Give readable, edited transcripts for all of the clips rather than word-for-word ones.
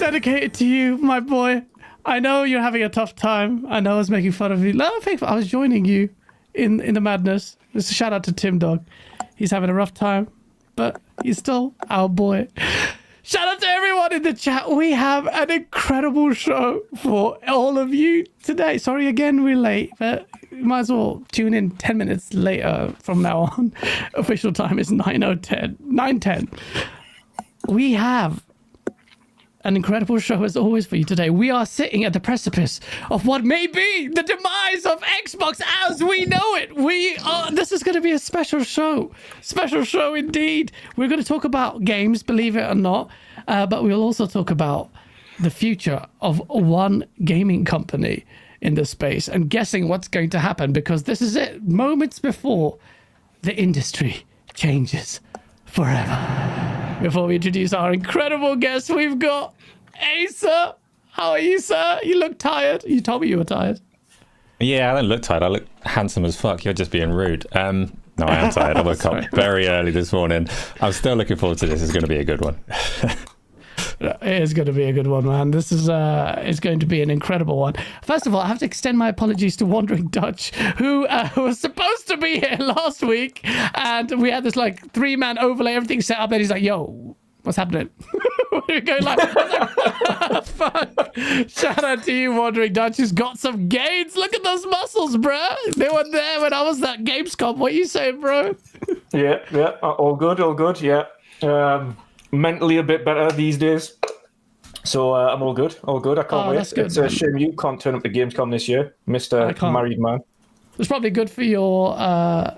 dedicated to you, my boy. I know you're having a tough time. I know I was making fun of you. No, I was joining you in the madness. Just a shout out to Tim Dog. He's having a rough time, but he's still our boy. Shout out to everyone in the chat. We have an incredible show for all of you today. Sorry again, we're late, but you might as well tune in 10 minutes later from now on. Official time is 9:10. We have an incredible show as always for you today. We are sitting at the precipice of what may be the demise of Xbox as we know it. This is going to be a special show indeed. We're going to talk about games, believe it or not, but we'll also talk about the future of one gaming company in this space and guessing what's going to happen, because this is it, moments before the industry changes forever. Before we introduce our incredible guest, we've got Asa. How are you, sir? You look tired. You told me you were tired. Yeah, I don't look tired. I look handsome as fuck. You're just being rude. No, I am tired. I woke up very early this morning. I'm still looking forward to this. It's going to be a good one. It is going to be a good one, man. This is going to be an incredible one. First of all, I have to extend my apologies to Wandering Dutch, who was supposed to be here last week, and we had this like 3-man overlay, everything set up, and he's like, "Yo, what's happening?" We're going like, fuck. Shout out to you, Wandering Dutch, who's got some gains. Look at those muscles, bro. They were there when I was at Gamescom. What you saying, bro? Yeah, all good. Yeah. Mentally a bit better these days, so I'm all good. I can't wait. Good, it's a shame you can't turn up to Gamescom this year, Mr. Married Man. It's probably good for your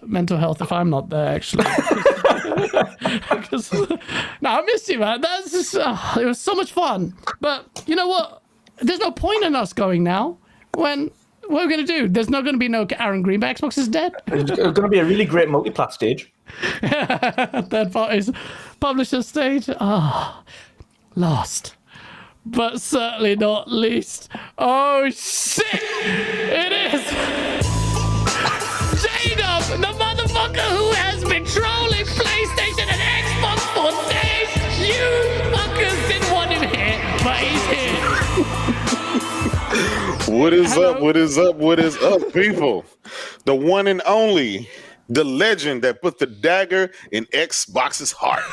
mental health if I'm not there, actually. No, I miss you, man. That's just, it was so much fun. But you know what? There's no point in us going now. What are we going to do? There's not going to be no Aaron Green, but Xbox is dead. It's going to be a really great multi-plat stage. Third party's publisher stage. Lost. But certainly not least. Oh, shit! It is J-Dub, the motherfucker who has been trolling PlayStation and Xbox for days. You fuckers didn't want him here, but he's here. What is up? What is up, people? The one and only, the legend that put the dagger in Xbox's heart.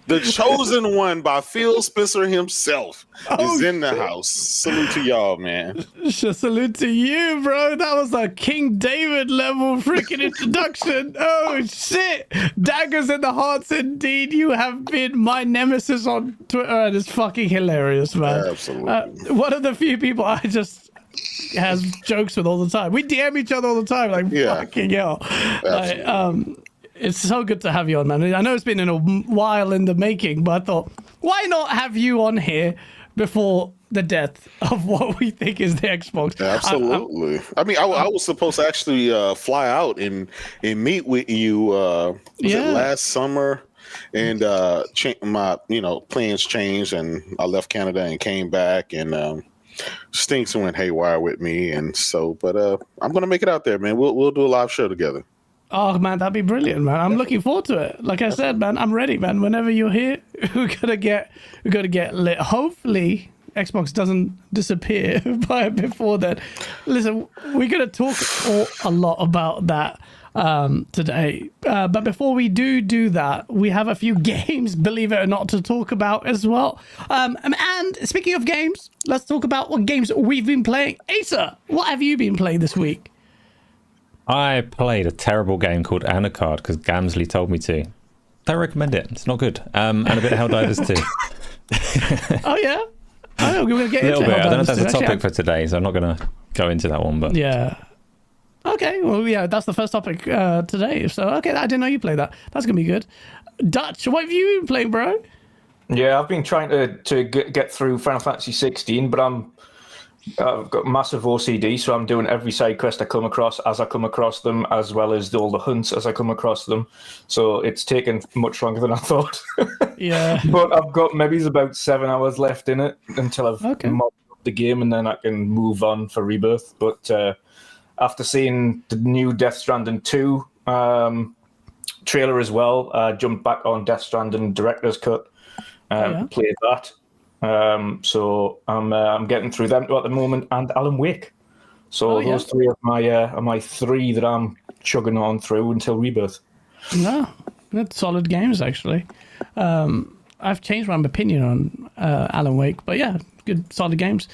The chosen one by Phil Spencer himself is in the house. Salute to y'all, man. Salute to you, bro. That was a King David level freaking introduction. Oh, shit. Daggers in the hearts, indeed. You have been my nemesis on Twitter, and it's fucking hilarious, man. Absolutely. One of the few people I just has jokes with all the time. We DM each other all the time, like, fucking hell. It's so good to have you on, man. I know it's been a while in the making, but I thought, why not have you on here before the death of what we think is the Xbox? Absolutely. I was supposed to actually fly out and meet with you was it last summer, and my plans changed, and I left Canada and came back, and things went haywire with me, and so. But I'm gonna make it out there, man. We'll do a live show together. Oh, man, that'd be brilliant, man. I'm looking forward to it. Like I said, man, I'm ready, man. Whenever you're here, we're gonna get lit. Hopefully, Xbox doesn't disappear before then. Listen, we're gonna talk a lot about that today. But before we do that, we have a few games, believe it or not, to talk about as well. And speaking of games, let's talk about what games we've been playing. Asa, what have you been playing this week? I played a terrible game called Anacard because Gamsley told me to. Don't recommend it. It's not good. And a bit of Helldivers too. Oh, yeah? I know, we're going to get into Helldivers. I don't know if that's a topic for today, so I'm not going to go into that one. But yeah. Okay, well, yeah, that's the first topic today. So, okay, I didn't know you played that. That's going to be good. Dutch, what have you been playing, bro? Yeah, I've been trying to get through Final Fantasy 16, but I've got massive OCD, so I'm doing every side quest I come across as I come across them, as well as all the hunts as I come across them. So it's taken much longer than I thought. Yeah. But I've got maybe about 7 hours left in it until I've modded up the game, and then I can move on for Rebirth. But after seeing the new Death Stranding 2 trailer as well, I jumped back on Death Stranding Director's Cut, played that. So I'm getting through them at the moment, and Alan Wake. So those three are my three that I'm chugging on through until Rebirth. No, that's solid games actually. I've changed my opinion on Alan Wake, but yeah, good solid games.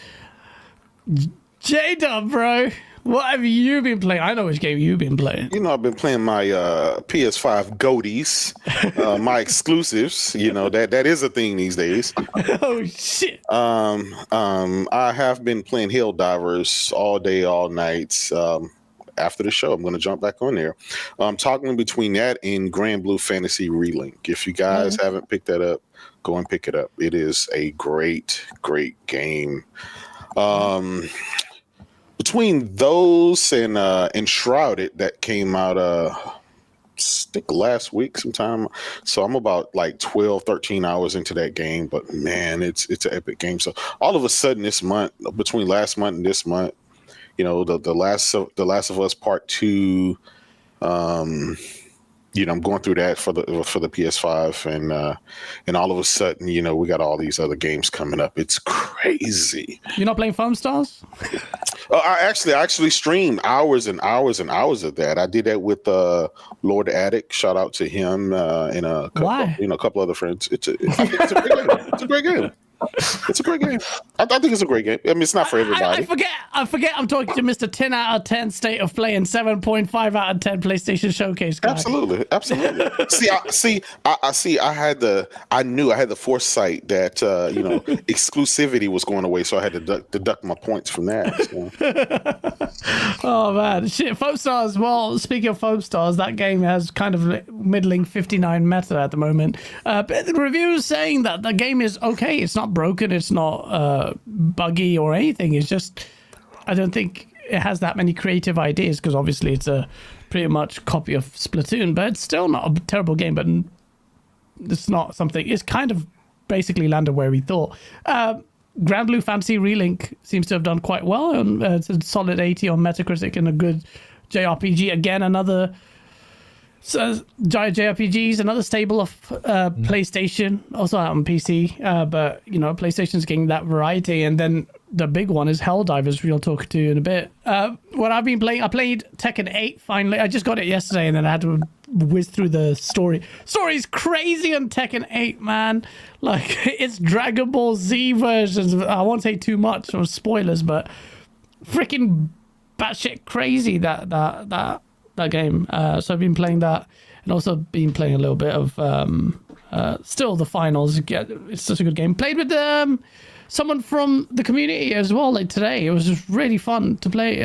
J-Dub, bro, what have you been playing? I know which game you've been playing. You know, I've been playing my PS5 goaties, my exclusives. You know, that is a thing these days. Oh shit. I have been playing Helldivers all day, all night. After the show, I'm going to jump back on there. Talking between that and Granblue Fantasy Relink. If you guys haven't picked that up, go and pick it up. It is a great, great game. Between those and Enshrouded that came out I think last week sometime. So I'm about like 12, 13 hours into that game. But man, it's an epic game. So all of a sudden this month, between last month and this month, you know, the Last of Us Part 2. You know, I'm going through that for the PS5, and all of a sudden, you know, we got all these other games coming up. It's crazy. You're not playing Foamstars? I actually streamed hours and hours and hours of that. I did that with Lord Attic. Shout out to him and a couple other friends. I think it's a great game. It's a great game. It's a great game. I think it's a great game. I mean, it's not for everybody. I forget I'm talking to Mr. 10 out of 10 State of Play and 7.5 out of 10 PlayStation Showcase guy. Absolutely. I knew I had the foresight that you know, exclusivity was going away, so I had to deduct my points from that. So. Oh man, shit. Foamstars. Well, speaking of Foamstars, that game has kind of middling 59 meta at the moment. But the reviews saying that the game is okay. It's not broken. It's not buggy or anything. It's just, I don't think it has that many creative ideas, because obviously it's a pretty much copy of Splatoon, but it's still not a terrible game. But it's not something. It's kind of basically landed where we thought. Granblue Fantasy Relink seems to have done quite well, and it's a solid 80 on Metacritic and a good JRPG. Again, another JRPGs, another stable of PlayStation, also out on PC. But you know, PlayStation's getting that variety, and then the big one is Helldivers. We'll talk to in a bit. What I've been playing, I played Tekken 8 finally. I just got it yesterday, and then I had to whiz through the story. Story's crazy on Tekken 8, man. Like, it's Dragon Ball Z versions. I won't say too much or spoilers, but freaking batshit crazy that game. So I've been playing that, and also been playing a little bit of still the finals. It's such a good game. Played with someone from the community as well, like today. It was just really fun to play.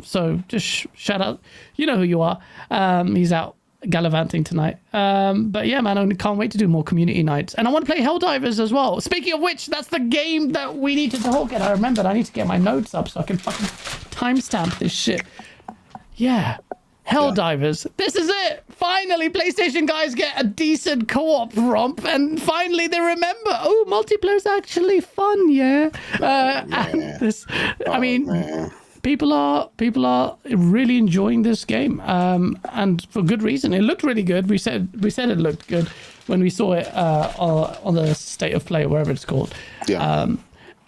So just shout out, you know who you are. He's out gallivanting tonight. But yeah, man, I can't wait to do more community nights, and I want to play Helldivers as well. Speaking of which, that's the game that we need to talk about. I remembered I need to get my notes up so I can fucking timestamp this shit. Yeah, Helldivers. This is it. Finally, PlayStation guys get a decent co-op romp, and finally they remember, oh, multiplayer's actually fun, yeah. And this, I mean, people are really enjoying this game, and for good reason. It looked really good. We said it looked good when we saw it on the State of Play, wherever it's called. Yeah.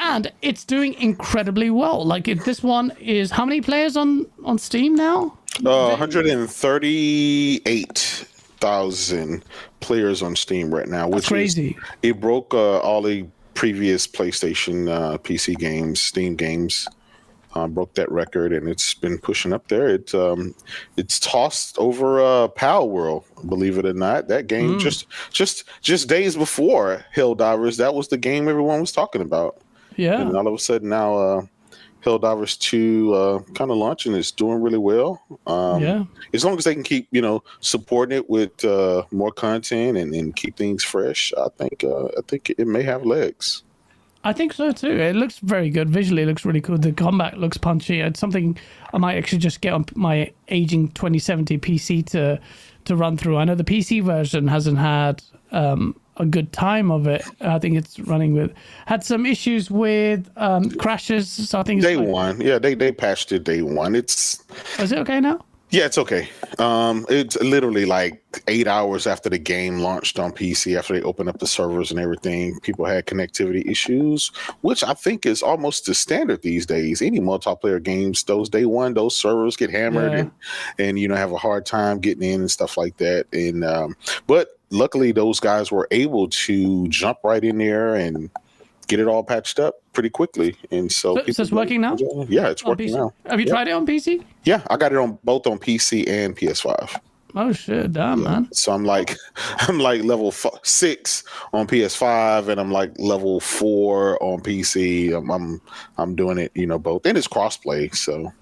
And it's doing incredibly well. Like, this one is, how many players on Steam now? 138,000 players on Steam right now, which is crazy. It broke all the previous PlayStation PC games, Steam games. Broke that record, and it's been pushing up there. It's tossed over Pal World, believe it or not. That game just days before Helldivers, that was the game everyone was talking about. Yeah, and all of a sudden now Helldivers 2 kind of launching. It's doing really well. As long as they can keep, supporting it with more content and keep things fresh, I think it may have legs. I think so too. It looks very good. Visually, it looks really cool. The combat looks punchy. It's something I might actually just get on my aging 2070 PC to run through. I know the PC version hasn't had a good time of it. I think it's had some issues with crashes. So I think it's day one. Yeah, they patched it day one. Is it okay now? Yeah, it's okay. It's literally like 8 hours after the game launched on PC, after they opened up the servers and everything. People had connectivity issues, which I think is almost the standard these days. Any multiplayer games, those day one, those servers get hammered and have a hard time getting in and stuff like that. And but luckily, those guys were able to jump right in there and get it all patched up pretty quickly. And so it's working now? Yeah, it's working now. Have you tried it on PC? Yeah, I got it both on PC and PS5. Oh shit, damn man. So I'm like level 6 on PS5 and I'm like level 4 on PC. I'm doing it, both. And it's crossplay, so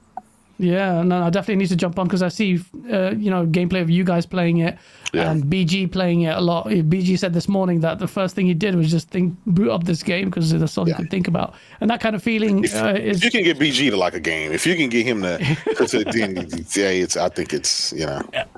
yeah, no, I definitely need to jump on because I see, gameplay of you guys playing it and BG playing it a lot. BG said this morning that the first thing he did was just boot up this game because that's all he could think about. And that kind of feeling is. If you can get BG to like a game, if you can get him to I think it's.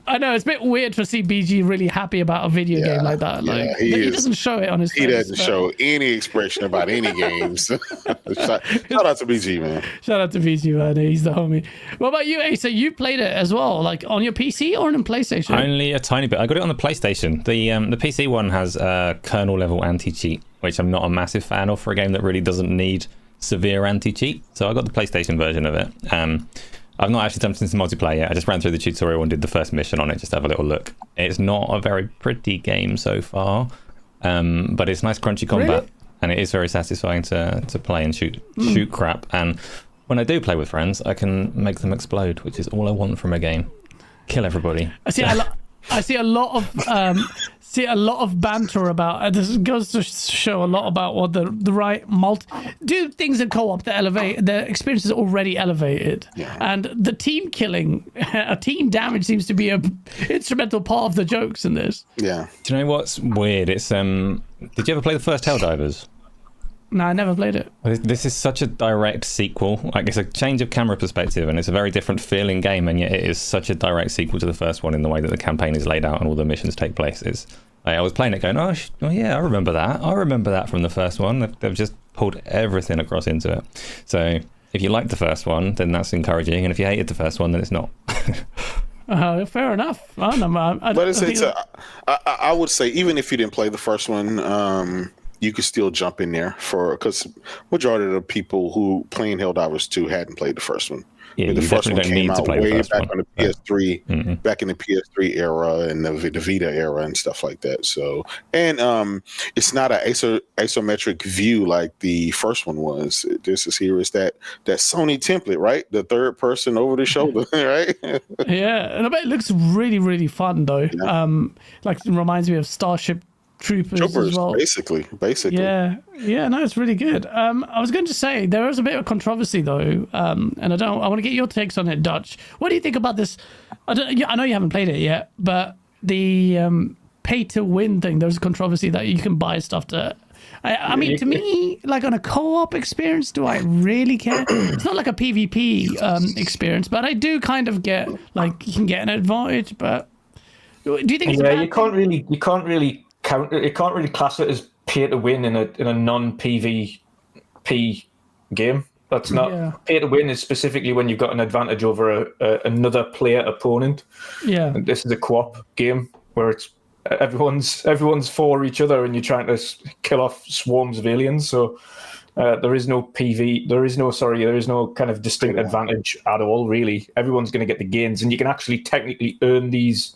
I know it's a bit weird to see BG really happy about a video game like that. Like he doesn't show it on his. He doesn't show any expression about any games. Shout out to BG, man. Shout out to BG, man. He's the homie. What about you, Asa? You played it as well, like on your PC or on PlayStation? Only a tiny bit. I got it on the PlayStation. The PC one has kernel level anti-cheat, which I'm not a massive fan of for a game that really doesn't need severe anti-cheat. So I got the PlayStation version of it. I've not actually jumped into multiplayer yet. I just ran through the tutorial and did the first mission on it, just to have a little look. It's not a very pretty game so far, but it's nice crunchy combat, really? And it is very satisfying to play and shoot crap. And when I do play with friends, I can make them explode, which is all I want from a game. Kill everybody. I see a lot of banter about. This goes to show a lot about what the right do things in co-op that elevate the experience is already elevated, and the team killing, team damage seems to be a instrumental part of the jokes in this. Yeah. Do you know what's weird? It's did you ever play the first Helldivers? No, I never played it. This is such a direct sequel. Like, it's a change of camera perspective, and it's a very different feeling game, and yet it is such a direct sequel to the first one in the way that the campaign is laid out and all the missions take place. I was playing it going, oh yeah, I remember that. I remember that from the first one. They've just pulled everything across into it. So if you liked the first one, then that's encouraging, and if you hated the first one, then it's not. Fair enough. I would say even if you didn't play the first one, you could still jump in there because majority of the people who playing Helldivers 2 hadn't played the first one. Yeah, the first one came out way back on the PS3, back in the PS3 era and the Vita era and stuff like that. So, and it's not an isometric view like the first one was. This is that Sony template, right? The third person over the shoulder, right? Yeah, and I bet it looks really, really fun though. Yeah. Like it reminds me of Starship Troopers as well. Basically. Yeah, no, it's really good. I was going to say there is a bit of controversy though, and I want to get your takes on it, Dutch. What do you think about this? I know you haven't played it yet, but the pay to win thing. There's a controversy that you can buy stuff to. I mean, to me, like on a co-op experience, do I really care? It's not like a PvP experience, but I do kind of get like you can get an advantage. But do you think? Yeah, you can't really. It can't really class it as pay to win in a non-PvP game. That's not pay to win. Is specifically when you've got an advantage over another player opponent. Yeah, and this is a co-op game where it's everyone's for each other, and you're trying to kill off swarms of aliens. So there is no there is no kind of distinct advantage at all. Really, everyone's going to get the gains, and you can actually technically earn these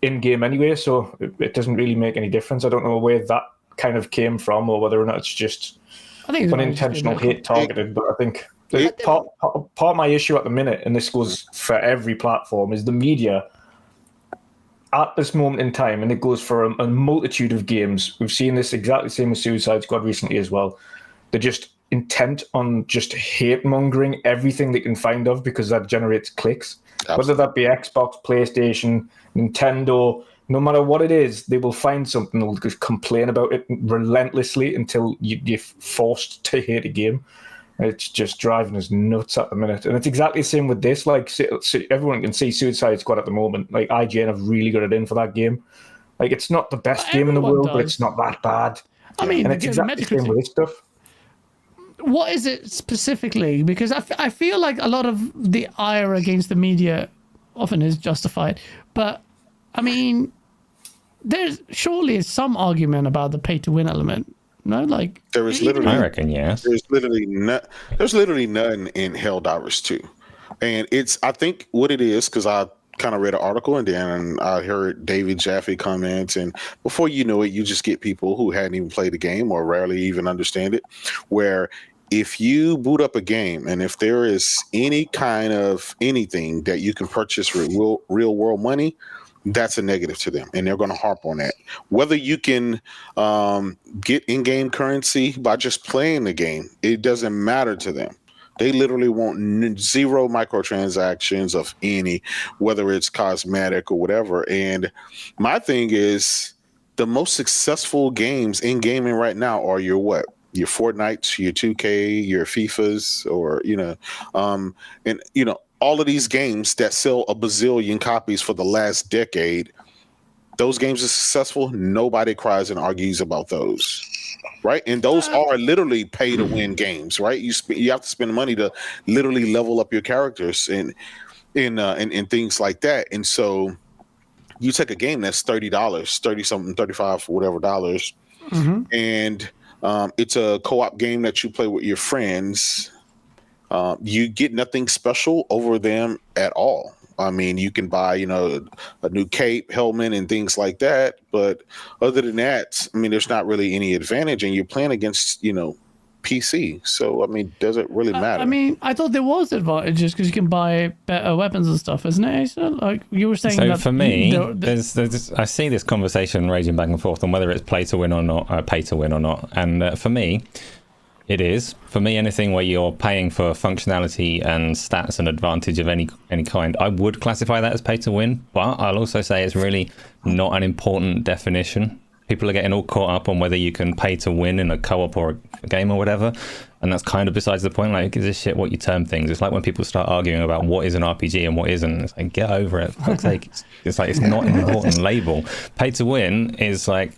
in-game anyway, so it doesn't really make any difference. I don't know where that kind of came from or whether or not it's just unintentional hate targeted, but I think part of my issue at the minute, and this goes for every platform, is the media at this moment in time, and it goes for a multitude of games. We've seen this exactly the same with Suicide Squad recently as well. They're just intent on just hate-mongering everything they can find of because that generates clicks. Absolutely. Whether that be Xbox, PlayStation, Nintendo, no matter what it is, they will find something. They'll just complain about it relentlessly until you're forced to hate a game. It's just driving us nuts at the minute. And it's exactly the same with this. Like, everyone can see Suicide Squad at the moment. Like, IGN have really got it in for that game. Like, it's not the best game in the world, but it's not that bad. I mean, and it's exactly the same with this stuff. What is it specifically? Because I feel like a lot of the ire against the media often is justified. But I mean, there's surely some argument about the pay to win element. No, like there is literally, I reckon, yes. There's literally none in Helldivers 2. And I think what it is, because I kind of read an article and then I heard David Jaffe comments, and before you know it, you just get people who hadn't even played the game or rarely even understand it, where if you boot up a game and if there is any kind of anything that you can purchase with real world money, that's a negative to them, and they're going to harp on that. Whether you can get in-game currency by just playing the game, it doesn't matter to them. They literally want zero microtransactions of any, whether it's cosmetic or whatever. And my thing is, the most successful games in gaming right now are your what? Your Fortnites, your 2K, your FIFAs, or and all of these games that sell a bazillion copies for the last decade. Those games are successful. Nobody cries and argues about those. Right, and those are literally pay to win games, right? You have to spend money to literally level up your characters and things like that. And so you take a game that's $30, 30 something, 35, whatever dollars, and it's a co-op game that you play with your friends. You get nothing special over them at all. I mean, you can buy, a new cape, helmet, and things like that. But other than that, I mean, there's not really any advantage, and you're playing against, PC. So, I mean, does it really matter? I mean, I thought there was advantages because you can buy better weapons and stuff, isn't it, Asa? Like you were saying. So that for me, I see this conversation raging back and forth on whether it's play to win or not, pay to win or not. And for me, it is. For me, anything where you're paying for functionality and stats and advantage of any kind, I would classify that as pay to win. But I'll also say it's really not an important definition. People are getting all caught up on whether you can pay to win in a co-op or a game or whatever. And that's kind of besides the point. Like, who gives a shit what you term things? It's like when people start arguing about what is an RPG and what isn't. It's like, get over it. For fuck's sake. It's like, it's not an important label. Pay to win is like,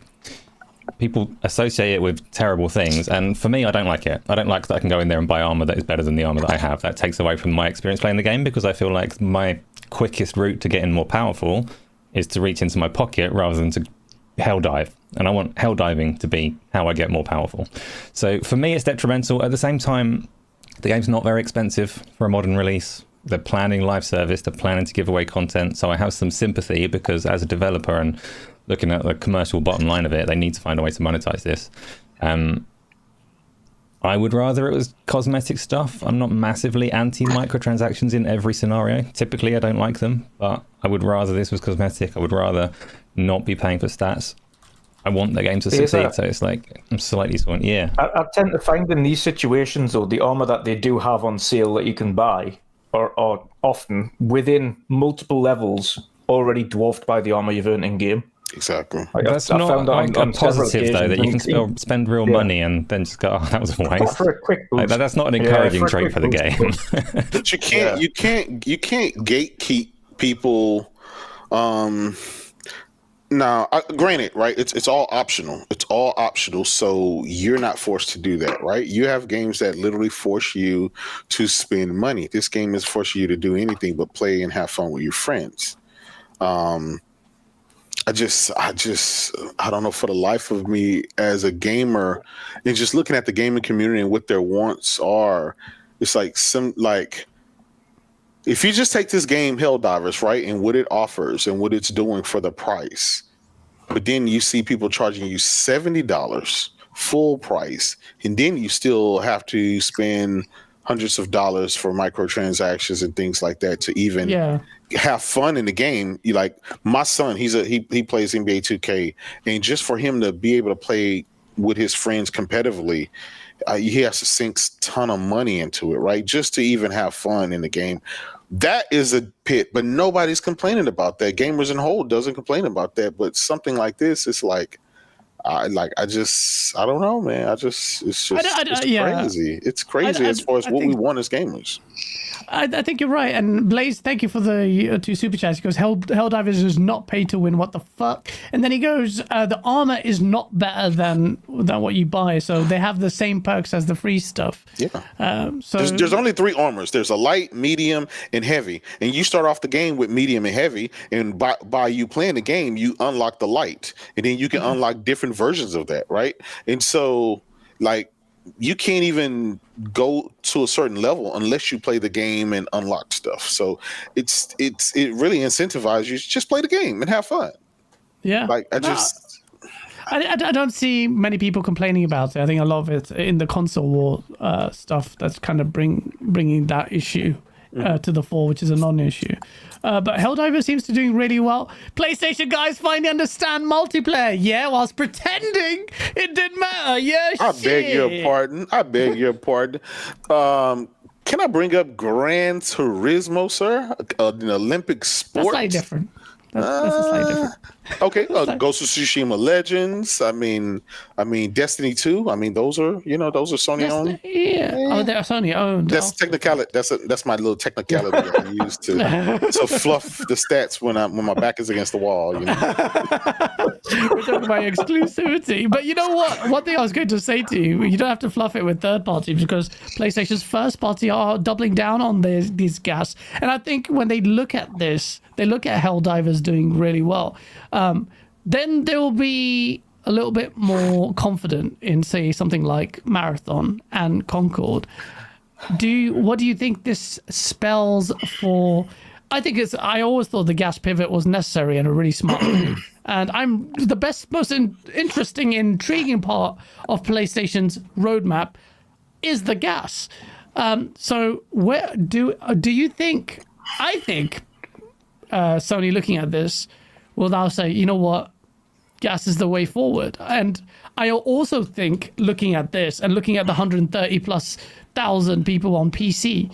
people associate it with terrible things, and for me, I don't like it. I don't like that I can go in there and buy armor that is better than the armor that I have. That takes away from my experience playing the game, because I feel like my quickest route to getting more powerful is to reach into my pocket rather than to hell dive, and I want hell diving to be how I get more powerful. So for me, it's detrimental. At the same time, the game's not very expensive for a modern release. They're planning live service, they're planning to give away content, so I have some sympathy, because as a developer and looking at the commercial bottom line of it, they need to find a way to monetize this. I would rather it was cosmetic stuff. I'm not massively anti microtransactions in every scenario. Typically, I don't like them, but I would rather this was cosmetic. I would rather not be paying for stats. I want the game to succeed, so it's like I'm slightly torn. Yeah. I tend to find in these situations, though, the armor that they do have on sale that you can buy are often within multiple levels already dwarfed by the armor you've earned in game. Exactly. That's not like a positive, though, that you can spend real money and then just go, oh, that was a waste. For a quick boost. Like, that's not an encouraging trait for the game. But you can't gatekeep people. Now, granted, right? It's all optional. It's all optional, so you're not forced to do that, right? You have games that literally force you to spend money. This game is forcing you to do anything but play and have fun with your friends. I don't know, for the life of me as a gamer, and just looking at the gaming community and what their wants are, it's like if you just take this game Helldivers, right, and what it offers and what it's doing for the price, but then you see people charging you $70 full price, and then you still have to spend hundreds of dollars for microtransactions and things like that to even have fun in the game. You like my son, he plays NBA 2K, and just for him to be able to play with his friends competitively, he has to sink a ton of money into it, right? Just to even have fun in the game. That is a pit, but nobody's complaining about that. Gamers in whole doesn't complain about that, but something like this, it's like, I don't know, man. It's crazy. It's crazy as far as what we want as gamers. I think you're right. And Blaze, thank you for the 2 super chats. He goes, Helldivers is not pay to win. What the fuck? And then he goes, the armor is not better than what you buy. So they have the same perks as the free stuff. Yeah. So there's only 3 armors. There's a light, medium, and heavy. And you start off the game with medium and heavy. And by you playing the game, you unlock the light. And then you can unlock different versions of that, right? And so, like, you can't even go to a certain level unless you play the game and unlock stuff. So it really incentivizes you to just play the game and have fun. Yeah. Like I don't see many people complaining about it. I think a lot of it in the console war stuff that's kind of bringing that issue to the fore, which is a non-issue. But Helldivers seems to be doing really well. PlayStation guys finally understand multiplayer. Yeah, whilst pretending it didn't matter. Yeah, I beg your pardon. Can I bring up Gran Turismo, sir? An Olympic sport? That's slightly different. That's slightly different. Okay, Ghost of Tsushima Legends. I mean, Destiny 2. I mean, those are Sony owned. Yeah. Oh, they're Sony owned. That's technicality. That's my little technicality I use to fluff the stats when my back is against the wall. You know? We're talking about exclusivity, but you know what? One thing I was going to say to you, you don't have to fluff it with third party because PlayStation's first party are doubling down on these gas, and I think when they look at this, they look at Helldivers doing really well. Then they will be a little bit more confident in, say, something like Marathon and Concord. What do you think this spells for? I always thought the gas pivot was necessary and a really smart move. And I'm the most interesting, intriguing part of PlayStation's roadmap is the gas. So where do you think? I think Sony looking at this will now say, you know what, gas is the way forward. And I also think looking at this and looking at the 130,000+ people on PC,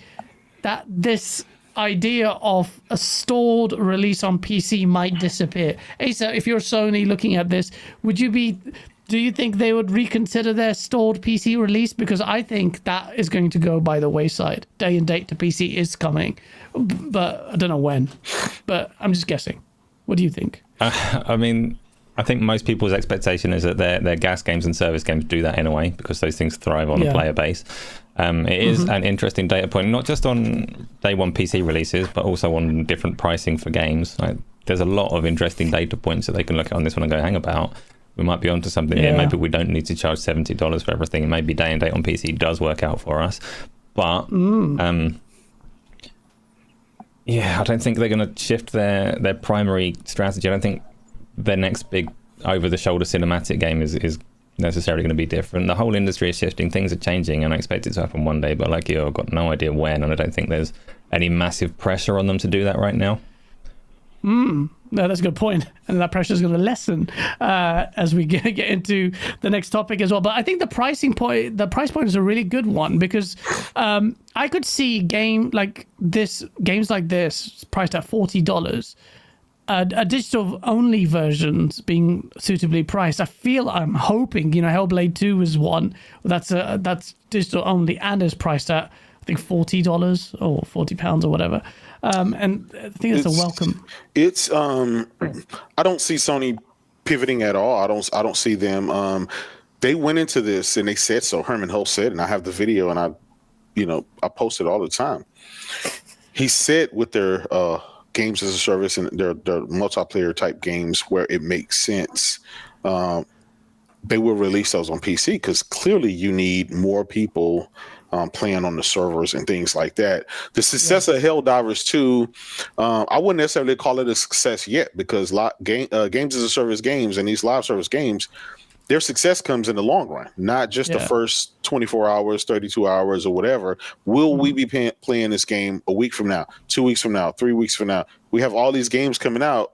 that this idea of a stalled release on PC might disappear. Asa, if you're Sony looking at this, do you think they would reconsider their stalled PC release? Because I think that is going to go by the wayside. Day and date to PC is coming, but I don't know when. But I'm just guessing. What do you think? I mean, I think most people's expectation is that their gas games and service games do that anyway, because those things thrive on the player base. It is an interesting data point, not just on day one PC releases, but also on different pricing for games. Like, there's a lot of interesting data points that they can look at on this one and go, hang about, we might be onto something here. Maybe we don't need to charge $70 for everything. Maybe day and date on PC does work out for us. But I don't think they're going to shift their primary strategy. I don't think their next big over-the-shoulder cinematic game is necessarily going to be different. The whole industry is shifting. Things are changing, and I expect it to happen one day. But like you, I've got no idea when, and I don't think there's any massive pressure on them to do that right now. No, that's a good point, and that pressure is going to lessen as we get into the next topic as well. But I think the price point is a really good one because I could see games like this priced at $40. A digital only versions being suitably priced. I'm hoping, Hellblade 2 is one that's digital only and is priced at I think $40 or £40 or whatever. And I think it's a welcome. It's I don't see Sony pivoting at all. I don't see them. They went into this and they said so. Herman Hulst said, and I have the video and I post it all the time. He said with their games as a service and their multiplayer type games where it makes sense, they will release those on PC because clearly you need more people playing on the servers and things like that. The success of Helldivers 2, I wouldn't necessarily call it a success yet because games as a service games and these live service games, their success comes in the long run, not just the first 24 hours, 32 hours or whatever. Will we be playing this game a week from now, 2 weeks from now, 3 weeks from now? We have all these games coming out.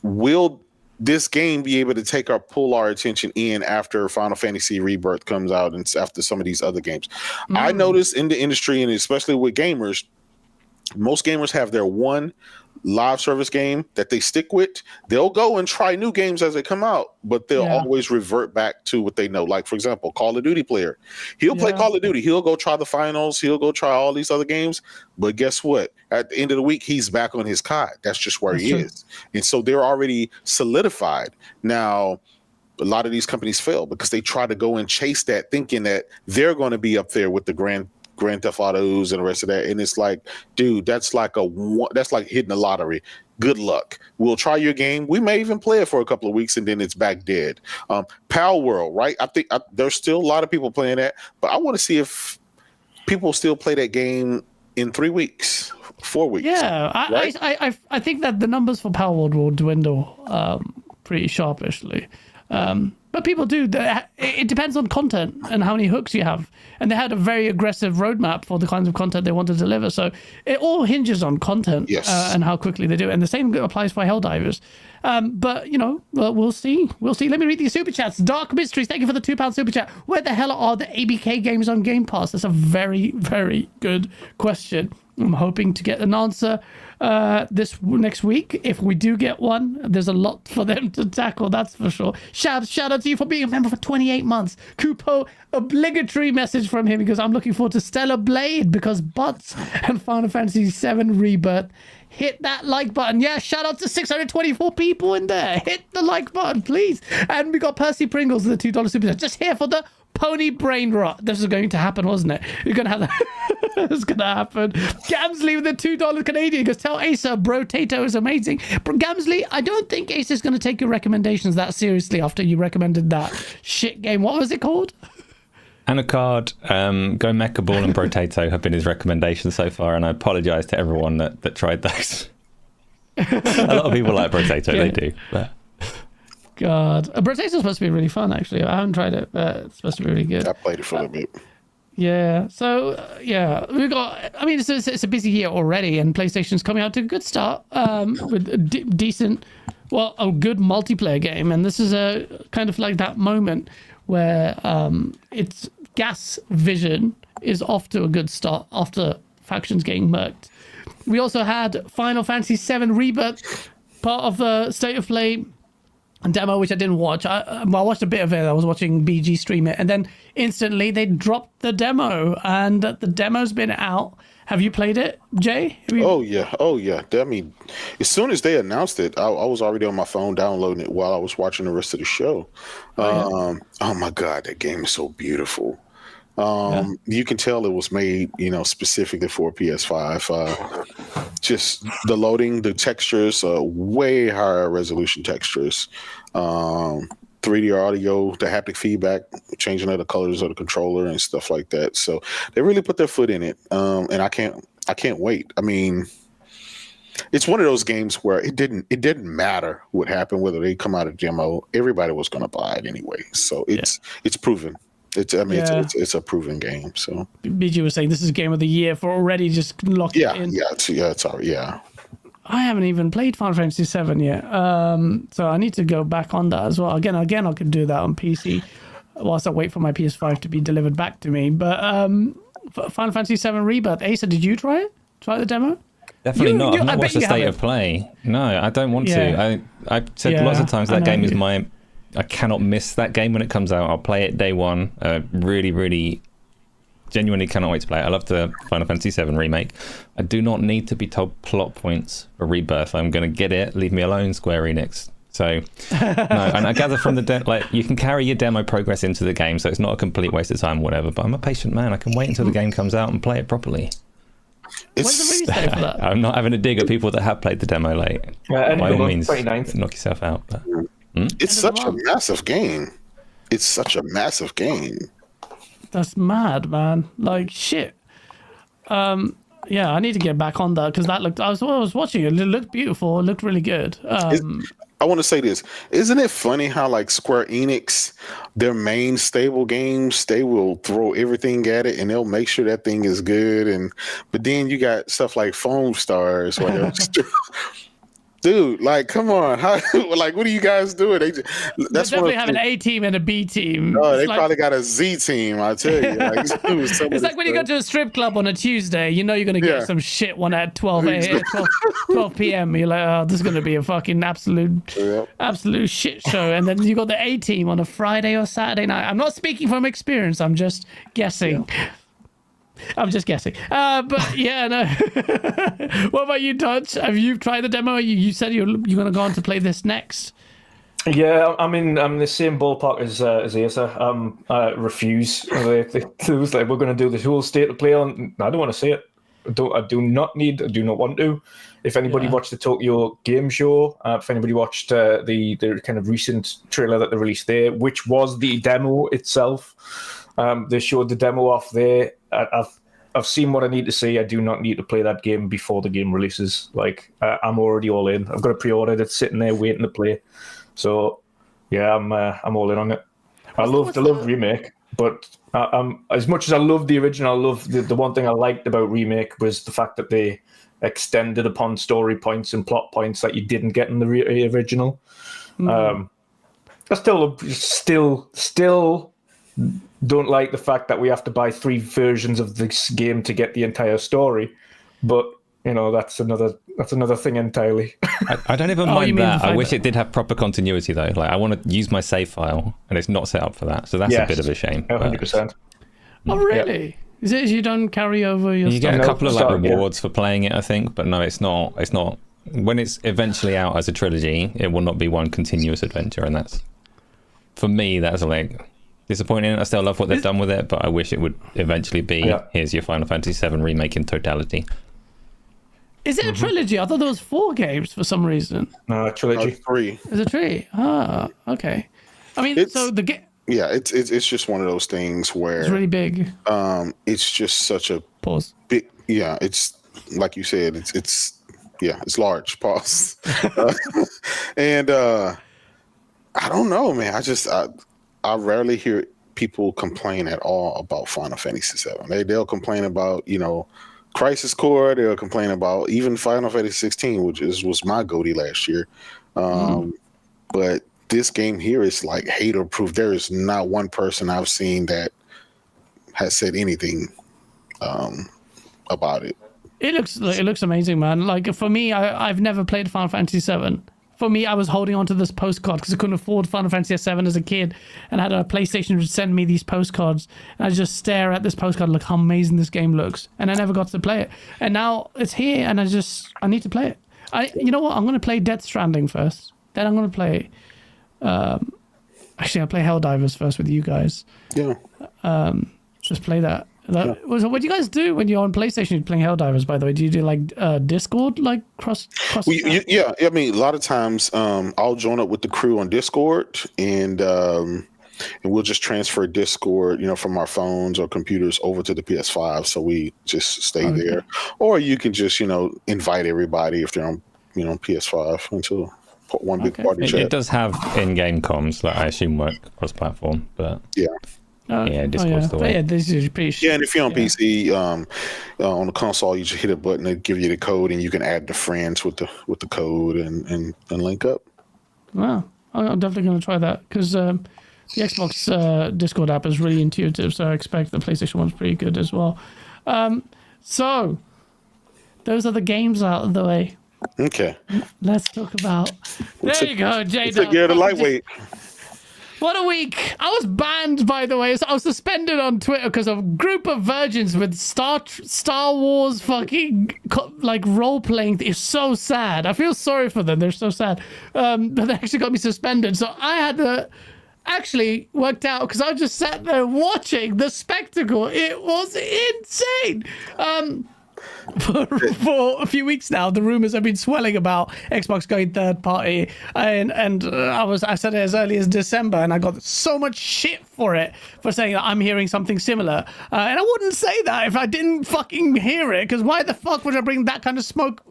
Will this game be able to pull our attention in after Final Fantasy Rebirth comes out and after some of these other games? I noticed in the industry, and especially with gamers, most gamers have their one live service game that they stick with. They'll go and try new games as they come out, but they'll always revert back to what they know. Like, for example, Call of Duty player. He'll play Call of Duty. He'll go try the finals. He'll go try all these other games. But guess what? At the end of the week, he's back on his COD. That's just where he is. And so they're already solidified. Now, a lot of these companies fail because they try to go and chase that, thinking that they're going to be up there with the Grand Theft Autos and the rest of that. And it's like, dude, that's like hitting the lottery. Good luck. We'll try your game. We may even play it for a couple of weeks and then it's back dead. Pal World, right? I think there's still a lot of people playing that, but I want to see if people still play that game in 3 weeks, 4 weeks. Yeah, right? I think that the numbers for Pal World will dwindle pretty sharpishly. But people do. It depends on content and how many hooks you have. And they had a very aggressive roadmap for the kinds of content they want to deliver. So it all hinges on content and how quickly they do it. And the same applies for Helldivers. But, we'll see. We'll see. Let me read these super chats. Dark Mysteries, thank you for the £2 super chat. Where the hell are the ABK games on Game Pass? That's a very, very good question. I'm hoping to get an answer this next week. If we do get one, there's a lot for them to tackle, that's for sure. Shout out to you for being a member for 28 months. Kupo, obligatory message from him because I'm looking forward to Stellar Blade because Butts and Final Fantasy VII Rebirth. Hit that like button. Yeah, shout out to 624 people in there. Hit the like button, please. And we got Percy Pringles, the $2 super chat. Just here for the pony brain rot. This was going to happen, wasn't it? You're going to have that. It's going to happen. Gamsley with the $2 Canadian goes, tell Asa, Bro-tato is amazing. Gamsley, I don't think Asa is going to take your recommendations that seriously after you recommended that shit game. What was it called? Anacard, Go Mecha Ball and Bro-tato have been his recommendations so far, and I apologise to everyone that tried those. A lot of people like Bro-tato, they do. But... God. Bro-tato is supposed to be really fun, actually. I haven't tried it, but it's supposed to be really good. I played it for a little bit. Yeah, so we've got, I mean, it's a busy year already, and PlayStation's coming out to a good start with a decent, a good multiplayer game. And this is a kind of like that moment where it's Gas Vision is off to a good start after factions getting murked. We also had Final Fantasy VII Rebirth, part of the State of Play demo, which I didn't watch. I watched a bit of it. I was watching BG stream it, and then instantly they dropped the demo, and the demo's been out. Have you played it, Jay? Oh yeah. I mean, as soon as they announced it, I was already on my phone downloading it while I was watching the rest of the show. Oh my God, that game is so beautiful. You can tell it was made, specifically for PS5. Just the loading, the textures, way higher resolution textures. 3D audio, the haptic feedback, changing of the colors of the controller and stuff like that. So they really put their foot in it, and I can't wait. I mean, it's one of those games where it didn't matter what happened, whether they come out of demo, everybody was going to buy it anyway. So it's proven. It's a proven game. So BG was saying this is game of the year for already just locked it in. It's already, yeah. I haven't even played Final Fantasy VII yet, so I need to go back on that as well. Again, I could do that on PC whilst I wait for my PS5 to be delivered back to me. But Final Fantasy VII Rebirth, Asa, did you try it? Try the demo? Definitely not. I've not watched the state of play. No, I don't want to. I've said lots of times that game is I cannot miss that game when it comes out. I'll play it day one. Really, really, genuinely cannot wait to play it. I love the Final Fantasy VII remake. I do not need to be told plot points for Rebirth. I'm going to get it. Leave me alone, Square Enix. So, no. And I gather from the you can carry your demo progress into the game, so it's not a complete waste of time, whatever. But I'm a patient man. I can wait until the game comes out and play it properly. When's the release date for that? I'm not having a dig at people that have played the demo late. By all means, 29th. Knock yourself out. But. It's such a massive game. That's mad, man. Like, shit. Yeah, I need to get back on that because that looked. I was watching it. It looked beautiful. It looked really good. I want to say this. Isn't it funny how like Square Enix, their main stable games, they will throw everything at it and they'll make sure that thing is good. But then you got stuff like Foamstars where Dude, like, come on. How, like, what are you guys doing? That's definitely have an A team and a B team. Oh, they probably got a Z team, I tell you. Like, it's like when you go to a strip club on a Tuesday, you know you're going to get some shit one at 12 p.m. You're like, oh, this is going to be a fucking absolute shit show. And then you got the A team on a Friday or Saturday night. I'm not speaking from experience. I'm just guessing. Yeah. I'm just guessing. But yeah, no. What about you, Dutch? Have you tried the demo? You said you're going to go on to play this next. Yeah, I'm in the same ballpark as Asa. I refuse. It was like, we're going to do this whole state of play on. I don't want to see it. I do not want to. If anybody watched the Tokyo Game Show, if anybody watched the kind of recent trailer that they released there, which was the demo itself, they showed the demo off there. I've seen what I need to see. I do not need to play that game before the game releases. Like, I'm already all in. I've got a pre-order that's sitting there waiting to play. So yeah, I'm all in on it. I love Remake, but as much as I love the original, I love the one thing I liked about Remake was the fact that they extended upon story points and plot points that you didn't get in the original. I still don't like the fact that we have to buy 3 versions of this game to get the entire story, but you know, that's another thing entirely. I don't even mind that. I wish it did have proper continuity though. Like, I want to use my save file, and it's not set up for that, so that's a bit of a shame. 100%. Oh really? Yeah. Is it you don't carry over your? You get a couple of rewards for playing it, I think, but no, it's not. It's not. When it's eventually out as a trilogy, it will not be one continuous adventure, and that's, for me, that's like disappointing. I still love what they've done with it, but I wish it would eventually be here's your Final Fantasy VII remake in totality. Is it a trilogy? I thought there was 4 games for some reason. No, trilogy. 3. Is it 3? Ah, okay. I mean, so the game. Yeah, it's just one of those things where it's really big. It's just such a big. Yeah, it's like you said. It's large. Pause. And I don't know, man. I rarely hear people complain at all about Final Fantasy VII. They'll complain about, you know, Crisis Core. They'll complain about even Final Fantasy 16, which was my goatee last year. But this game here is like hater proof. There is not one person I've seen that has said anything about it. It looks amazing, man. Like, for me, I've never played Final Fantasy 7. For me, I was holding on to this postcard because I couldn't afford Final Fantasy 7 as a kid, and I had a PlayStation would send me these postcards, and I just stare at this postcard, look how amazing this game looks, and I never got to play it. And now it's here, and I need to play it. You know what? I'm going to play Death Stranding first. Then I'm going to play. Actually, I'll play Helldivers first with you guys. Yeah. Just play that. What do you guys do when you're on PlayStation? You're playing Helldivers, by the way. Do you do like Discord, like cross? Yeah. I mean, a lot of times I'll join up with the crew on Discord, and we'll just transfer Discord, you know, from our phones or computers over to the PS5, so we just stay there. Or you can just, you know, invite everybody if they're on, you know, PS5 into one big party chat. It does have in-game comms that I assume work cross-platform, but Discord's the way. Yeah, this is pretty. Yeah, and if you're on PC, on the console, you just hit a button, they give you the code, and you can add the friends with the code and link up. Wow, I'm definitely going to try that because the Xbox Discord app is really intuitive, so I expect the PlayStation one's pretty good as well. So those are the games out of the way. Okay. Let's talk about. There you go, Jay. Take care of the lightweight. What a week! I was banned, by the way. So I was suspended on Twitter because of a group of virgins with Star Wars fucking like role playing. It's so sad. I feel sorry for them. They're so sad. But they actually got me suspended. So I had to actually worked out because I just sat there watching the spectacle. It was insane. For a few weeks now, the rumors have been swelling about Xbox going third party, and I said it as early as December, and I got so much shit for saying that I'm hearing something similar, and I wouldn't say that if I didn't fucking hear it, because why the fuck would I bring that kind of smoke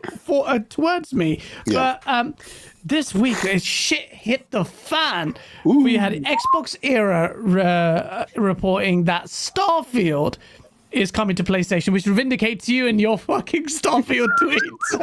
towards me? Yeah. But this week, shit hit the fan. We had XboxEra reporting that Starfield is coming to PlayStation, which vindicates you and your fucking Starfield tweets.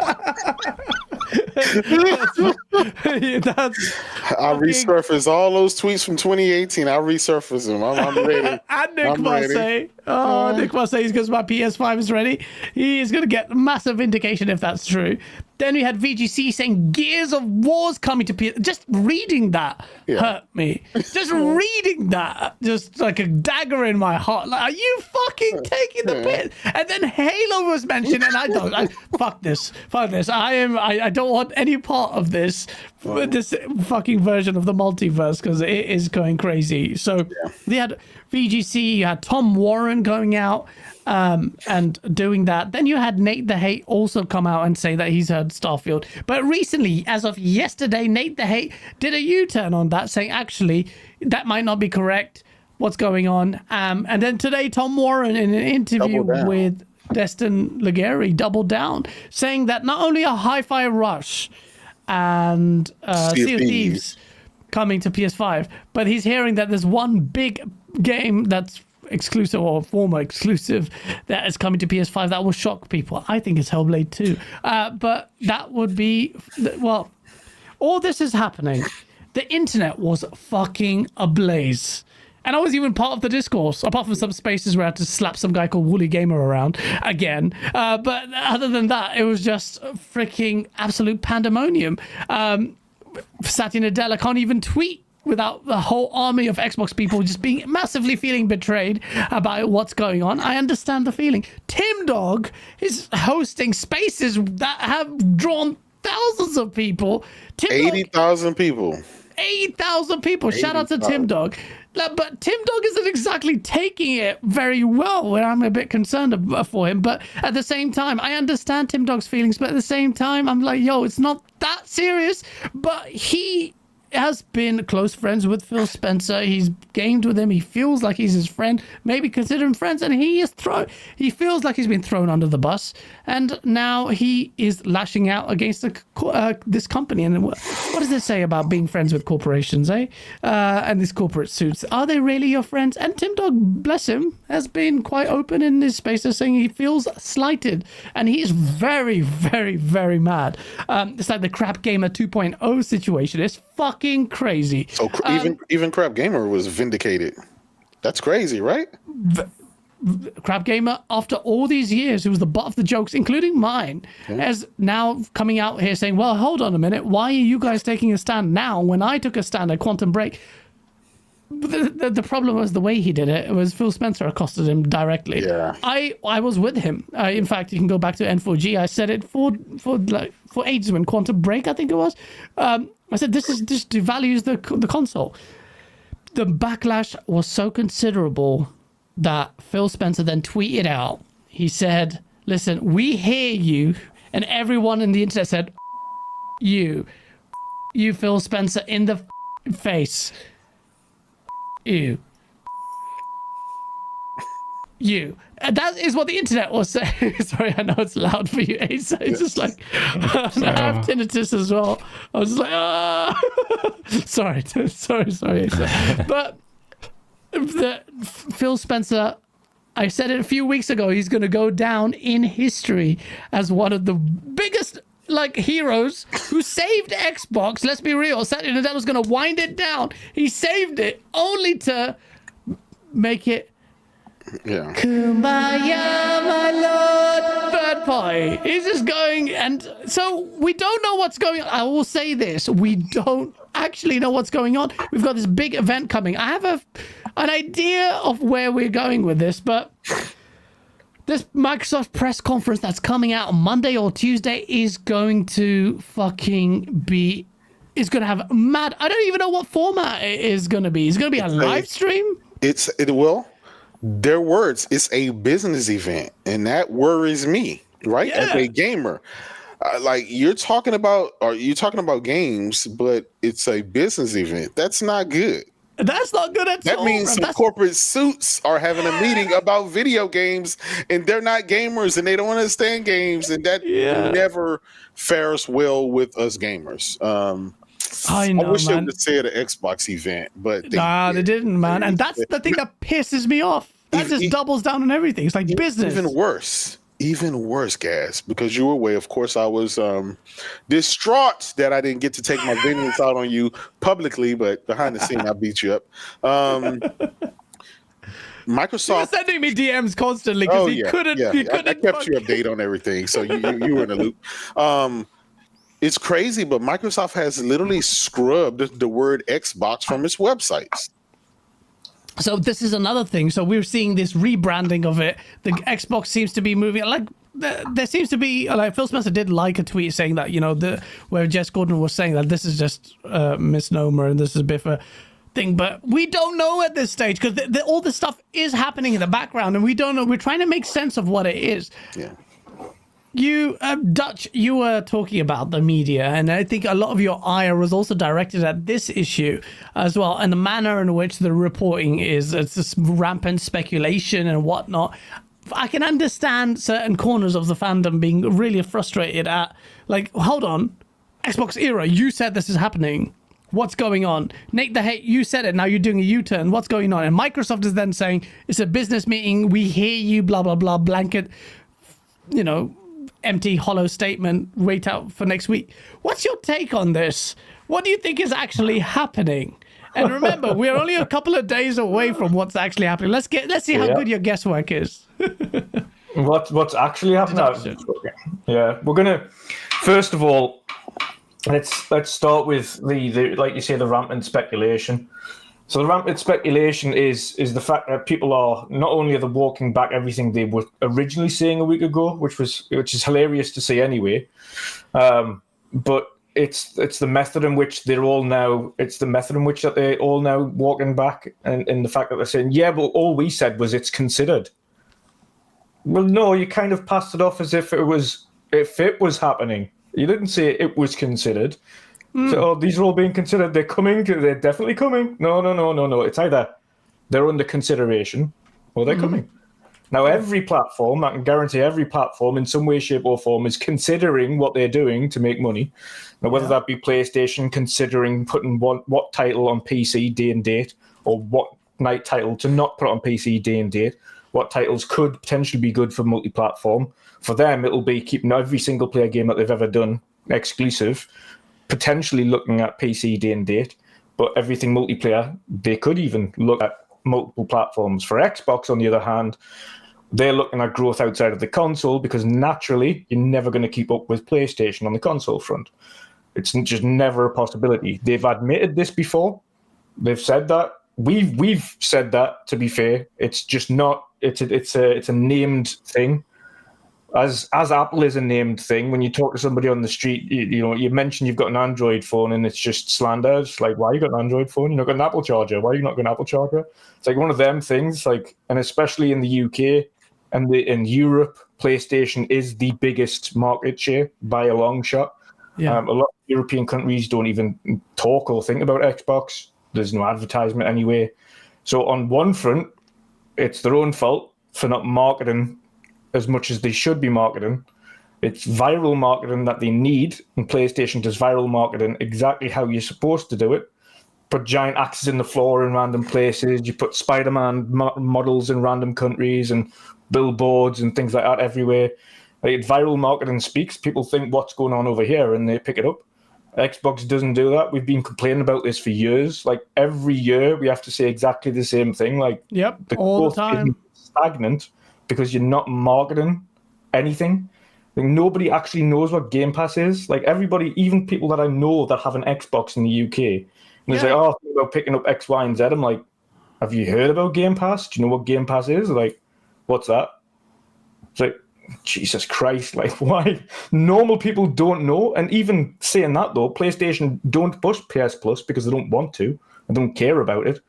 I resurface all those tweets from 2018. I resurface them. I'm ready. And Nick Masse. Oh, Nick Masse is because my PS5 is ready. He is going to get massive vindication if that's true. Then we had VGC saying Gears of War's coming to PS. Just reading that hurt me. Just reading that, just like a dagger in my heart. Like, are you fucking taking the piss? And then Halo was mentioned, and fuck this. I don't want any part of this fucking version of the multiverse because it is going crazy. So they had VGC, you had Tom Warren going out and doing that. Then you had Nate the Hate also come out and say that he's heard Starfield. But recently, as of yesterday, Nate the Hate did a U-turn on that, saying actually that might not be correct. What's going on? And then today, Tom Warren in an interview with Destin Legary doubled down, saying that not only a Hi-Fi Rush and Sea of Thieves coming to PS5, but he's hearing that there's one big game that's exclusive or former exclusive that is coming to PS5 that will shock people. I think it's Hellblade 2. But that would be, well, all this is happening. The internet was fucking ablaze. And I was even part of the discourse, apart from some spaces where I had to slap some guy called Woolly Gamer around again. But other than that, it was just freaking absolute pandemonium. Satya Nadella can't even tweet without the whole army of Xbox people just being massively feeling betrayed about what's going on. I understand the feeling. Tim Dog is hosting spaces that have drawn thousands of people. 80,000 people. 80,000 people. Shout out to Tim Dog. But Tim Dog isn't exactly taking it very well, where I'm a bit concerned for him. But at the same time, I understand Tim Dog's feelings. But at the same time, I'm like, yo, it's not that serious. But he has been close friends with Phil Spencer. He's gamed with him. He feels like he's his friend, maybe consider him friends, and he feels like he's been thrown under the bus, and now he is lashing out against this company. And what does it say about being friends with corporations, and these corporate suits? Are they really your friends? And Tim Dog, bless him, has been quite open in his spaces, saying he feels slighted, and he is very, very, very mad. It's like the Crap Gamer 2.0 situation. It's fucking crazy. So even Crap Gamer was vindicated. That's crazy, right? Crap Gamer, after all these years, who was the butt of the jokes, including mine, is now coming out here saying, well, hold on a minute, why are you guys taking a stand now when I took a stand at Quantum Break? The problem was the way he did it. It was Phil Spencer accosted him directly. Yeah. I was with him. In fact, you can go back to N4G. I said it for ages when Quantum Break, I think it was. I said this devalues the console. The backlash was so considerable that Phil Spencer then tweeted out. He said, "Listen, we hear you," and everyone in the internet said, "You, Phil Spencer, in the face." You. And that is what the internet was saying. Sorry, I know it's loud for you, Ace. It's just like, I have tinnitus as well. I was just like, sorry, Ace. But Phil Spencer, I said it a few weeks ago, he's going to go down in history as one of the biggest heroes who saved Xbox. Let's be real. Satya Nadella was going to wind it down. He saved it only to make it Kumbaya, my lord. Third party. He's just going, and so we don't know what's going on. I will say this: we don't actually know what's going on. We've got this big event coming. I have an idea of where we're going with this, but this Microsoft press conference that's coming out on Monday or Tuesday is going to fucking be... It's going to have mad... I don't even know what format it is going to be. It's going to be a live stream? It will. Their words, it's a business event, and that worries me, right? Yeah. As a gamer. You're talking about games, but it's a business event. That's not good. That's not good at all. That means some corporate suits are having a meeting about video games, and they're not gamers, and they don't understand games, and that never fares well with us gamers. I wish they would say at an Xbox event, but they didn't, man. And that's the thing that pisses me off. That just doubles down on everything. It's like business. Even worse, Gas, because you were away. Of course, I was distraught that I didn't get to take my vengeance out on you publicly, but behind the scene, I beat you up. Microsoft. You were sending me DMs constantly because he couldn't. I kept you updated on everything, so you were in the loop. It's crazy, but Microsoft has literally scrubbed the word Xbox from its websites. So this is another thing. So we're seeing this rebranding of it. The Xbox seems to be moving. Like there seems to be, like Phil Spencer did like a tweet saying that, where Jess Gordon was saying that this is just a misnomer and this is a bit of a thing. But we don't know at this stage because all this stuff is happening in the background and we don't know. We're trying to make sense of what it is. Yeah. You, Dutch, you were talking about the media, and I think a lot of your ire was also directed at this issue as well, and the manner in which the reporting is. It's this rampant speculation and whatnot. I can understand certain corners of the fandom being really frustrated at, like, hold on, XboxEra, you said this is happening. What's going on? Nate the Hate, you said it, now you're doing a U-turn. What's going on? And Microsoft is then saying, it's a business meeting, we hear you, blah, blah, blah, blanket, empty, hollow statement, wait out for next week. What's your take on this? What do you think is actually happening? And remember, we're only a couple of days away from what's actually happening. Let's see how good your guesswork is. What's actually happening? Yeah, we're gonna first of all let's start with the like you say, the rampant speculation. So the rampant speculation is the fact that people are not only are they walking back everything they were originally saying a week ago, which is hilarious to see anyway, but it's the method in which they're all now. It's the method in which that they're all now walking back, and the fact that they're saying, yeah, but all we said was it's considered. Well, no, you kind of passed it off as if it was happening. You didn't say it was considered. So, these are all being considered. They're coming. They're definitely coming. No. It's either they're under consideration or they're coming. Now, every platform, I can guarantee every platform in some way, shape or form is considering what they're doing to make money. Now, whether that be PlayStation considering putting what title on PC day and date, or what night title to not put on PC day and date, what titles could potentially be good for multi-platform. For them, it'll be keeping every single player game that they've ever done exclusive, potentially looking at PC day and date, but everything multiplayer, they could even look at multiple platforms. For Xbox, on the other hand, they're looking at growth outside of the console because naturally, you're never going to keep up with PlayStation on the console front. It's just never a possibility. They've admitted this before. They've said that. We've said that, to be fair. It's just not. It's a named thing. As Apple is a named thing, when you talk to somebody on the street, you mention you've got an Android phone and it's just slander. It's like, why you got an Android phone? You've not got an Apple charger. Why are you not got an Apple charger? It's like one of them things. Like, and especially in the UK and in Europe, PlayStation is the biggest market share by a long shot. Yeah. A lot of European countries don't even talk or think about Xbox. There's no advertisement anyway. So on one front, it's their own fault for not marketing as much as they should be marketing. It's viral marketing that they need, and PlayStation does viral marketing exactly how you're supposed to do it. Put giant axes in the floor in random places, you put Spider-Man models in random countries and billboards and things like that everywhere. Like, viral marketing speaks. People think what's going on over here and they pick it up. Xbox doesn't do that. We've been complaining about this for years. Like, every year we have to say exactly the same thing. Like, yep, all the time. Stagnant because you're not marketing anything. Like, nobody actually knows what Game Pass is. Like, everybody, even people that I know that have an Xbox in the UK, and they say, "Oh, I think about picking up X, Y, and Z." I'm like, "Have you heard about Game Pass? Do you know what Game Pass is?" Like, what's that? It's like, Jesus Christ! Like, why? Normal people don't know. And even saying that though, PlayStation don't push PS Plus because they don't want to and don't care about it.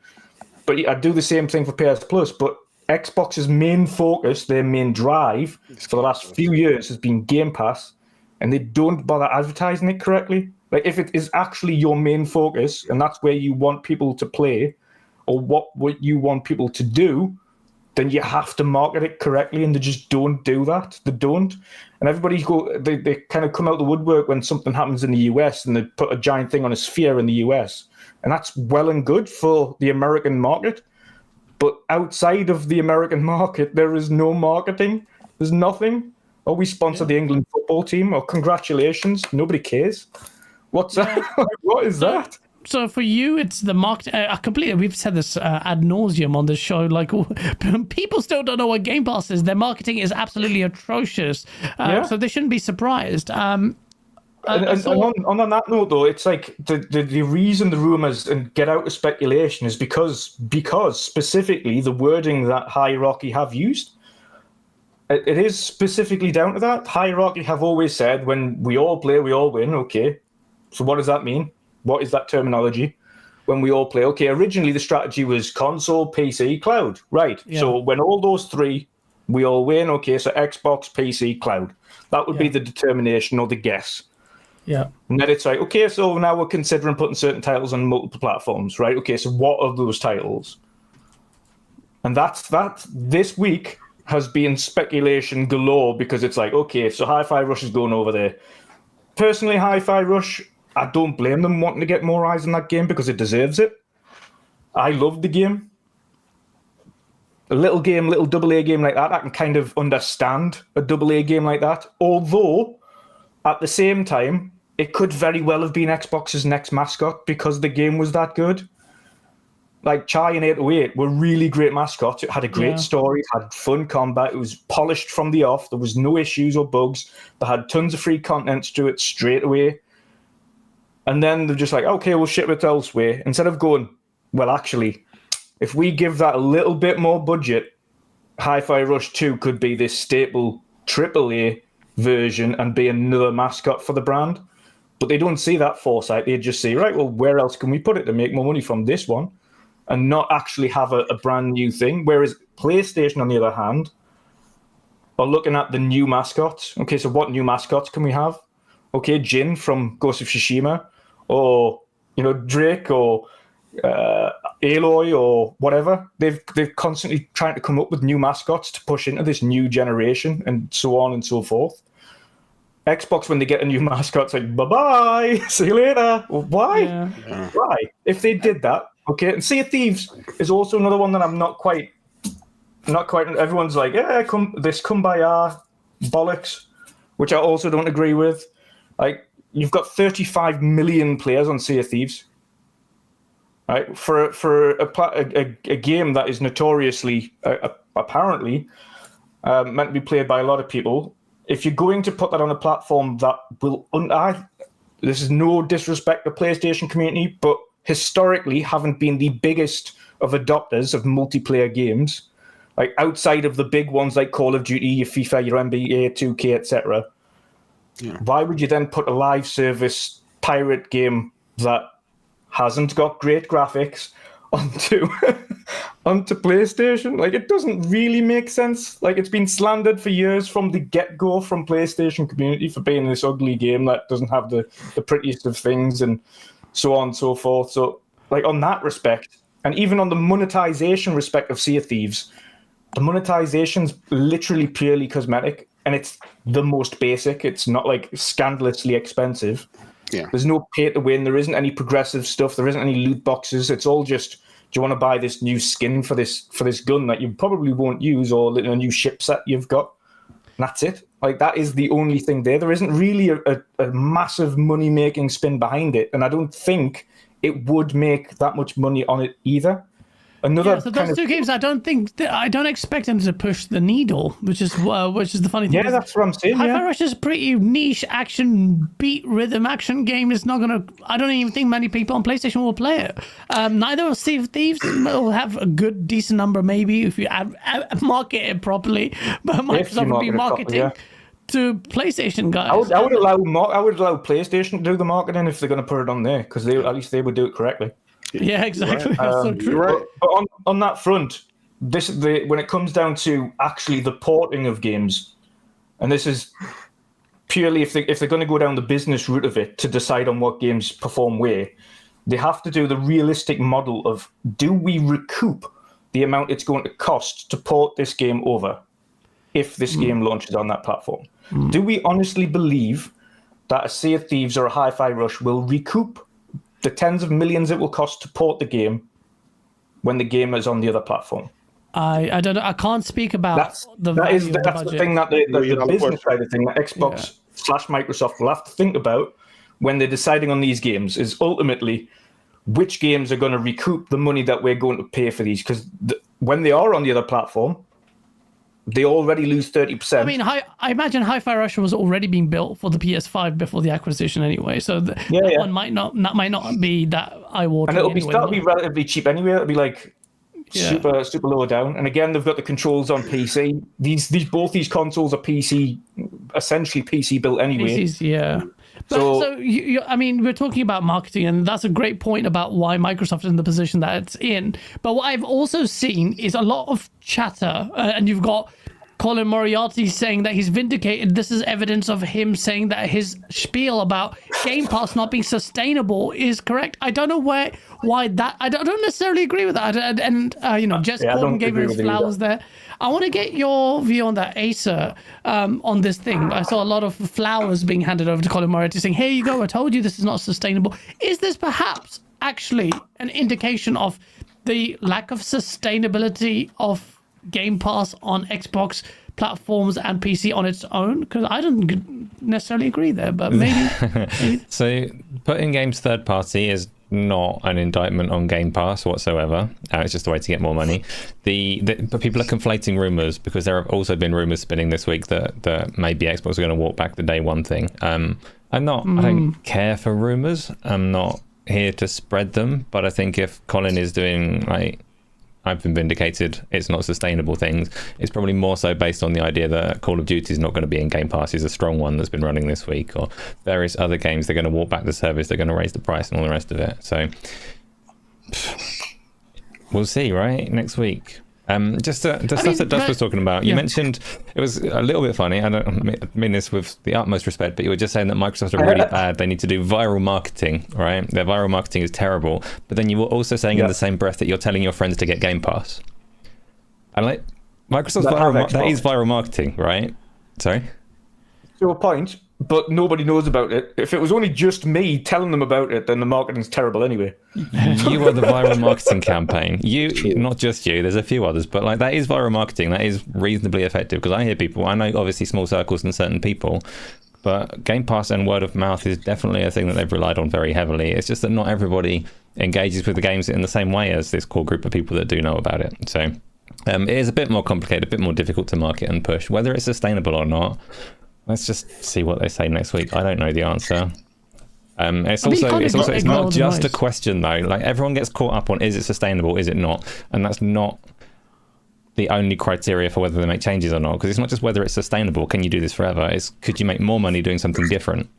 But I do the same thing for PS Plus, but Xbox's main focus, their main drive for the last few years has been Game Pass, and they don't bother advertising it correctly. Like, if it is actually your main focus and that's where you want people to play or what you want people to do, then you have to market it correctly, and they just don't do that. They don't. And everybody they kind of come out the woodwork when something happens in the US and they put a giant thing on a sphere in the US. And that's well and good for the American market. But outside of the American market, there is no marketing. There's nothing. Oh, we sponsor the England football team. Oh, congratulations. Nobody cares. What's that? What is that? So for you, it's the market. Completely, we've said this ad nauseum on this show. Like, people still don't know what Game Pass is. Their marketing is absolutely atrocious. So they shouldn't be surprised. And on that note, though, it's like the reason the rumors and get out of speculation is because specifically the wording that Hierarchy have used. It is specifically down to that. Hierarchy have always said, when we all play, we all win. Okay, so what does that mean? What is that terminology? When we all play, okay, originally the strategy was console, PC, cloud. Right. Yeah. So when all those three, we all win. Okay, so Xbox, PC, cloud. That would be the determination or the guess. Yeah. And then it's like, okay, so now we're considering putting certain titles on multiple platforms, right? Okay, so what are those titles? And that this week has been speculation galore because it's like, okay, so Hi-Fi Rush is going over there. Personally, Hi-Fi Rush, I don't blame them wanting to get more eyes on that game because it deserves it. I love the game. A little AA game like that, I can kind of understand a AA game like that. Although, at the same time, it could very well have been Xbox's next mascot because the game was that good. Like Chai and 808 were really great mascots. It had a great story, it had fun combat, it was polished from the off, there was no issues or bugs. They had tons of free content to it straight away. And then they're just like, okay, we'll ship it elsewhere. Instead of going, well, actually, if we give that a little bit more budget, Hi-Fi Rush 2 could be this staple AAA version and be another mascot for the brand. But they don't see that foresight. They just say, right, well, where else can we put it to make more money from this one? And not actually have a brand new thing. Whereas PlayStation, on the other hand, are looking at the new mascots. Okay, so what new mascots can we have? Okay, Jin from Ghost of Tsushima, or Drake, or Aloy, or whatever. They've constantly trying to come up with new mascots to push into this new generation, and so on and so forth. Xbox, when they get a new mascot, it's like, bye-bye, see you later. Well, why? Yeah. Why? If they did that, okay. And Sea of Thieves is also another one that I'm not quite. Everyone's like, this kumbaya bollocks, which I also don't agree with. Like, you've got 35 million players on Sea of Thieves, right? For a game that is notoriously, apparently, meant to be played by a lot of people. If you're going to put that on a platform that will, this is no disrespect to the PlayStation community, but historically haven't been the biggest of adopters of multiplayer games, like outside of the big ones like Call of Duty, your FIFA, your NBA, 2K, etc. Yeah. Why would you then put a live service pirate game that hasn't got great graphics onto PlayStation? Like, it doesn't really make sense. Like, it's been slandered for years from the get-go from PlayStation community for being this ugly game that doesn't have the prettiest of things and so on and so forth. So, like, on that respect, and even on the monetization respect of Sea of Thieves, the monetization's literally purely cosmetic, and it's the most basic. It's not like scandalously expensive. Yeah. There's no pay to win. There isn't any progressive stuff. There isn't any loot boxes. It's all just, do you want to buy this new skin for this gun that you probably won't use, or a new ship set you've got? And that's it. Like, that is the only thing there. There isn't really a massive money-making spin behind it, and I don't think it would make that much money on it either. So those two games, I don't expect them to push the needle, which is the funny thing. Yeah, that's what I'm saying. Hi-Fi Rush is a pretty niche action beat rhythm action game. It's not gonna. I don't even think many people on PlayStation will play it. Neither will Sea of Thieves. Will have a good, decent number, maybe if you market it properly. But Microsoft would be marketing to PlayStation guys. I would allow PlayStation to do the marketing if they're going to put it on there, because at least they would do it correctly. Yeah, exactly. Right. That's so true. Right. But on that front, when it comes down to actually the porting of games, and this is purely if they're going to go down the business route of it to decide on what games perform where, they have to do the realistic model of, do we recoup the amount it's going to cost to port this game over if this game launches on that platform? Do we honestly believe that a Sea of Thieves or a Hi-Fi Rush will recoup the tens of millions it will cost to port the game when the game is on the other platform. I don't know. I can't speak about That's the value of the that's budget. the thing that the business side of thing that Xbox / Microsoft will have to think about when they're deciding on these games is ultimately which games are going to recoup the money that we're going to pay for these, because when they are on the other platform, they already lose 30%. I mean, I imagine Hi-Fi Rush was already being built for the PS5 before the acquisition anyway, so that one might not be that eye-watering. And it'll be relatively cheap anyway. It'll be like super low down. And again, they've got the controls on PC. Both these consoles are PC, essentially PC built anyway. PCs, yeah. But, so I mean, we're talking about marketing, and that's a great point about why Microsoft is in the position that it's in. But what I've also seen is a lot of chatter, and you've got Colin Moriarty saying that he's vindicated. This is evidence of him saying that his spiel about Game Pass not being sustainable is correct. I don't know why that. I don't necessarily agree with that. And Jess Gordon gave him his flowers there. I want to get your view on that, Acer, on this thing. I saw a lot of flowers being handed over to Colin Moriarty saying, "Here you go. I told you this is not sustainable." Is this perhaps actually an indication of the lack of sustainability of Game Pass on Xbox platforms and PC on its own? Because I don't necessarily agree there, but maybe. So putting games third party is not an indictment on Game Pass whatsoever. It's just a way to get more money. But people are conflating rumors, because there have also been rumors spinning this week that maybe Xbox are going to walk back the day one thing. I don't care for rumors. I'm not here to spread them, but I think if Colin is doing I've been vindicated, it's not sustainable things, it's probably more so based on the idea that Call of Duty is not going to be in Game Pass is a strong one that's been running this week, or various other games, they're going to walk back the service, they're going to raise the price and all the rest of it. So we'll see, right? Next week. Stuff that Dust was talking about. You mentioned, it was a little bit funny. I don't mean this with the utmost respect, but you were just saying that Microsoft are really bad. They need to do viral marketing, right? Their viral marketing is terrible. But then you were also saying in the same breath that you're telling your friends to get Game Pass. And like, Microsoft's that is viral marketing, right? Sorry? To a point, but nobody knows about it. If it was only just me telling them about it, then the marketing's terrible anyway. You are the viral marketing campaign. Not just you, there's a few others, but like that is viral marketing. That is reasonably effective, because I hear people, I know obviously small circles and certain people, but Game Pass and word of mouth is definitely a thing that they've relied on very heavily. It's just that not everybody engages with the games in the same way as this core group of people that do know about it. So it is a bit more complicated, a bit more difficult to market and push. Whether it's sustainable or not, let's just see what they say next week. I don't know the answer. It's not just a question though. Like, everyone gets caught up on, is it sustainable, is it not? And that's not the only criteria for whether they make changes or not, because it's not just whether it's sustainable, can you do this forever? It's, could you make more money doing something different?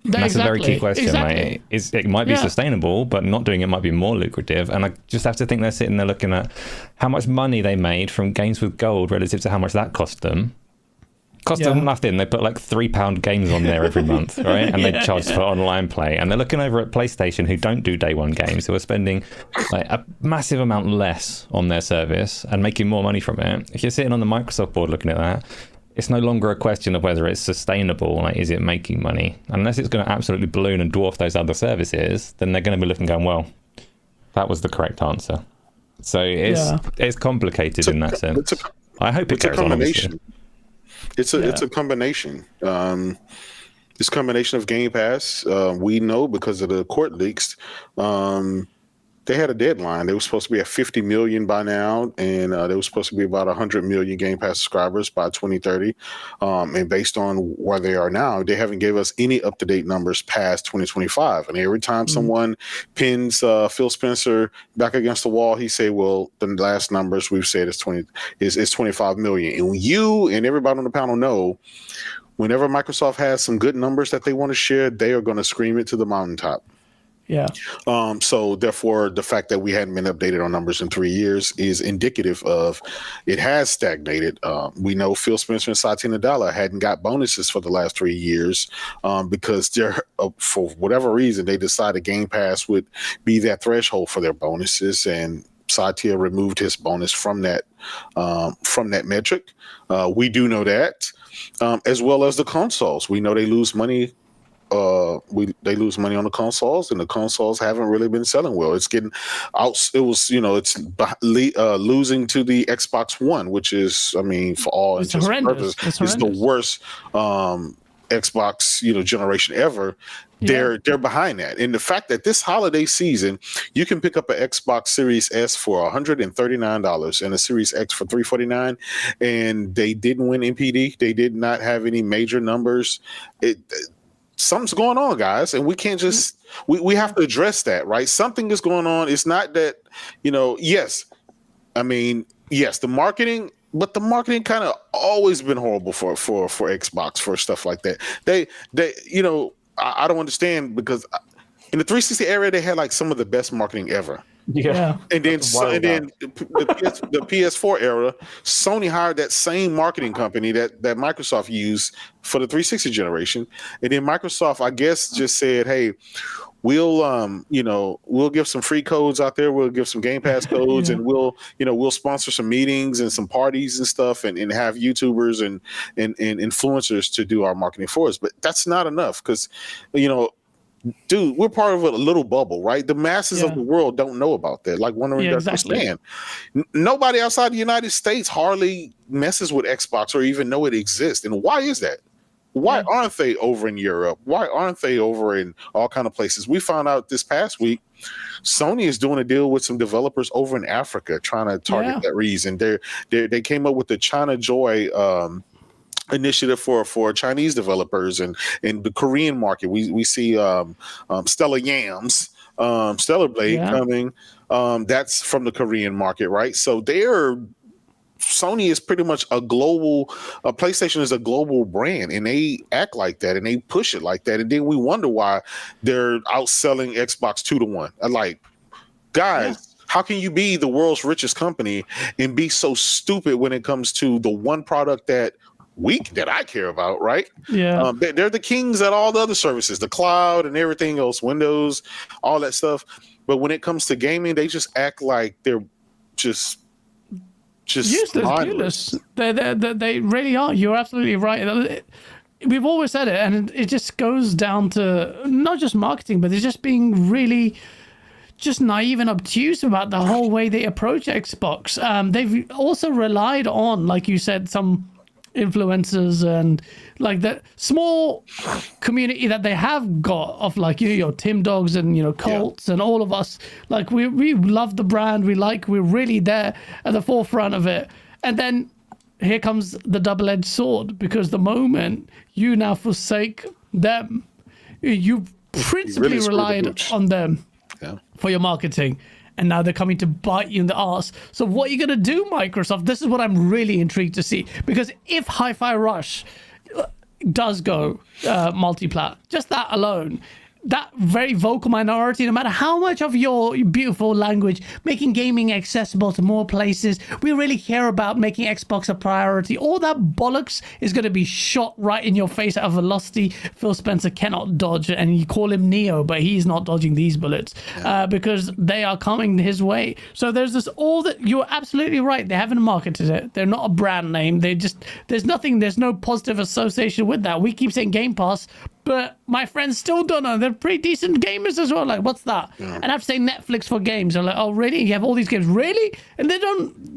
And that's a very key question, right? It might be sustainable, but not doing it might be more lucrative. And I just have to think they're sitting there looking at how much money they made from games with gold relative to how much that cost them. Cost them nothing. They put like £3 games on there every month, right? And they charge for online play. And they're looking over at PlayStation, who don't do day one games, who are spending like a massive amount less on their service and making more money from it. If you're sitting on the Microsoft board looking at that, it's no longer a question of whether it's sustainable, like is it making money? Unless it's going to absolutely balloon and dwarf those other services, then they're going to be looking going, well, that was the correct answer. So it's complicated in that sense. I hope it carries on, obviously. It's a combination. This combination of Game Pass, we know because of the court leaks, they had a deadline. They were supposed to be at 50 million by now, and they were supposed to be about 100 million Game Pass subscribers by 2030. And based on where they are now, they haven't gave us any up-to-date numbers past 2025. And every time someone pins Phil Spencer back against the wall, he say, well, the last numbers we've said is 25 million. And you and everybody on the panel know, whenever Microsoft has some good numbers that they want to share, they are going to scream it to the mountaintop. Yeah. So therefore, the fact that we hadn't been updated on numbers in 3 years is indicative of it has stagnated. We know Phil Spencer and Satya Nadella hadn't got bonuses for the last 3 years because they're for whatever reason they decided Game Pass would be that threshold for their bonuses, and Satya removed his bonus from that metric. We do know that, as well as the consoles. We know they lose money they lose money on the consoles, and the consoles haven't really been selling well. It's getting out. It was, it's losing to the Xbox One, which is, I mean, for all It's intents and horrendous. purposes, It's is the worst Xbox generation ever. They're behind that, and the fact that this holiday season you can pick up an Xbox Series S for $139 and a Series X for $349, and they didn't win NPD. They did not have any major numbers. Something's going on, guys, and we can't just we have to address that, right? Something is going on. It's not that yes, the marketing. But the marketing kind of always been horrible for Xbox, for stuff like that. They I don't understand, because in the 360 era they had like some of the best marketing ever. Yeah. And then the PS4 era, Sony hired that same marketing company that Microsoft used for the 360 generation. And then Microsoft, I guess, just said, hey, we'll give some free codes out there. We'll give some Game Pass codes, and we'll sponsor some meetings and some parties and stuff, and have YouTubers and influencers to do our marketing for us. But that's not enough, because, dude, we're part of a little bubble, right? The masses of the world don't know about that. Like wondering, exactly. Nobody outside the United States hardly messes with Xbox or even know it exists. And why is that? Why aren't they over in Europe? Why aren't they over in all kind of places? We found out this past week, Sony is doing a deal with some developers over in Africa, trying to target that region. They came up with the China Joy initiative for Chinese developers, and in the Korean market, we see Stellar Yams, Stellar Blade coming. That's from the Korean market, right? So Sony is pretty much a global. PlayStation is a global brand, and they act like that, and they push it like that, and then we wonder why they're outselling Xbox 2-1. I'm like, guys, how can you be the world's richest company and be so stupid when it comes to the one product that I care about, right? Yeah, they're the kings at all the other services, the cloud and everything else, Windows, all that stuff. But when it comes to gaming, they just act like they're just useless. They really are. You're absolutely right. We've always said it, and it just goes down to not just marketing, but they're just being really just naive and obtuse about the whole way they approach Xbox. They've also relied on, like you said, some influencers and like the small community that they have got of like your Tim Dogs and Colts and all of us. Like we love the brand. We're really there at the forefront of it. And then here comes the double-edged sword, because the moment you now forsake them, you principally relied on them for your marketing. And now they're coming to bite you in the ass. So what are you going to do, Microsoft? This is what I'm really intrigued to see. Because if Hi-Fi Rush does go multi-plat, just that alone, that very vocal minority, no matter how much of your beautiful language, making gaming accessible to more places, we really care about making Xbox a priority, all that bollocks is going to be shot right in your face at a velocity Phil Spencer cannot dodge. And you call him Neo, but he's not dodging these bullets because they are coming his way. So there's you're absolutely right. They haven't marketed it. They're not a brand name. There's no positive association with that. We keep saying Game Pass, but my friends still don't know. They're pretty decent gamers as well. Like, what's that? Yeah. And I have to say Netflix for games. They're like, oh, really? You have all these games? Really? And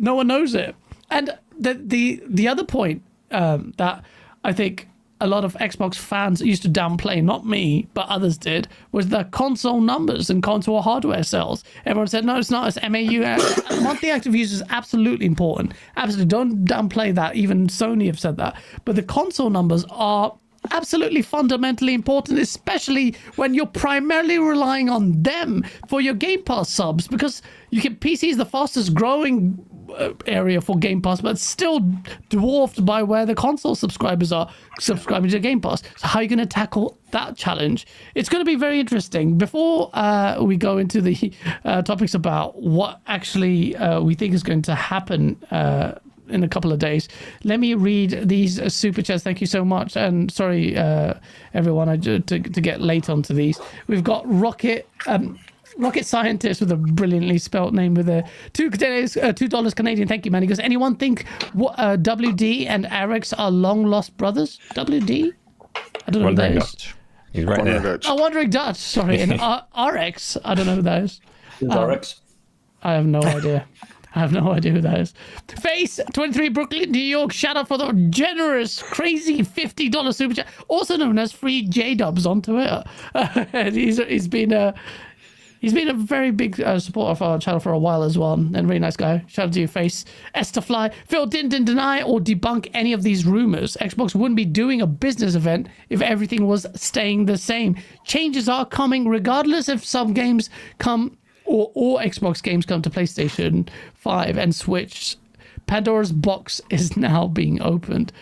no one knows it. And the other point that I think a lot of Xbox fans used to downplay, not me, but others did, was the console numbers and console hardware sales. Everyone said, no, it's not. It's MAU. Monthly active users is absolutely important. Absolutely. Don't downplay that. Even Sony have said that. But the console numbers are absolutely fundamentally important, especially when you're primarily relying on them for your Game Pass subs, because PC is the fastest growing area for Game Pass, but it's still dwarfed by where the console subscribers are subscribing to Game Pass. So how are you going to tackle that challenge? It's going to be very interesting. Before we go into the topics about what actually we think is going to happen in a couple of days, let me read these super chats. Thank you so much, and sorry everyone to get late onto these. We've got Rocket Scientist with a brilliantly spelt name with a $2 Canadian. Thank you, man. He goes, anyone think WD and Arex are long lost brothers? WD? I don't know what that is. He's right there. Oh, Wandering Dutch. Sorry, and RX. I don't know who that is. RX. I have no idea. I have no idea who that is. Face 23 Brooklyn, New York. Shout out for the generous, crazy $50 super chat, also known as Free J-Dubs on Twitter. And he's been a very big supporter of our channel for a while as well, and really nice guy. Shout out to you, Face. Estherfly. Phil didn't deny or debunk any of these rumors. Xbox wouldn't be doing a business event if everything was staying the same. Changes are coming regardless if some games come or Xbox games come to PlayStation 5 and Switch. Pandora's box is now being opened.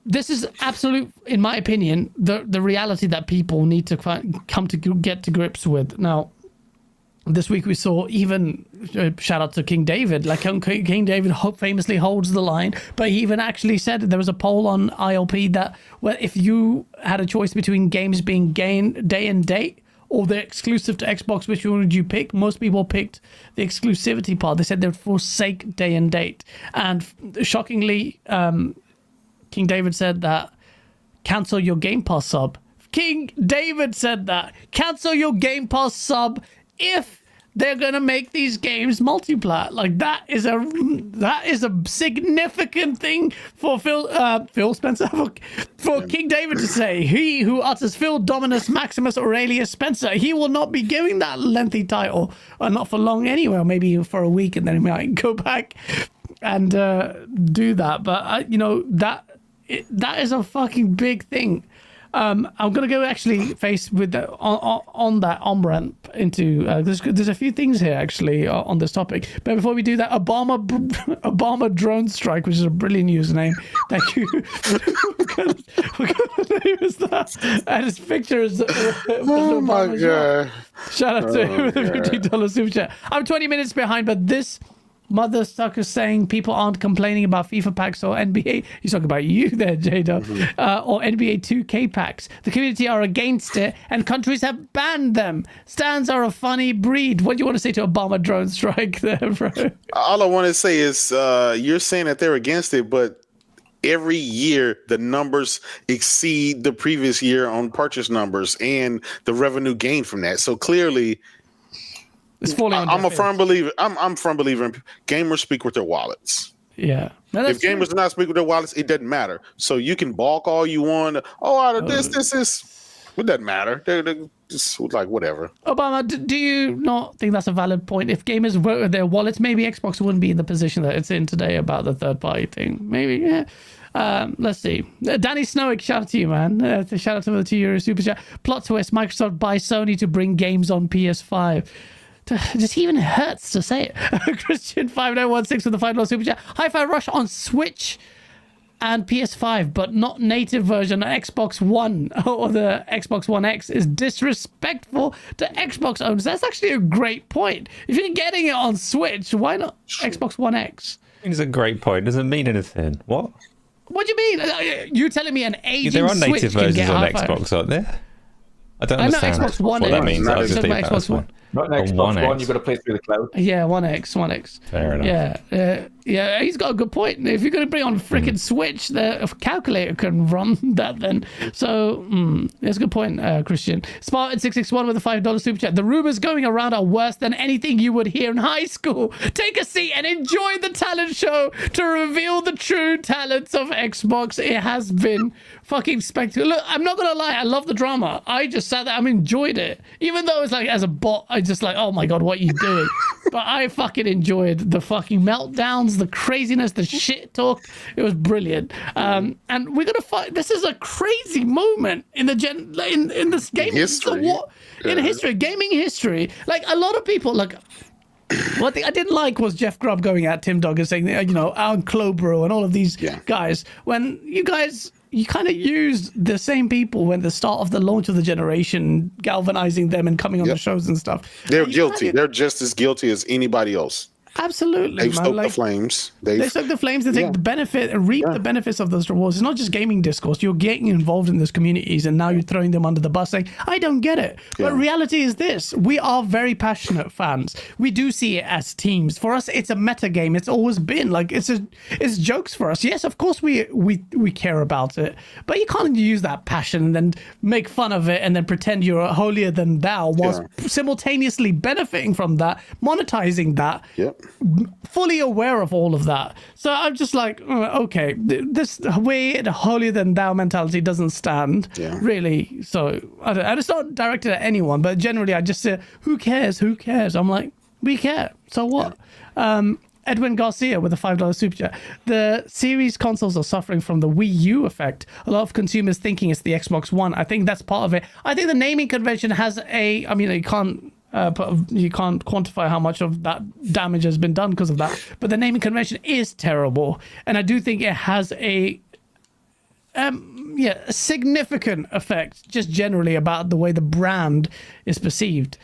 This is absolute, in my opinion, the reality that people need to come to get to grips with. Now, this week we saw even, shout out to King David, like King David famously holds the line, but he even actually said there was a poll on ILP that if you had a choice between games being day and date, or they're exclusive to Xbox, which one would you pick? Most people picked the exclusivity part. They said they'd forsake day and date. And shockingly, King David said that cancel your Game Pass sub. King David said that cancel your Game Pass sub if they're gonna make these games multiplayer. Like that is a significant thing for Phil Spencer, for King David to say. He who utters Phil Dominus Maximus Aurelius Spencer, he will not be giving that lengthy title, or not for long anyway, or maybe for a week, and then he might go back and do that. But that is a fucking big thing. I'm gonna go actually face with on that on-ramp into there's a few things here actually on this topic, but before we do that, Obama drone strike, which is a brilliant username. Thank you. What kind of name is that? And his picture is Oh my god! Shout out to him with a $50 super chat. I'm 20 minutes behind, but this mother sucker saying people aren't complaining about FIFA packs or NBA. He's talking about you there, Jada. Or NBA 2K packs. The community are against it, and countries have banned them. Stans are a funny breed. What do you want to say to Obama drone strike there, bro? All I want to say is you're saying that they're against it, but every year the numbers exceed the previous year on purchase numbers and the revenue gained from that. So clearly, it's falling on I'm a firm believer. I'm a firm believer in gamers speak with their wallets. Yeah. If gamers do not speak with their wallets, it doesn't matter. So you can balk all you want. Oh, out of this is. It doesn't matter. They're just like whatever. Obama, do you not think that's a valid point? If gamers vote with their wallets, maybe Xbox wouldn't be in the position that it's in today about the third party thing. Maybe, yeah. Let's see. Danny Snowick, shout out to you, man. Shout out to the €2 super chat. Plot twist: Microsoft buys Sony to bring games on PS5. Just even hurts to say it. Christian 5916 with the $5 super chat. Hi-Fi Rush on Switch and PS5, but not native version of Xbox One or the Xbox One X is disrespectful to Xbox owners. That's actually a great point. If you're getting it on Switch, why not Xbox One X? It's a great point. Doesn't mean anything. What? What do you mean? You telling me an aging there are Switch native can versions get on Hi-Fi? Xbox, aren't there? I don't I know understand Xbox One what X. that means. I was just thinking Xbox One. Not an Xbox One, you've got to play through the cloud. Yeah, One X. Fair enough. Yeah, he's got a good point. If you're going to bring on freaking Switch, the calculator can run that then. So, that's a good point, Christian. Spartan661 with a $5 super chat. The rumors going around are worse than anything you would hear in high school. Take a seat and enjoy the talent show to reveal the true talents of Xbox. It has been fucking spectacular. Look, I'm not going to lie. I love the drama. I just sat there. I enjoyed it. Even though it's like as a bot, I just like, oh my God, what are you doing? But I fucking enjoyed the fucking meltdowns, the craziness, the shit talk. It was brilliant. And we're gonna fight. This is a crazy moment in the in this game history. In history, gaming history. Like a lot of people, like one thing I didn't like was Jeff Grubb going at Tim Dog and saying, Alan Clobro and all of these guys. When you kind of used the same people when the start of the launch of the generation, galvanizing them and coming on the shows and stuff. They're guilty. They're just as guilty as anybody else. Absolutely, They've man. stoked Like, the flames. they soak the flames. They take the benefit and reap the benefits of those rewards. It's not just gaming discourse. You're getting involved in those communities, and now you're throwing them under the bus, saying, "I don't get it." But reality is this: we are very passionate fans. We do see it as teams. For us, it's a meta game. It's always been like it's jokes for us. Yes, of course we care about it, but you can't use that passion and then make fun of it and then pretend you're holier than thou, whilst simultaneously benefiting from that, monetizing that. Yep. Fully aware of all of that. So I'm just like, okay, this weird holier than thou mentality doesn't stand, really. So I don't, and it's not directed at anyone, but generally I just say, who cares? Who cares? I'm like, we care. So what? Edwin Garcia with a $5 super chat. The series consoles are suffering from the Wii U effect. A lot of consumers thinking it's the Xbox One. I think that's part of it. I think the naming convention has I mean, you can't quantify how much of that damage has been done because of that. But the naming convention is terrible. And I do think it has a significant effect just generally about the way the brand is perceived.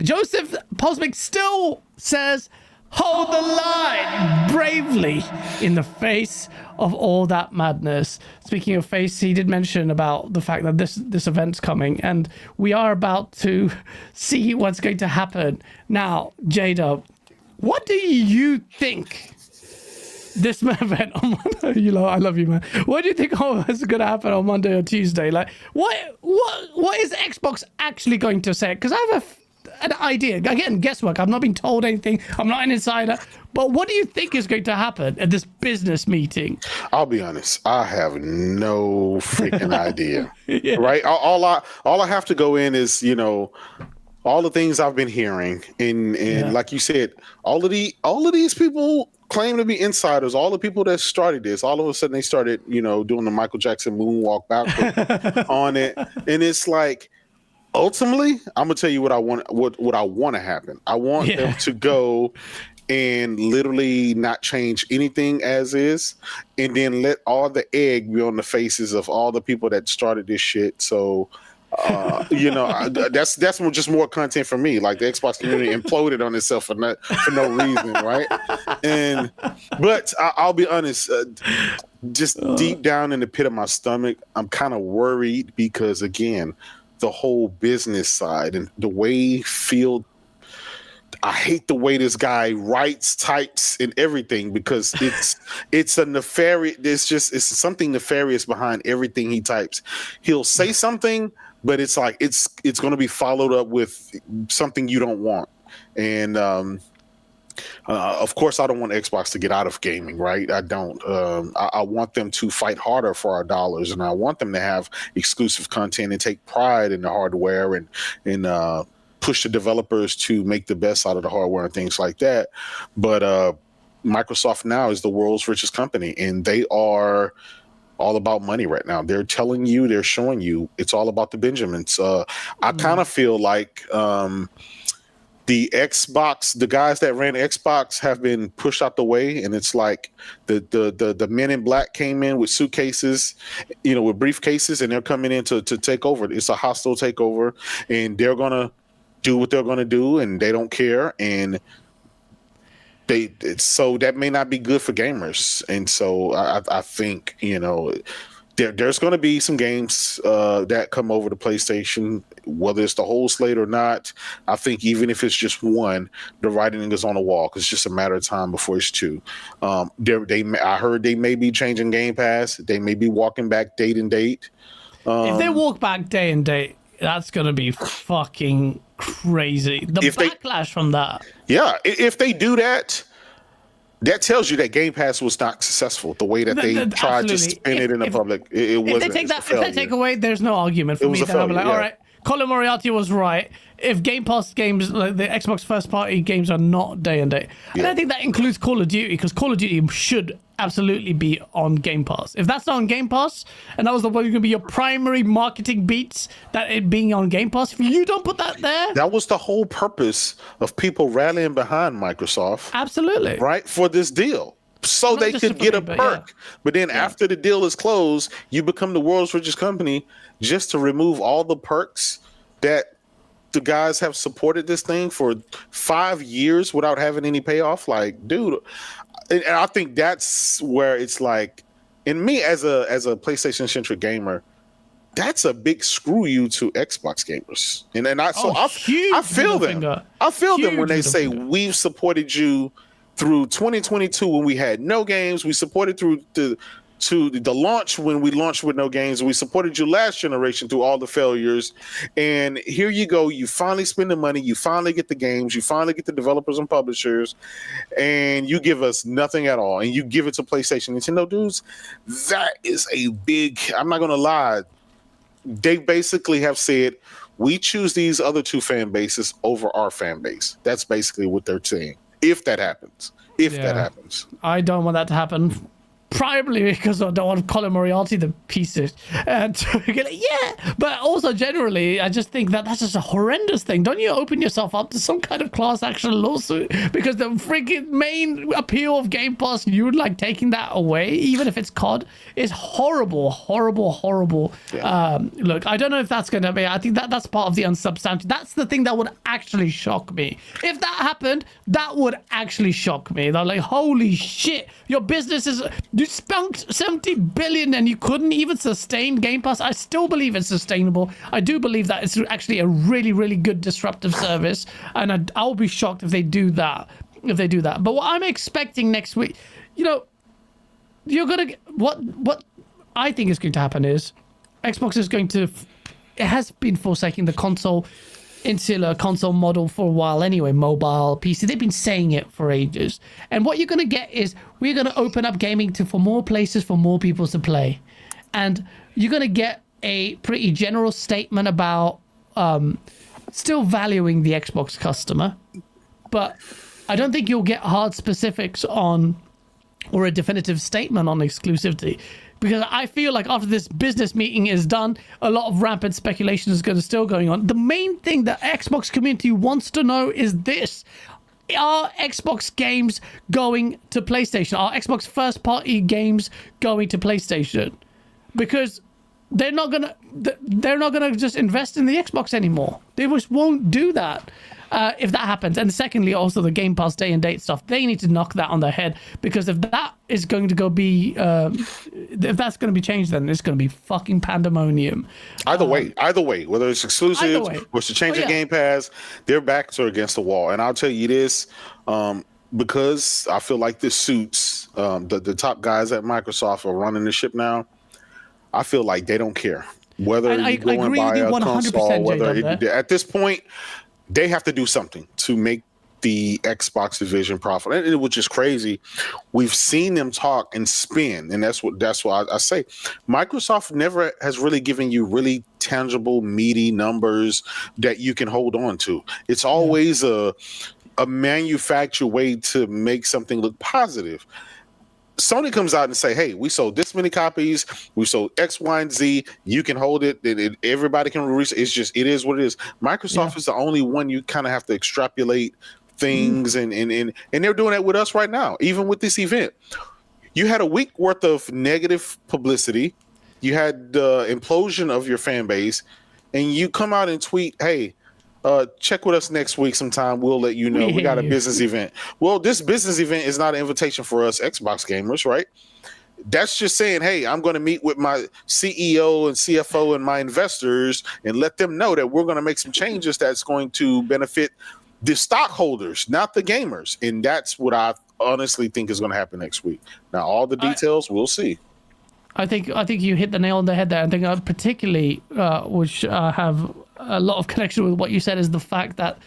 Joseph Posmic still says, hold the line bravely in the face of all that madness. Speaking of face, he did mention about the fact that this event's coming, and we are about to see what's going to happen. Now, J-Dub, what do you think this event on Monday? You know, I love you, man. What do you think is going to happen on Monday or Tuesday? Like, what is Xbox actually going to say? Because I have an idea. Again, guesswork. I'm not being told anything. I'm not an insider. But what do you think is going to happen at this business meeting? I'll be honest. I have no freaking idea. Right? All I have to go in is, you know, all the things I've been hearing, and like you said, all of these people claim to be insiders. All the people that started this, all of a sudden they started, you know, doing the Michael Jackson moonwalk backward on it, and it's like, ultimately, I'm gonna tell you what I want. What I want to happen. I want them to go and literally not change anything as is, and then let all the egg be on the faces of all the people that started this shit. So, you know, that's just more content for me. Like the Xbox community imploded on itself for no reason, right? But I'll be honest. Just deep down in the pit of my stomach, I'm kind of worried because, again, the whole business side and the way I hate the way this guy writes, types, and everything, because it's a nefarious. It's something nefarious behind everything he types. He'll say something, but it's like it's going to be followed up with something you don't want. And of course, I don't want Xbox to get out of gaming, right? I don't. I want them to fight harder for our dollars, and I want them to have exclusive content and take pride in the hardware and push the developers to make the best out of the hardware and things like that. But Microsoft now is the world's richest company, and they are all about money right now. They're telling you, they're showing you, it's all about the Benjamins. I kind of feel like the Xbox, the guys that ran Xbox have been pushed out the way, and it's like the men in black came in with suitcases, you know, with briefcases, and they're coming in to take over. It's a hostile takeover, and they're gonna do what they're gonna do, and they don't care, and so that may not be good for gamers. And so I think, you know, there's going to be some games that come over to PlayStation, whether it's the whole slate or not. I think even if it's just one, the writing is on the wall, because it's just a matter of time before it's two. I heard they may be changing Game Pass. They may be walking back date and date. If they walk back day and date, that's going to be fucking crazy. The backlash from that. Yeah, if they do that, that tells you that Game Pass was not successful the way that they tried to spin it in the public. It wasn't. If they take away, there's no argument for me. Then I'll be like, all right, Colin Moriarty was right. If Game Pass games, like the Xbox first party games, are not day and date, and I think that includes Call of Duty, because Call of Duty should absolutely be on Game Pass. If that's not on Game Pass, and that was going to be your primary marketing beats, that it being on Game Pass, if you don't put that there, that was the whole purpose of people rallying behind Microsoft. Absolutely, right, for this deal, so they could get a perk. But then after the deal is closed, you become the world's richest company just to remove all the perks that the guys have supported this thing for 5 years without having any payoff. Like, dude, and I think that's where it's like, in me as a PlayStation centric gamer, that's a big screw you to Xbox gamers. And I feel them. I feel them when they say we've supported you through 2022 when we had no games. We supported through the launch when we launched with no games. We supported you last generation through all the failures. And here you go. You finally spend the money. You finally get the games. You finally get the developers and publishers. And you give us nothing at all. And you give it to PlayStation. Nintendo dudes, that is a big, I'm not going to lie. They basically have said, we choose these other two fan bases over our fan base. That's basically what they're saying. If that happens. That happens. I don't want that to happen. Primarily because I don't want Colin Moriarty, the piece of but also generally, I just think that that's just a horrendous thing. Don't you open yourself up to some kind of class action lawsuit because the freaking main appeal of Game Pass, you would like taking that away, even if it's COD, is horrible. Yeah. Look, I don't know if that's going to be. I think that's part of the unsubstantiated. That's the thing that would actually shock me. If that happened, that would actually shock me. They're like, holy shit, your business is. You spent 70 billion and you couldn't even sustain Game Pass. I still believe it's sustainable. I do believe that it's actually a really, really good disruptive service, and I'll be shocked if they do that. But what I'm expecting next week, you're gonna what I think is going to happen is Xbox is going to. It has been forsaking the console. Insular console model for a while anyway, mobile, PC. They've been saying it for ages. And what you're going to get is we're going to open up gaming for more places for more people to play. And you're going to get a pretty general statement about still valuing the Xbox customer. But I don't think you'll get hard specifics on or a definitive statement on exclusivity. Because I feel like after this business meeting is done, a lot of rampant speculation is still going on. The main thing that Xbox community wants to know is this. Are Xbox games going to PlayStation? Are Xbox first-party games going to PlayStation? Because they're not gonna just invest in the Xbox anymore. They just won't do that. If that happens. And secondly, also the Game Pass day and date stuff, they need to knock that on their head, because if that is going to if that's going to be changed, then it's going to be fucking pandemonium. Either way, whether it's exclusive or it's a change in Game Pass, their backs are against the wall. And I'll tell you this, because I feel like this suits the top guys at Microsoft are running the ship now. I feel like they don't care whether you go and buy a console, whether at this point, they have to do something to make the Xbox division profitable. And it was just crazy. We've seen them talk and spin, and that's why I say Microsoft never has really given you really tangible, meaty numbers that you can hold on to. It's always a manufactured way to make something look positive. Sony comes out and say, hey, we sold this many copies. We sold X, Y, and Z. You can hold it. Everybody can release it. It is what it is. Microsoft is the only one you kind of have to extrapolate things, and they're doing that with us right now. Even with this event, you had a week worth of negative publicity. You had the implosion of your fan base, and you come out and tweet, hey, check with us next week sometime. We'll let you know. We got a business event. Well, this business event is not an invitation for us Xbox gamers, right? That's just saying, hey, I'm going to meet with my CEO and CFO and my investors and let them know that we're going to make some changes that's going to benefit the stockholders, not the gamers. And that's what I honestly think is going to happen next week. Now, all the details, we'll see. I think you hit the nail on the head there. I think particularly, which have a lot of connection with what you said, is the fact that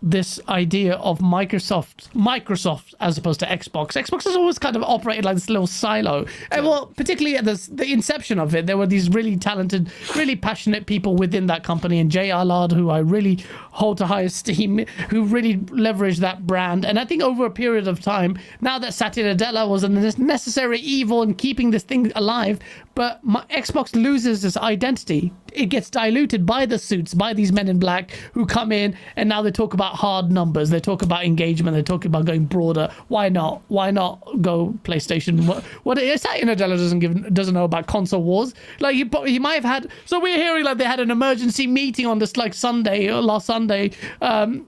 this idea of Microsoft as opposed to Xbox. Xbox has always kind of operated like this little silo. And well, particularly at the inception of it, there were these really talented, really passionate people within that company. And Jay Allard, who I really hold to high esteem, who really leveraged that brand. And I think over a period of time, now that Satya Nadella was a necessary evil in keeping this thing alive, but Xbox loses its identity. It gets diluted by the suits, by these men in black who come in, and now they talk about hard numbers. They talk about engagement. They talk about going broader. Why not? Why not go PlayStation? What Satya Nadella doesn't know about console wars. Like he might have had. So we're hearing like they had an emergency meeting on this like Sunday or last Sunday, and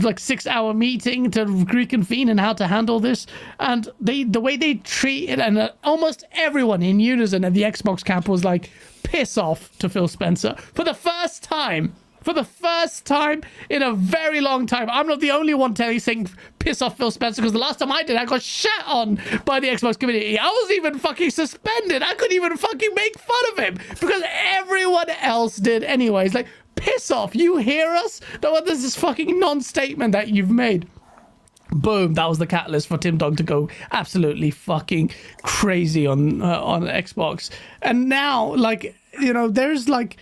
like 6-hour meeting to reconvene and how to handle this. And the way they treat it, and almost everyone in unison at the Xbox camp was like, piss off to Phil Spencer for the first time in a very long time. I'm not the only one saying piss off Phil Spencer, because the last time I did, I got shat on by the Xbox community. I was even fucking suspended. I couldn't even fucking make fun of him because everyone else did anyways. Like, piss off. You hear us? There's this fucking non-statement that you've made. Boom, that was the catalyst for Tim Dog to go absolutely fucking crazy on Xbox. And now, like, you know, there's like,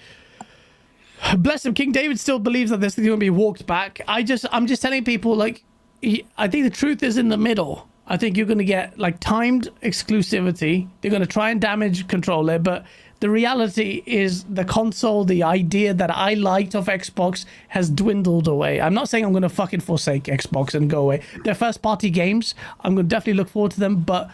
bless him, King David still believes that this thing's going to be walked back. I'm just telling people, like, I think the truth is in the middle. I think you're going to get like timed exclusivity. They're going to try and damage controller, but the reality is the console, the idea that I liked of Xbox has dwindled away. I'm not saying I'm going to fucking forsake Xbox and go away. They're first party games. I'm going to definitely look forward to them, but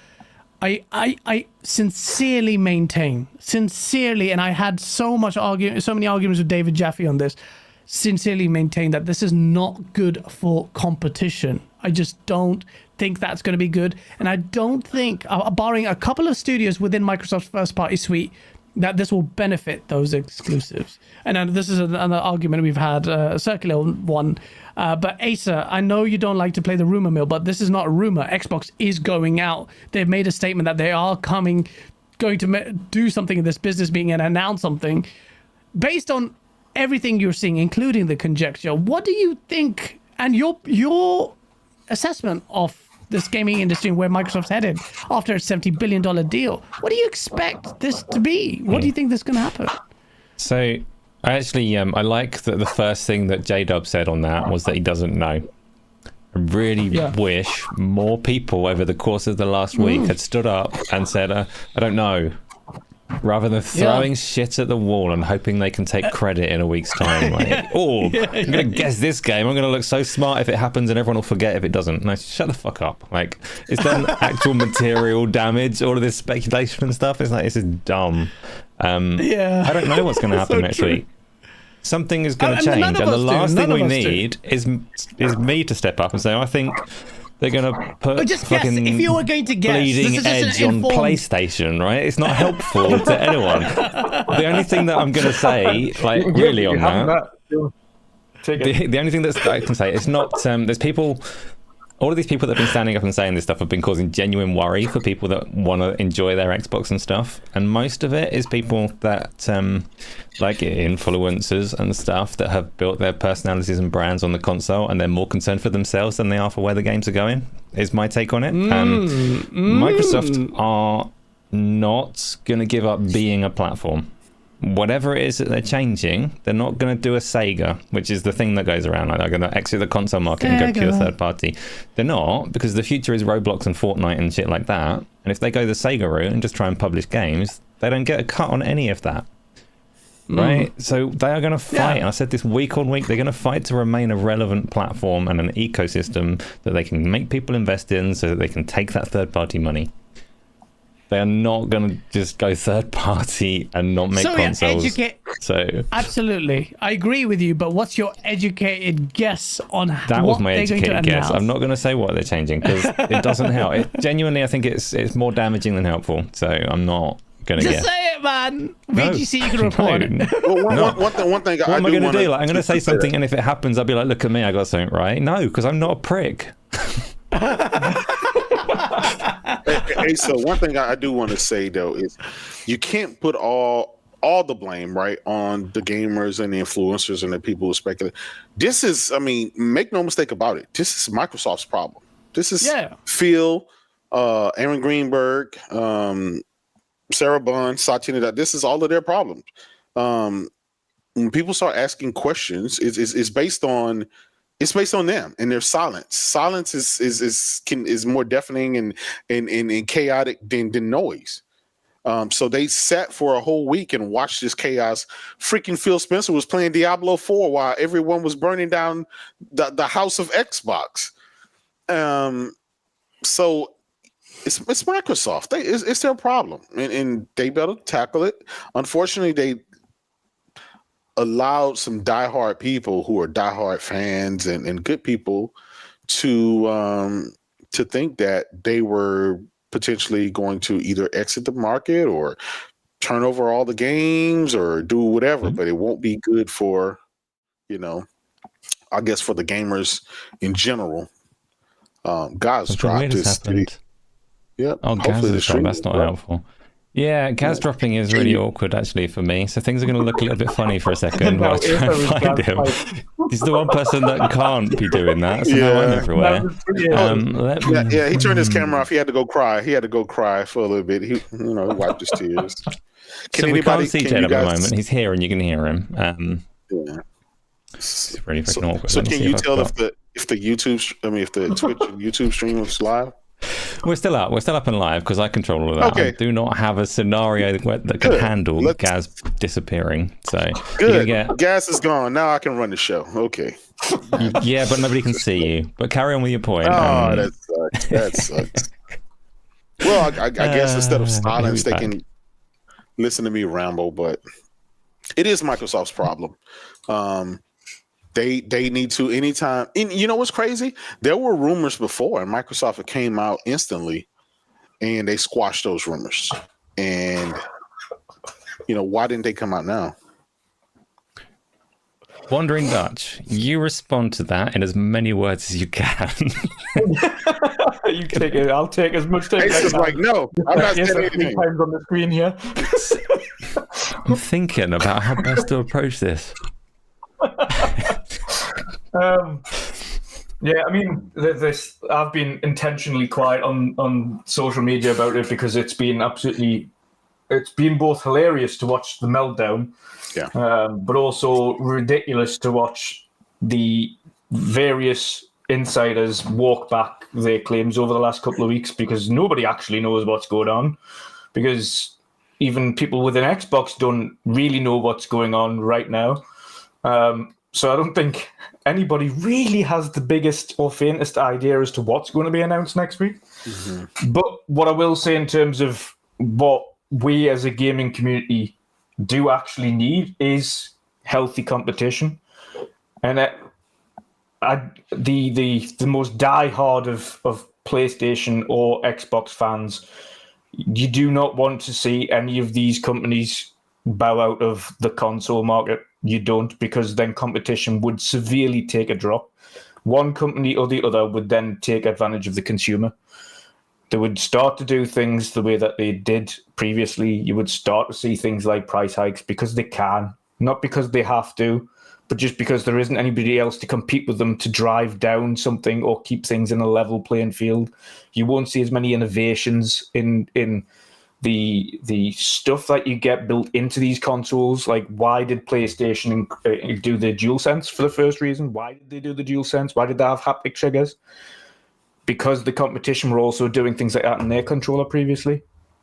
I sincerely maintain, and I had so many arguments with David Jaffe on this, sincerely maintain that this is not good for competition. I just don't think that's going to be good. And I don't think, barring a couple of studios within Microsoft's first party suite, that this will benefit those exclusives. And this is another argument we've had, a circular one. But Asa, I know you don't like to play the rumor mill, but this is not a rumor. Xbox is going out. They've made a statement that they are going to do something in this business meeting and announce something. Based on everything you're seeing, including the conjecture, what do you think, and your assessment of this gaming industry and where Microsoft's headed after a $70 billion deal? What do you expect this to be? What do you think this is going to happen? So I actually, I like that the first thing that J-Dub said on that was that he doesn't know. I really wish more people over the course of the last week had stood up and said, I don't know, rather than throwing shit at the wall and hoping they can take credit in a week's time. Like, I'm going to guess this game. I'm going to look so smart if it happens and everyone will forget if it doesn't. No, shut the fuck up. Like, it's done actual material damage, all of this speculation and stuff. It's like, this is dumb. I don't know what's going to happen next week. Something is going to change. And the last thing we need is me to step up and say, I think they're going to put just fucking guess, if you were going to guess, Bleeding Edge on PlayStation, right? It's not helpful to anyone. The only thing that I'm going to say, like, really on that, the only thing that I can say, it's not, there's people, all of these people that have been standing up and saying this stuff have been causing genuine worry for people that want to enjoy their Xbox and stuff. And most of it is people that, like influencers and stuff, that have built their personalities and brands on the console, and they're more concerned for themselves than they are for where the games are going, is my take on it. Microsoft are not going to give up being a platform. Whatever it is that they're changing, they're not going to do a Sega, which is the thing that goes around. Like, they're going to exit the console market and go pure third party. They're not, because the future is Roblox and Fortnite and shit like that. And if they go the Sega route and just try and publish games, they don't get a cut on any of that. Right? So they are going to fight. I said this week on week, they're going to fight to remain a relevant platform and an ecosystem that they can make people invest in so that they can take that third party money. They are not going to just go third party and not make consoles. Absolutely, I agree with you. But what's your educated guess on that? Was my educated guess. I'm not going to say what they're changing because it doesn't help. Genuinely, I think it's more damaging than helpful. So I'm not going to guess. Just say it, man. VGC, you can report it. One thing what am I going to do? Like, I'm going to say something, and if it happens, I'll be like, "Look at me, I got something right." No, because I'm not a prick. Hey, so one thing I do want to say though is you can't put all the blame right on the gamers and the influencers and the people who speculate. This is, I mean, make no mistake about it. This is Microsoft's problem. This is Phil, Aaron Greenberg, Sarah Bond, Satya Nadella. This is all of their problems. when people start asking questions, it's based on them and their silence. Silence is more deafening and chaotic than noise. So they sat for a whole week and watched this chaos. Freaking Phil Spencer was playing Diablo 4 while everyone was burning down the house of Xbox. So it's Microsoft. It's their problem, and they better tackle it. Unfortunately, they allowed some diehard people who are diehard fans and good people to think that they were potentially going to either exit the market or turn over all the games or do whatever, but it won't be good for, I guess for the gamers in general. Guys dropped this. Yep. Oh, Gaz is dropped. That's not helpful. Yeah, Gaz dropping is really awkward actually for me. So things are going to look a little bit funny for a second while I try and find him. He's the one person that can't be doing that. So now I'm everywhere. Yeah, he turned his camera off. He had to go cry. He had to go cry for a little bit. He, wiped his tears. We can't see Jed at the moment. He's here and you can hear him. Yeah. It's really freaking awkward. So can you tell if the YouTube, if the Twitch and YouTube stream is live? We're still up. We're still up and live because I control all of that. Okay. I do not have a scenario that can handle Gaz disappearing. So good. Gaz is gone. Now I can run the show. Okay. Yeah, but nobody can see you. But carry on with your point. Oh, that sucks. That sucks. Well, I guess instead of silence, they can listen to me ramble. But it is Microsoft's problem. They need to anytime. And you know what's crazy? There were rumors before, and Microsoft came out instantly, and they squashed those rumors. And why didn't they come out now? Wandering Dutch, you respond to that in as many words as you can. You take it. I'll take as much time. It's like, no, I'm not saying anything. Times on the screen here. I'm thinking about how best to approach this. Yeah, I mean, I've been intentionally quiet on social media about it because it's been both hilarious to watch the meltdown, but also ridiculous to watch the various insiders walk back their claims over the last couple of weeks because nobody actually knows what's going on, because even people within Xbox don't really know what's going on right now. So I don't think anybody really has the biggest or faintest idea as to what's going to be announced next week. Mm-hmm. But what I will say in terms of what we as a gaming community do actually need is healthy competition. And the most diehard of PlayStation or Xbox fans, you do not want to see any of these companies bow out of the console market. You don't, because then competition would severely take a drop. One company or the other would then take advantage of the consumer. They would start to do things the way that they did previously. You would start to see things like price hikes because they can, not because they have to, but just because there isn't anybody else to compete with them to drive down something or keep things in a level playing field. You won't see as many innovations in the stuff that you get built into these consoles. Like, why did PlayStation do the DualSense for the first reason? Why did they do the DualSense? Why did they have haptic triggers? Because the competition were also doing things like that in their controller previously,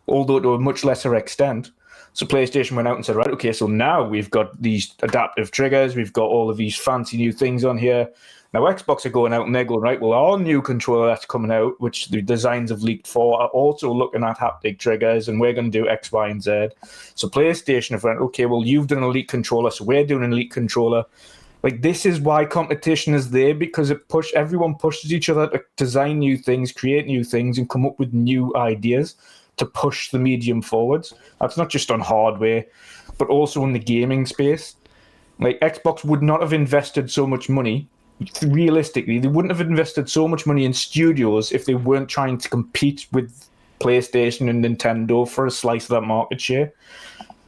although to a much lesser extent. So PlayStation went out and said, right, okay, so now we've got these adaptive triggers, we've got all of these fancy new things on here. Now Xbox are going out and they're going, right, well, our new controller that's coming out, which the designs have leaked for, are also looking at haptic triggers, and we're going to do X, Y, and Z. So PlayStation have went, okay, well, you've done an Elite controller, so we're doing an Elite controller. Like, this is why competition is there, because everyone pushes each other to design new things, create new things, and come up with new ideas to push the medium forwards. That's not just on hardware, but also in the gaming space. Like, Xbox would not have invested so much money. Realistically, they wouldn't have invested so much money in studios if they weren't trying to compete with PlayStation and Nintendo for a slice of that market share.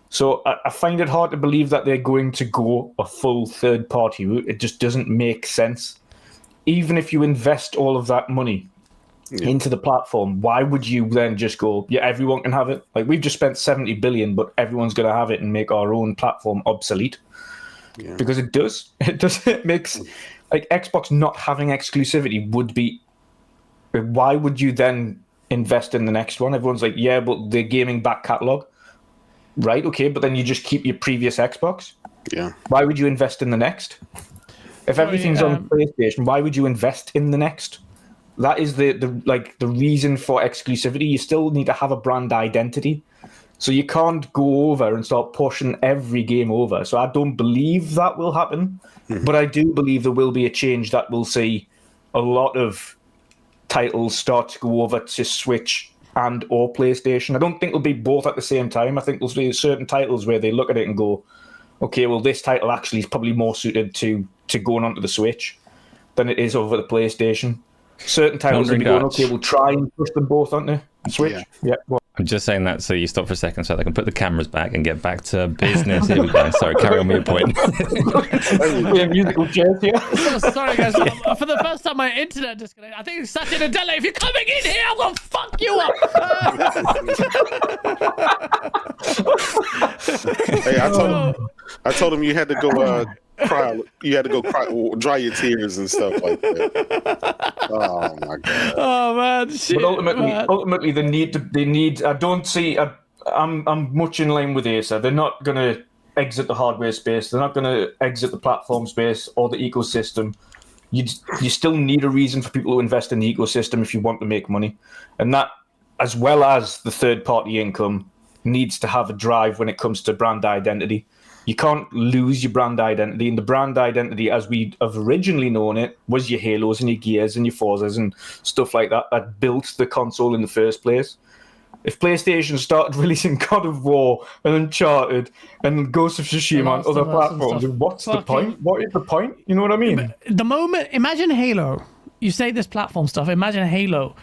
So I find it hard to believe that they're going to go a full third-party route. It just doesn't make sense. Even if you invest all of that money into the platform, why would you then just go, yeah, everyone can have it? Like, we've just spent $70 billion, but everyone's going to have it and make our own platform obsolete. because it does. It makes like Xbox not having exclusivity would be. Why would you then invest in the next one? Everyone's like, yeah, but the gaming back catalog, right? Okay, but then you just keep your previous Xbox. Yeah. Why would you invest in the next? If everything's on PlayStation, why would you invest in the next? That is the reason for exclusivity. You still need to have a brand identity. So you can't go over and start pushing every game over. So I don't believe that will happen. But I do believe there will be a change that will see a lot of titles start to go over to Switch and or PlayStation. I don't think it'll be both at the same time. I think there'll be certain titles where they look at it and go, okay, well, this title actually is probably more suited to going onto the Switch than it is over the PlayStation. Certain titles will be going, okay, we'll try and push them both onto Switch. Yeah. I'm just saying that so you stop for a second so they can put the cameras back and get back to business. Here we go. Sorry, carry on with your point. Musical chairs here. So sorry, guys. For the first time, my internet disconnected. I think it's Satya Nadella. If you're coming in here, I'm going to fuck you up. Hey, I told him you had to go cry. You had to go cry, dry your tears and stuff like that. Oh my god. Oh man, shit. But ultimately, they need. I don't see. I'm much in line with Acer. They're not going to exit the hardware space. They're not going to exit the platform space or the ecosystem. You still need a reason for people to invest in the ecosystem if you want to make money, and that, as well as the third-party income, needs to have a drive when it comes to brand identity. You can't lose your brand identity, and the brand identity, as we have originally known it, was your Halos and your Gears and your Forzas and stuff like that built the console in the first place. If PlayStation started releasing God of War and Uncharted and Ghost of Tsushima on other platforms, what's the point? What is the point? You know what I mean? The moment, imagine Halo. You say this platform stuff. Imagine Halo.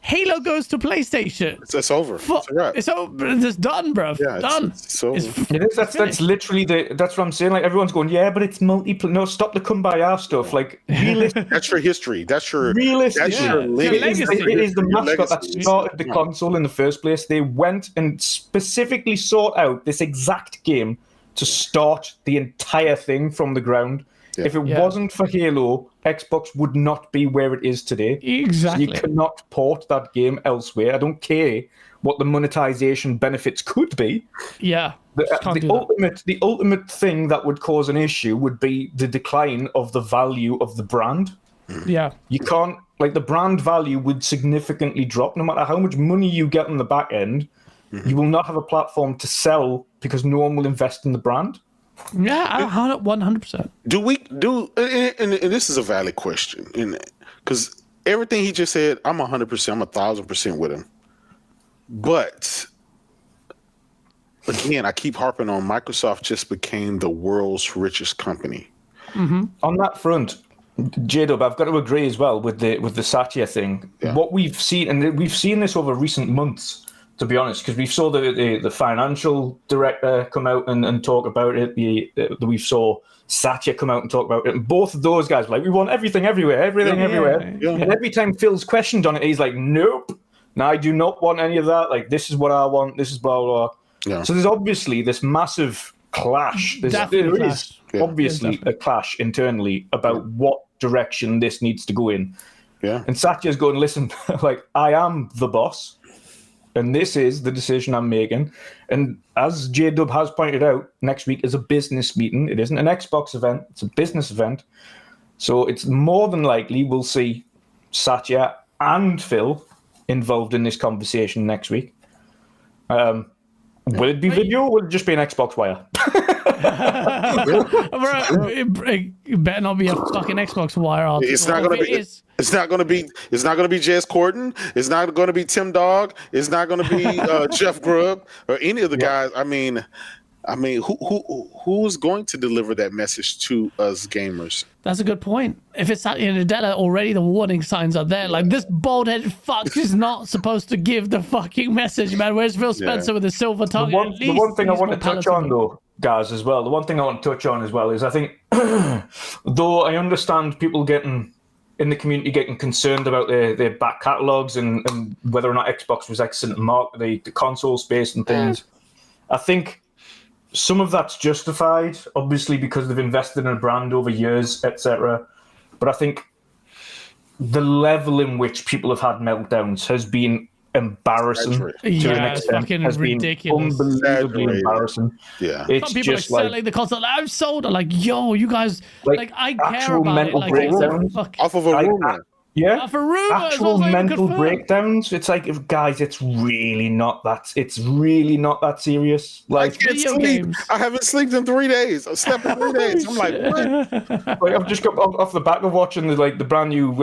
Halo goes to PlayStation. It's over. It's a wrap. It's over. It's done, bro. Yeah, done. It's over. It is. That's literally that's what I'm saying. Like everyone's going, yeah, but it's multiplayer. No, stop the kumbaya stuff. Like realistic. That's your history. That's your realistic. That's your legacy. It is the mascot that started the console in the first place. They went and specifically sought out this exact game to start the entire thing from the ground. Yeah. If it wasn't for Halo, Xbox would not be where it is today. Exactly. So you cannot port that game elsewhere. I don't care what the monetization benefits could be. Yeah. The ultimate thing that would cause an issue would be the decline of the value of the brand. Yeah. You can't, like, the brand value would significantly drop no matter how much money you get on the back end. You will not have a platform to sell because no one will invest in the brand. Yeah, 100%. And this is a valid question, because everything he just said, I'm 100%, I'm 1,000% with him. But again, I keep harping on Microsoft just became the world's richest company. Mm-hmm. On that front, J-Dub, I've got to agree as well with the Satya thing. Yeah. What we've seen, and we've seen this over recent months, to be honest, because we saw the financial director come out and talk about it. We saw Satya come out and talk about it. And both of those guys were like, we want everything everywhere, everywhere. Yeah. And every time Phil's questioned on it, he's like, nope, no, I do not want any of that. Like, this is what I want. This is blah, blah, blah. Yeah. So there's obviously this massive clash. There is obviously a clash internally about what direction this needs to go in. Yeah. And Satya's going, listen, like, I am the boss. And this is the decision I'm making. And as J-Dub has pointed out, next week is a business meeting. It isn't an Xbox event. It's a business event. So it's more than likely we'll see Satya and Phil involved in this conversation next week. Will it be video or will it just be an Xbox wire? It better not be a fucking Xbox wire. It's not going to be. It's not going to be. It's not going to be Jez Corden. It's not going to be Tim Dog. It's not going to be Jeff Grubb or any of the guys. I mean, who's going to deliver that message to us gamers? That's a good point. If it's Satya Nadella, already the warning signs are there. Like, this bald-headed fuck is not supposed to give the fucking message, man. Where's Phil Spencer with the silver tongue? The one thing I want to touch on, though, guys, as well. The one thing I want to touch on as well is I think, though I understand people in the community getting concerned about their back catalogs and whether or not Xbox was exiting the console space and things. I think some of that's justified, obviously, because they've invested in a brand over years, etc. But I think the level in which people have had meltdowns has been embarrassing to an extent. Fucking has ridiculous. been unbelievably embarrassing. Yeah, it's some people just are selling the console. I've sold it. Like, yo, you guys, like I care actual about mental it. Like, it's a breakdowns. fuck. off of a rumor. Yeah, For Rumours, actual mental breakdowns. It's like, guys, it's really not that. It's really not that serious. Like, I can't video sleep. games. I haven't slept in 3 days. I've slept in 3 days. I'm like, what? like I've just got off the back of watching the brand new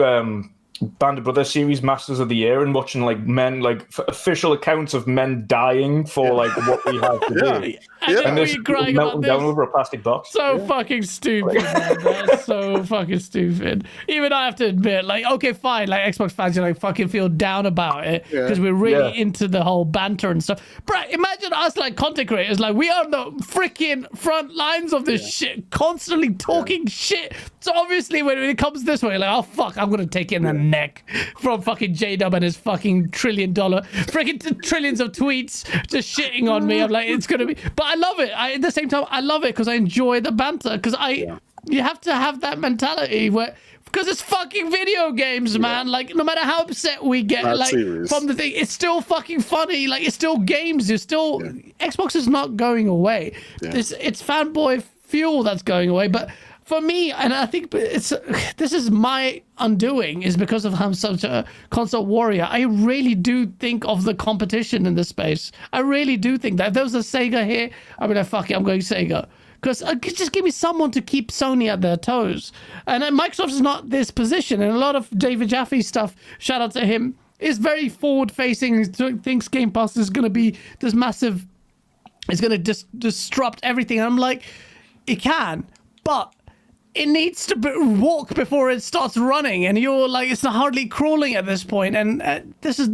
Band of Brothers series, Masters of the Year, and watching like men, like official accounts of men dying for like what we have to do. And there's you're people crying melting about down this. over a plastic box. So fucking stupid, man. That's so fucking stupid. Even I have to admit, like, okay, fine, like Xbox fans, you like fucking feel down about it because we're really into the whole banter and stuff. But imagine us like content creators, like we are the freaking front lines of this shit, constantly talking shit. So obviously when it comes this way, like, oh fuck, I'm gonna take it in the neck from fucking J-Dub and his fucking $1 trillion, freaking trillions of tweets just shitting on me. I'm like, it's gonna be, but I love it. At the same time, I love it because I enjoy the banter. Because you have to have that mentality where, because it's fucking video games, man. Like, no matter how upset we get, Not like serious. from the thing, it's still fucking funny. Like, it's still games. It's still Xbox is not going away. It's fanboy fuel that's going away, but. For me, and I think this is my undoing, is because of how I'm such a console warrior. I really do think of the competition in this space. I really do think that if there was a Sega here, I'd be like, fuck it, I'm going Sega. Because just give me someone to keep Sony at their toes. And Microsoft is not this position. And a lot of David Jaffe stuff, shout out to him, is very forward-facing. Thinks Game Pass is going to be this massive, it's going to disrupt everything. And I'm like, it can, but it needs to walk before it starts running, and you're like, it's not hardly crawling at this point. And this is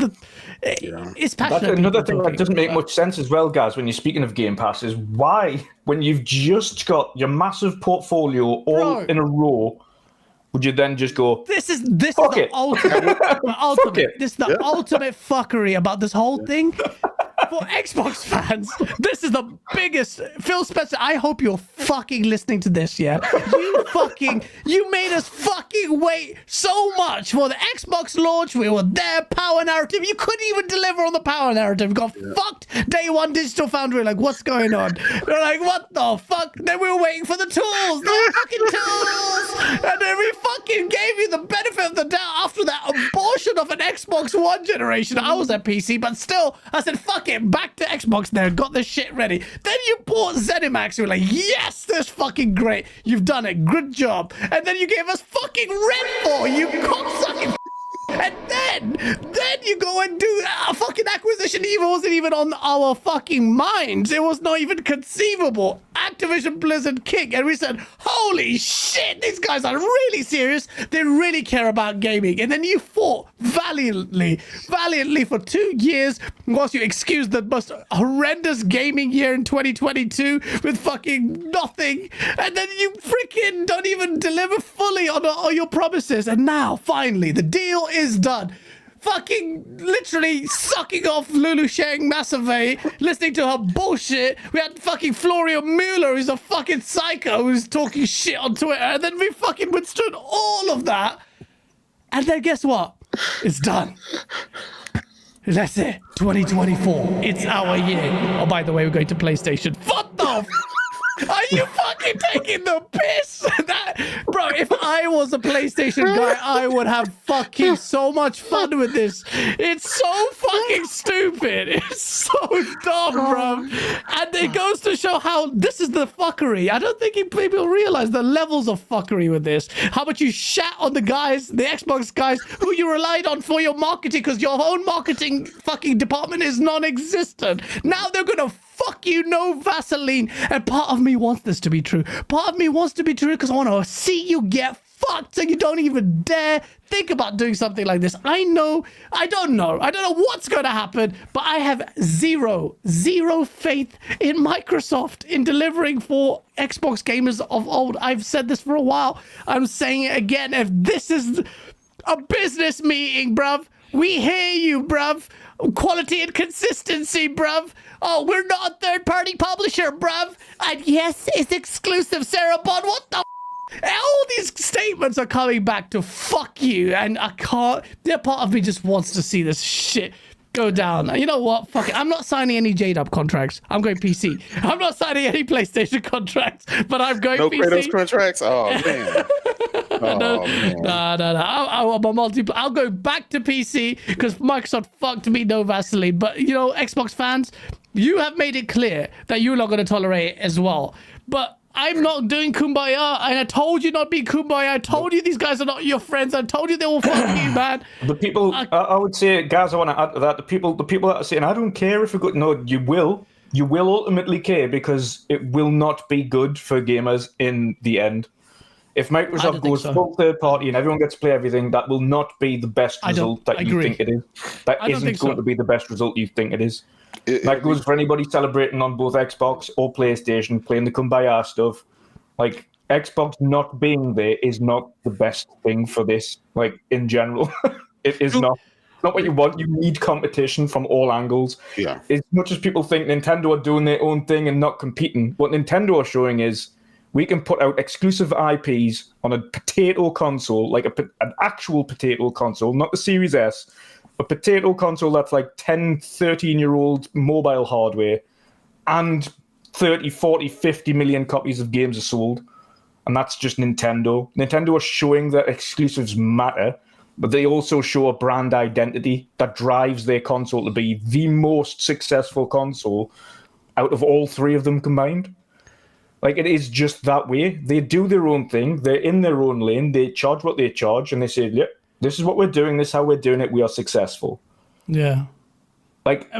it's passionate. That's another thing that talking doesn't make about. much sense as well, guys, when you're speaking of Game Pass, is why, when you've just got your massive portfolio all in a row, would you then just go, This is the ultimate. This is the ultimate fuckery about this whole thing. For Xbox fans, this is the biggest. Phil Spencer, I hope you're fucking listening to this, yeah? You made us fucking wait so much for the Xbox launch. We were there, power narrative. You couldn't even deliver on the power narrative. We got fucked day one, Digital Foundry. Like, what's going on? We're like, what the fuck? Then we were waiting for the tools. The fucking tools. And then we fucking gave you the benefit of the doubt after that abortion of an Xbox One generation. I was at PC, but still, I said, fuck it. Back to Xbox there, got the shit ready. Then you bought ZeniMax. You were like, yes, that's fucking great. You've done it. Good job. And then you gave us fucking Redfall, you cocksucking. And then you go and do a fucking acquisition. Even wasn't even on our fucking minds. It was not even conceivable. Activision Blizzard King, and we said, holy shit, these guys are really serious. They really care about gaming. And then you fought valiantly for 2 years, whilst you excused the most horrendous gaming year in 2022 with fucking nothing. And then you freaking don't even deliver fully on your promises. And now, finally, the deal is done. Fucking literally sucking off Lulu Sheng massively, listening to her bullshit. We had fucking Florio Mueller, who's a fucking psycho, who's talking shit on Twitter. And then we fucking withstood all of that. And then guess what? It's done. That's it. 2024. It's our year. Oh, by the way, we're going to PlayStation. What the Are you fucking taking the piss? Bro, if I was a PlayStation guy, I would have fucking so much fun with this. It's so fucking stupid. It's so dumb, bro. And it goes to show how this is the fuckery. I don't think people realize the levels of fuckery with this. How much you shat on the guys, the Xbox guys, who you relied on for your marketing because your own marketing fucking department is non-existent. Now they're gonna fuck you, no Vaseline. And part of me wants this to be true. Part of me wants to be true because I want to see you get fucked so you don't even dare think about doing something like this. I don't know what's going to happen, but I have zero faith in Microsoft in delivering for Xbox gamers of old. I've said this for a while. I'm saying it again. If this is a business meeting, bruv, We hear you, bruv. Quality and consistency, bruv. Oh, we're not a third-party publisher, bruv. And yes, it's exclusive, Sarah Bond. What the all these statements are coming back to fuck you, and I can't. That part of me just wants to see this shit go down. You know what? Fuck it. I'm not signing any J-Dub contracts. I'm going PC. I'm not signing any PlayStation contracts, but I'm going PC. No Kratos contracts? Oh, man. No. I'll go back to PC because Microsoft fucked me, no Vaseline. But, you know, Xbox fans, you have made it clear that you're not going to tolerate it as well. But I'm not doing kumbaya, and I told you not be kumbaya. I told you these guys are not your friends. I told you they will fuck you, man. The people, I would say, guys, I want to add to that. The people that are saying, I don't care if you're good. No, you will. You will ultimately care because it will not be good for gamers in the end. If Microsoft goes full third party and everyone gets to play everything, that will not be the best result that you think it is. That isn't going to be the best result you think it is. That goes for anybody celebrating on both Xbox or PlayStation, playing the Kumbaya stuff. Like, Xbox not being there is not the best thing for this, like, in general. It is not. It's not what you want. You need competition from all angles. Yeah. As much as people think Nintendo are doing their own thing and not competing, what Nintendo are showing is we can put out exclusive IPs on a potato console, like an actual potato console, not the Series S, a potato console that's like 10, 13-year-old mobile hardware, and 30, 40, 50 million copies of games are sold. And that's just Nintendo. Nintendo are showing that exclusives matter, but they also show a brand identity that drives their console to be the most successful console out of all three of them combined. Like, it is just that way. They do their own thing. They're in their own lane. They charge what they charge, and they say, yep, this is what we're doing. This is how we're doing it. We are successful. Yeah. Like,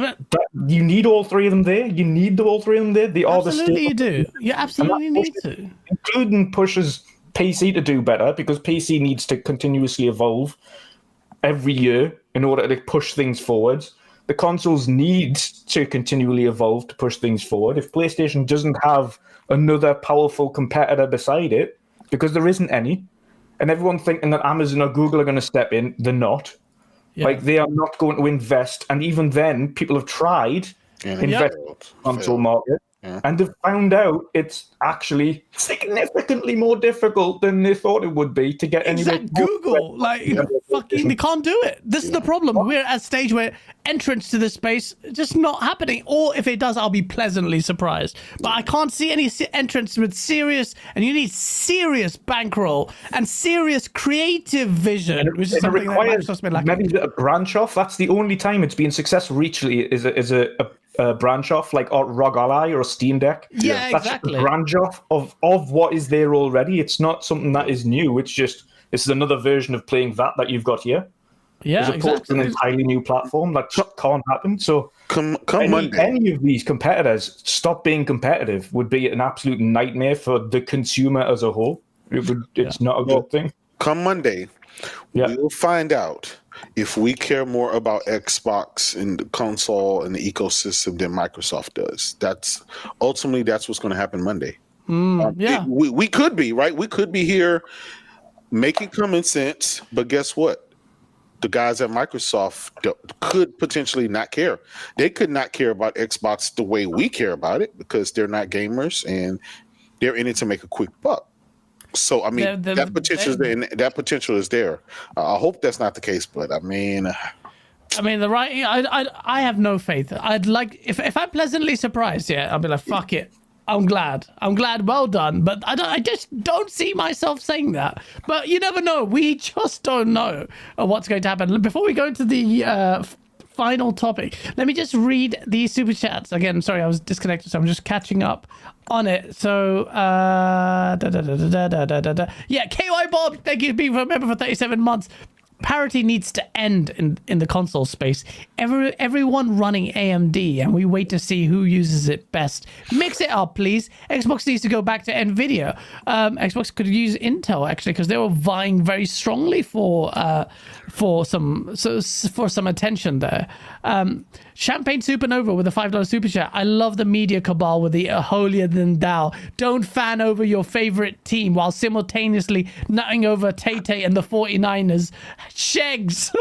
you need all three of them there. You need all three of them there. They are the state. Absolutely, you do. You absolutely need to. Including pushes PC to do better, because PC needs to continuously evolve every year in order to push things forward. The consoles need to continually evolve to push things forward. If PlayStation doesn't have another powerful competitor beside it, because there isn't any, and everyone thinking that Amazon or Google are going to step in, they're not. Yeah. Like, they are not going to invest. And even then, people have tried invest in the console market, and they've found out it's actually significantly more difficult than they thought it would be to get any. Google, fucking, they can't do it. This is the problem. We're at a stage where entrance to this space is just not happening. Or if it does, I'll be pleasantly surprised. But I can't see any entrance with serious, and you need serious bankroll and serious creative vision, which is something that Microsoft's been lacking. Maybe a branch off. That's the only time it's been successful. Recently, is a branch off, like a ROG Ally or a Steam Deck. Yeah, that's exactly. Just a branch off of what is there already. It's not something that is new. It's just, this is another version of playing that you've got here. Yeah, as opposed to an entirely new platform. That just can't happen. So come Monday, any of these competitors stop being competitive would be an absolute nightmare for the consumer as a whole. It's not a good thing. Come Monday, we will find out if we care more about Xbox and the console and the ecosystem than Microsoft does. That's what's going to happen Monday. We could be right. We could be here making common sense, but guess what? The guys at Microsoft could potentially not care. They could not care about Xbox the way we care about it because they're not gamers and they're in it to make a quick buck. So I mean, that potential is there. I hope that's not the case, but I mean, I have no faith. I'd like if I'm pleasantly surprised, I'll be like, fuck it. I'm glad. Well done. But I just don't see myself saying that. But you never know. We just don't know what's going to happen. Before we go into the final topic, let me just read the super chats again. Sorry, I was disconnected, so I'm just catching up on it. So KY Bob, thank you for being a member for 37 months. Parity needs to end in the console space. Everyone running AMD, and we wait to see who uses it best. Mix it up, please. Xbox needs to go back to Nvidia. Xbox could use Intel actually, because they were vying very strongly for some attention there. Champagne Supernova with a $5 super chat. I love the media cabal with the holier than thou. Don't fan over your favorite team while simultaneously nutting over Tay and the 49ers. Shegs.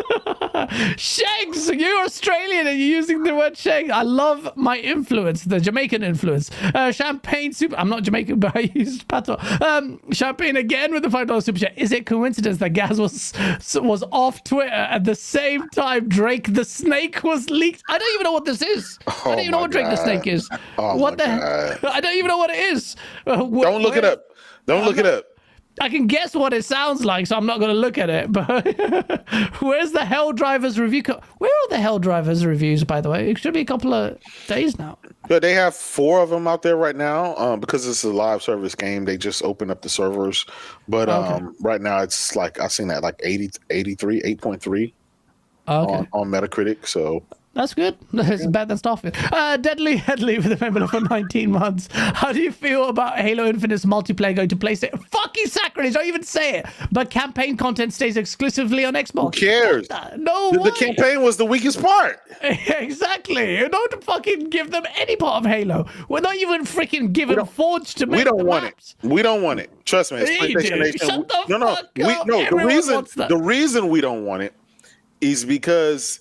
Shegs. You're Australian and you're using the word shegs. I love my influence, the Jamaican influence. Champagne Super. I'm not Jamaican, but I used Pato. Champagne again with the $5 super chat. Is it coincidence that Gaz was off Twitter at the same time Drake the Snake was leaked? I don't even know what this is. I don't even know what Drake the Snake is. What the heck? I don't even know what it is. Don't look it up. Don't look it up. I can guess what it sounds like, so I'm not going to look at it. But where's the Helldivers review? Where are the Helldivers reviews, by the way? It should be a couple of days now. Yeah, they have 4 of them out there right now. Because it's a live service game, they just opened up the servers. But right now, it's like I've seen that like 83, 8.3 on Metacritic. So. That's good. It's better than Starfield. Deadly Headley with a member for 19 months. How do you feel about Halo Infinite's multiplayer going to PlayStation? Fucking sacrilege, don't even say it. But campaign content stays exclusively on Xbox. Who cares? No, the campaign was the weakest part. Exactly. You don't fucking give them any part of Halo. We're not even freaking giving Forge to make We don't the want maps. it. We don't want it. Trust me. It's PlayStation Nation. Shut the fuck up. The reason we don't want it is because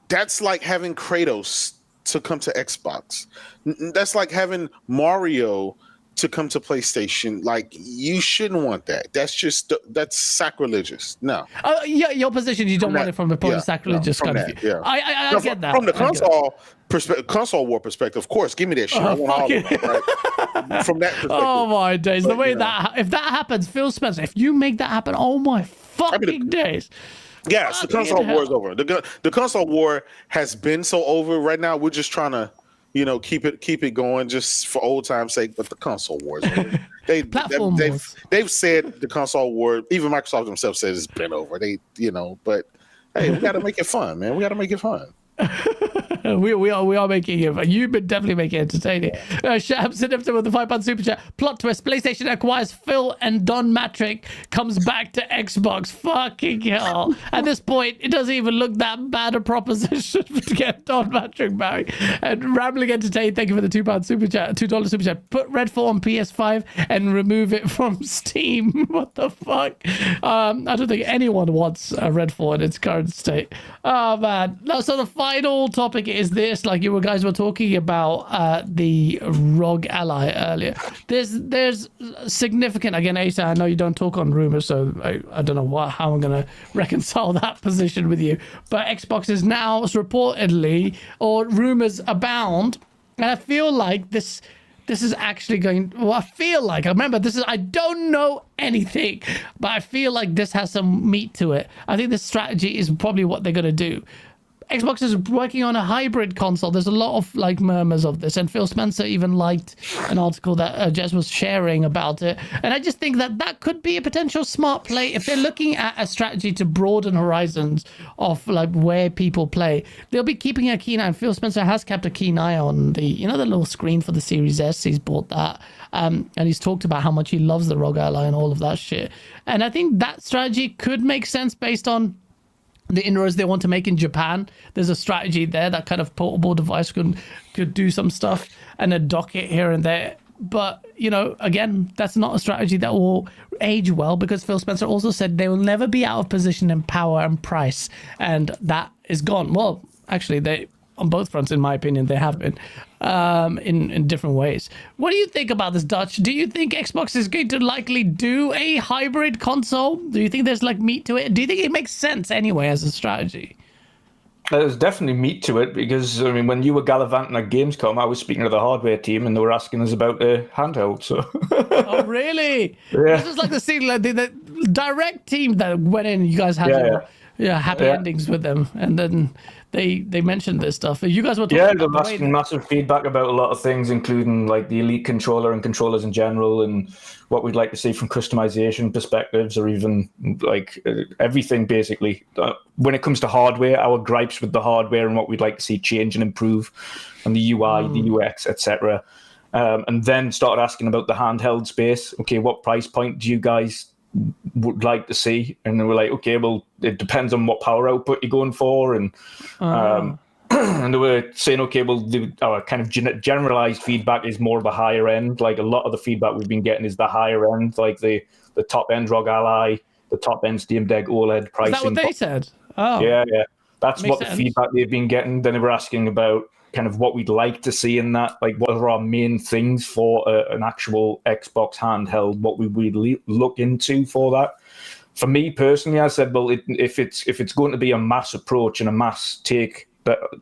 that's like having Kratos to come to Xbox. That's like having Mario to come to PlayStation. Like, you shouldn't want that. That's sacrilegious. No. Yeah, your position, you don't want it from the point of sacrilegious kind of view. Yeah. I get that. From the console war perspective, of course, give me that shit. I want all of it, right? From that perspective. Oh my days. The way if that happens, Phil Spencer, if you make that happen, oh my fucking days. Yes, the console war is over. The console war has been so over. Right now, we're just trying to, keep it going just for old time's sake. But the console war is over. They've said the console war. Even Microsoft themselves said it's been over. But hey, we got to make it fun, man. We got to make it fun. we are making it. You've been definitely making it entertaining. Shams with the £5 super chat. Plot twist: PlayStation acquires Phil and Don Matrick comes back to Xbox. Fucking hell! At this point, it doesn't even look that bad a proposition to get Don Matrick back. And Rambling Entertain, thank you for the £2 super chat, $2 super chat. Put Redfall on PS5 and remove it from Steam. What the fuck? I don't think anyone wants Redfall in its current state. Oh man! No, so the final topic is this, like you guys were talking about the ROG ally earlier. There's significant, again, Asa, I know you don't talk on Rumours, so I don't know how I'm going to reconcile that position with you, but Xbox is now reportedly, or rumours abound, and I feel like this is actually going, I remember I don't know anything, but I feel like this has some meat to it. I think this strategy is probably what they're going to do. Xbox is working on a hybrid console. There's a lot of murmurs of this, and Phil Spencer even liked an article that Jess was sharing about it. And I just think that could be a potential smart play if they're looking at a strategy to broaden horizons of where people play. They'll be keeping a keen eye. And Phil Spencer has kept a keen eye on the the little screen for the Series S. He's bought that, and he's talked about how much he loves the ROG Ally and all of that shit. And I think that strategy could make sense based on the inroads they want to make in Japan. There's a strategy there. That kind of portable device could do some stuff and a docket here and there. But, again, that's not a strategy that will age well, because Phil Spencer also said they will never be out of position in power and price. And that is gone. Well, actually, they, on both fronts, in my opinion, they have been in different ways. What do you think about this, Dutch? Do you think Xbox is going to likely do a hybrid console? Do you think there's meat to it? Do you think it makes sense anyway as a strategy? There's definitely meat to it, because when you were gallivanting at Gamescom, I was speaking to the hardware team and they were asking us about a handheld. So. Oh really? Yeah. This is like the scene, the direct team that went in. You guys had happy endings with them, and then they mentioned this stuff. You guys were talking about they're asking massive feedback about a lot of things, including the Elite controller and controllers in general, and what we'd like to see from customization perspectives, or even everything basically. When it comes to hardware, our gripes with the hardware and what we'd like to see change and improve, and the UI, the UX, etc. And then started asking about the handheld space. Okay, what price point do you guys would like to see? And then we're like, okay, well, it depends on what power output you're going for, and and they were saying, okay, well, our kind of generalized feedback is more of the higher end. Like a lot of the feedback we've been getting is the higher end, like the top end ROG Ally, the top end Steam Deck OLED pricing. Is that what they said? Oh, yeah. That's makes what sense. the feedback they've been getting. Then they were asking about kind of what we'd like to see in that, like what are our main things for an actual Xbox handheld, what we would look into for that. For me personally, I said, well, if it's going to be a mass approach and a mass take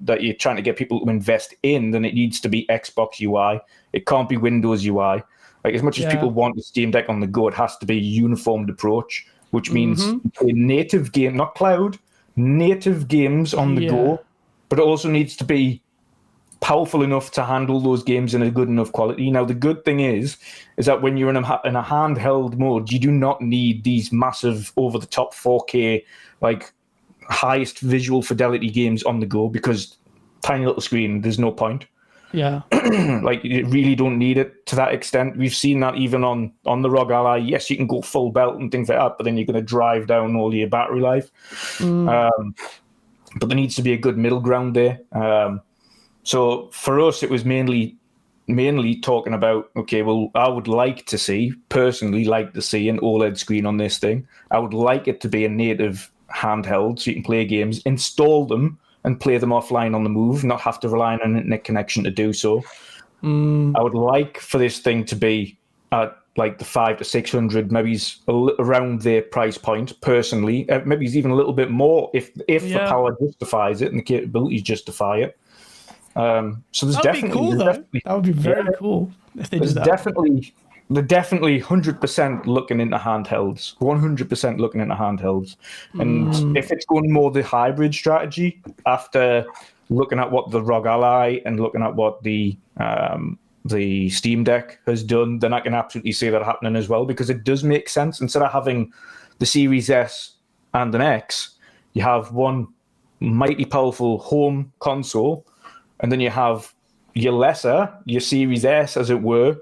that you're trying to get people to invest in, then it needs to be Xbox UI. It can't be Windows UI. Like as much as people want the Steam Deck on the go, it has to be a uniformed approach, which means a native game, not cloud, native games on the go, but it also needs to be powerful enough to handle those games in a good enough quality. Now, the good thing is that when you're in a handheld mode, you do not need these massive over-the-top 4K, like highest visual fidelity games on the go, because tiny little screen, there's no point. Yeah. Like you really don't need it to that extent. We've seen that even on the ROG Ally. Yes, you can go full belt and things like that, but then you're going to drive down all your battery life. But there needs to be a good middle ground there. So for us, it was mainly talking about, okay, well, I would personally like to see an OLED screen on this thing. I would like it to be a native handheld so you can play games, install them, and play them offline on the move, not have to rely on an internet connection to do so. I would like for this thing to be at like the 500 to 600, maybe around their price point, personally. Maybe it's even a little bit more if the power justifies it and the capabilities justify it. So there's That'd be cool, though. That would be very cool if they did that. They're definitely 100% looking into handhelds. 100% looking into handhelds. And if it's going more the hybrid strategy, after looking at what the ROG Ally and looking at what the Steam Deck has done, then I can absolutely see that happening as well, because it does make sense. Instead of having the Series S and an X, you have one mighty powerful home console, and then you have your Series S, as it were,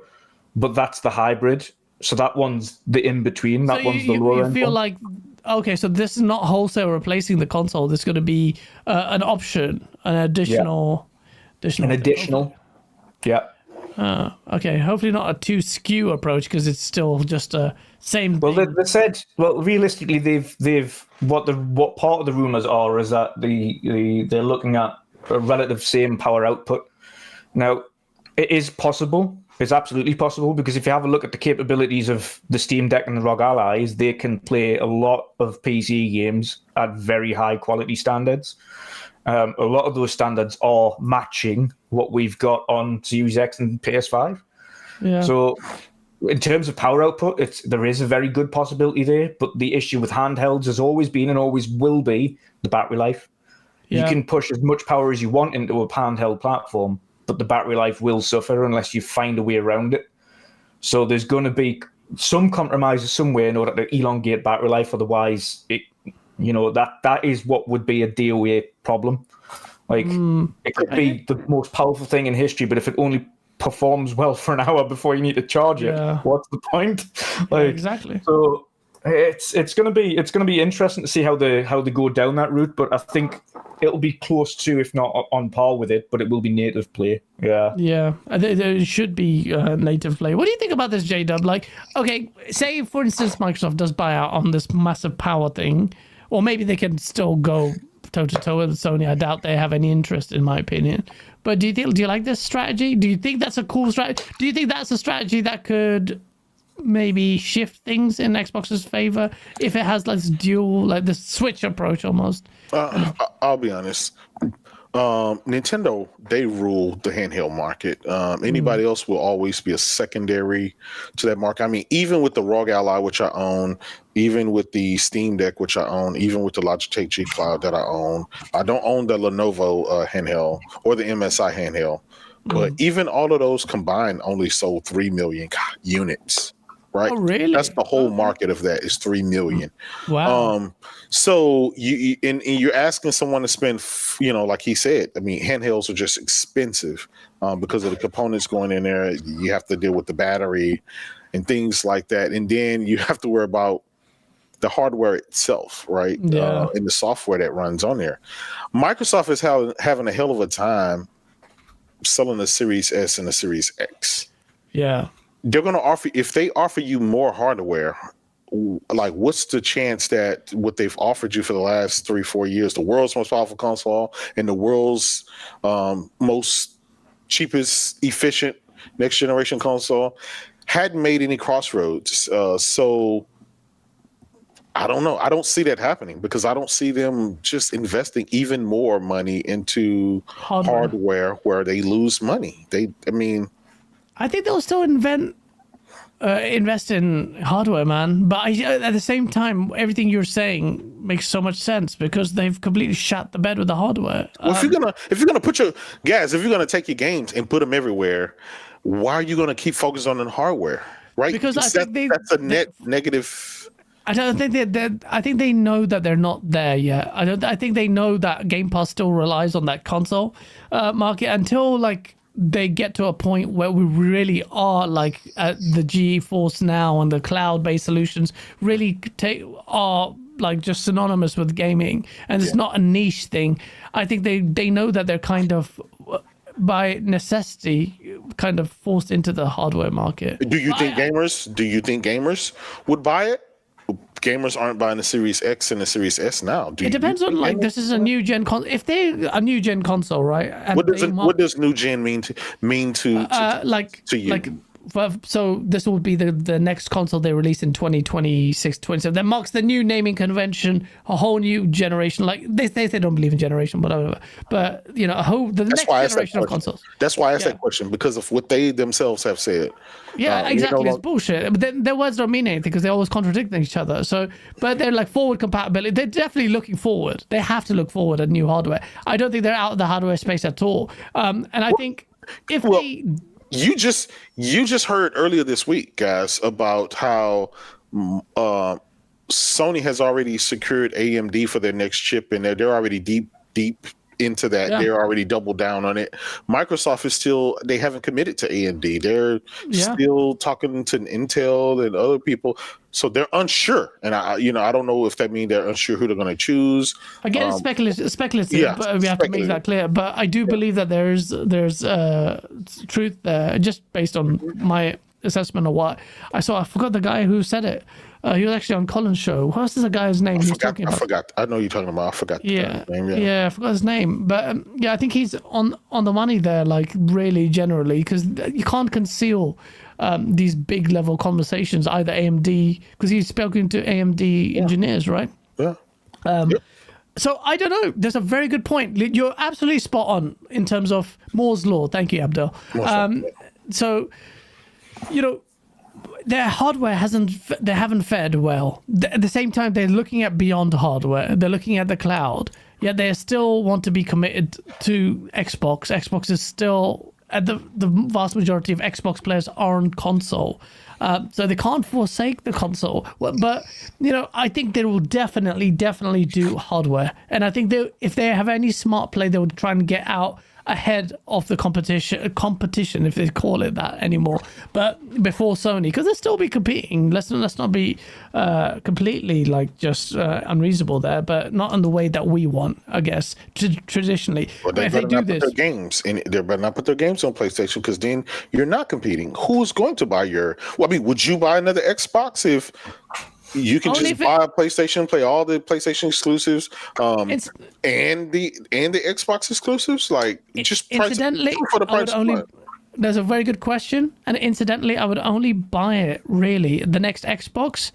but that's the hybrid. So that one's the in-between. That one's the lower end. You feel like, okay, so this is not wholesale replacing the console. This is going to be an option, an additional. Yeah. Okay, hopefully not a too skew approach, because it's still just a same. Well, they said, realistically, they've what part of the rumors are is that they're looking at a relative same power output. Now, it is possible. It's absolutely possible, because if you have a look at the capabilities of the Steam Deck and the ROG Allies, they can play a lot of PC games at very high quality standards. A lot of those standards are matching what we've got on Series X and PS5. Yeah. So in terms of power output, there is a very good possibility there. But the issue with handhelds has always been and always will be the battery life. Yeah. You can push as much power as you want into a handheld platform, but the battery life will suffer unless you find a way around it. So there's going to be some compromises somewhere in order to elongate battery life. Otherwise, that is what would be a DOA problem. Like, it could be the most powerful thing in history, but if it only performs well for an hour before you need to charge it, what's the point? Like, exactly. So it's gonna be interesting to see how they go down that route. But I think it'll be close to, if not on par with it, but it will be native play. Yeah, there should be native play. What do you think about this, J-Dub? Like, okay, say for instance Microsoft does buy out on this massive power thing, or maybe they can still go toe-to-toe with Sony. I doubt they have any interest, in my opinion. But do you like this strategy? Do you think that's a cool strategy? Do you think that's a strategy that could maybe shift things in Xbox's favor if it has like this dual, like this Switch approach almost? I'll be honest. Nintendo, they rule the handheld market. Anybody else will always be a secondary to that market. I mean, even with the ROG Ally, which I own, even with the Steam Deck, which I own, even with the Logitech G Cloud that I own, I don't own the Lenovo handheld or the MSI handheld, but even all of those combined only sold 3 million units. Right. Oh, really? That's the whole market of that is 3 million. Wow. So you're asking someone to spend, like he said, I mean, handhelds are just expensive because of the components going in there. You have to deal with the battery and things like that. And then you have to worry about the hardware itself, right? Yeah. And the software that runs on there. Microsoft is having a hell of a time selling the Series S and the Series X. Yeah. They're going to if they offer you more hardware, like what's the chance that what they've offered you for the last 3-4 years, the world's most powerful console and the world's most cheapest, efficient next generation console, hadn't made any crossroads. So I don't know. I don't see that happening because I don't see them just investing even more money into hardware where they lose money. I think they'll still invest in hardware, man. But at the same time, everything you're saying makes so much sense because they've completely shut the bed with the hardware. Well, if you're gonna put your guys, if you're gonna take your games and put them everywhere, why are you gonna keep focusing on the hardware? Right? Because I think that's a net negative. I don't think I think they know that they're not there yet. I think they know that Game Pass still relies on that console market until like they get to a point where we really are like at the GeForce Now and the cloud-based solutions really are like just synonymous with gaming, and it's not a niche thing. I think they know that they're kind of by necessity kind of forced into the hardware market. Do you think gamers would buy it? Gamers aren't buying the Series X and the Series S now. It depends on like this is a new gen if they a new gen console, right? And what does new gen mean to you? So this will be the next console they release in 2026, 27. That marks the new naming convention, a whole new generation. Like they don't believe in generation, whatever. But the next generation of consoles. That's why I asked that question, because of what they themselves have said. Yeah, exactly. It's bullshit. But their words don't mean anything because they always contradict each other. So, but they're like forward compatibility. They're definitely looking forward. They have to look forward at new hardware. I don't think they're out of the hardware space at all. And I think if they. You just heard earlier this week, guys, about how Sony has already secured AMD for their next chip, and they're already deep into that. Yeah. They're already doubled down on it. Microsoft is they haven't committed to AMD. They're still talking to Intel and other people, so they're unsure. And I don't know if that means they're unsure who they're going to choose. Again, it's speculative, but we have to make that clear. But I do believe that there's truth there, just based on my assessment of what I saw. I forgot the guy who said it. He was actually on Colin's show. What's the guy's name? I forgot. I know you're talking about. I forgot. Yeah, name, yeah, I forgot his name. But I think he's on the money there, like really generally, because you can't conceal these big level conversations. Either AMD, because he's spoken to AMD engineers, right? Yeah. So I don't know. There's a very good point. You're absolutely spot on in terms of Moore's law. Thank you, Abdul. So, their hardware haven't fared well. At the same time, they're looking at beyond hardware. They're looking at the cloud. Yet they still want to be committed to Xbox. Xbox is still at the vast majority of Xbox players are on console. So they can't forsake the console. But I think they will definitely do hardware. And I think if they have any smart play, they would try and get out ahead of the competition, if they call it that anymore, but before Sony, because they'll still be competing. Let's not be completely like just unreasonable there, but not in the way that we want, I guess, traditionally. Well, but if they do this, they better not put their games on PlayStation, because then you're not competing. Who's going to buy would you buy another Xbox if you can just buy a PlayStation, play all the PlayStation exclusives, and the Xbox exclusives? Like, just incidentally, for the price. There's a very good question, and incidentally, I would only buy it really the next Xbox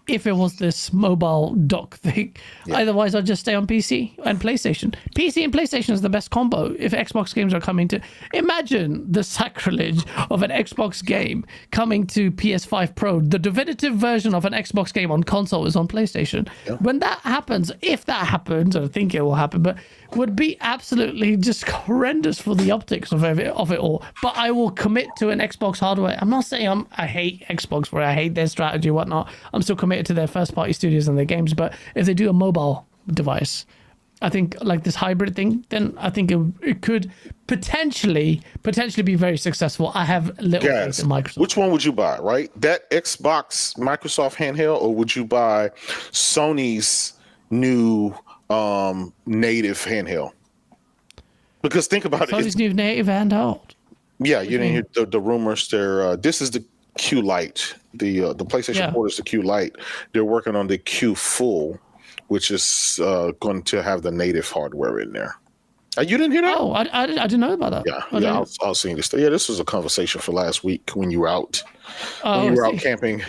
if it was this mobile dock thing. Yeah. Otherwise, I'll just stay on PC and PlayStation. PC and PlayStation is the best combo if Xbox games are coming to... Imagine the sacrilege of an Xbox game coming to PS5 Pro. The definitive version of an Xbox game on console is on PlayStation. Yeah. When that happens, if that happens, I think it will happen, but would be absolutely just horrendous for the optics of it all. But I will commit to an Xbox hardware. I'm not saying I hate Xbox for it. I hate their strategy, whatnot. I'm still committed to their first party studios and their games. But if they do a mobile device, I think like this hybrid thing, then I think it could potentially be very successful. I have little faith in Microsoft. Which one would you buy, right? That Xbox Microsoft handheld, or would you buy Sony's new native handheld? Because think about Sony's new native handheld. Yeah, you didn't hear the rumors. This is the Q Lite. The PlayStation 4 is the Q Lite. They're working on the Q Full, which is going to have the native hardware in there. You didn't hear that? Oh, I didn't know about that. Yeah, I was seeing this. Yeah, this was a conversation for last week when you were out. Out camping.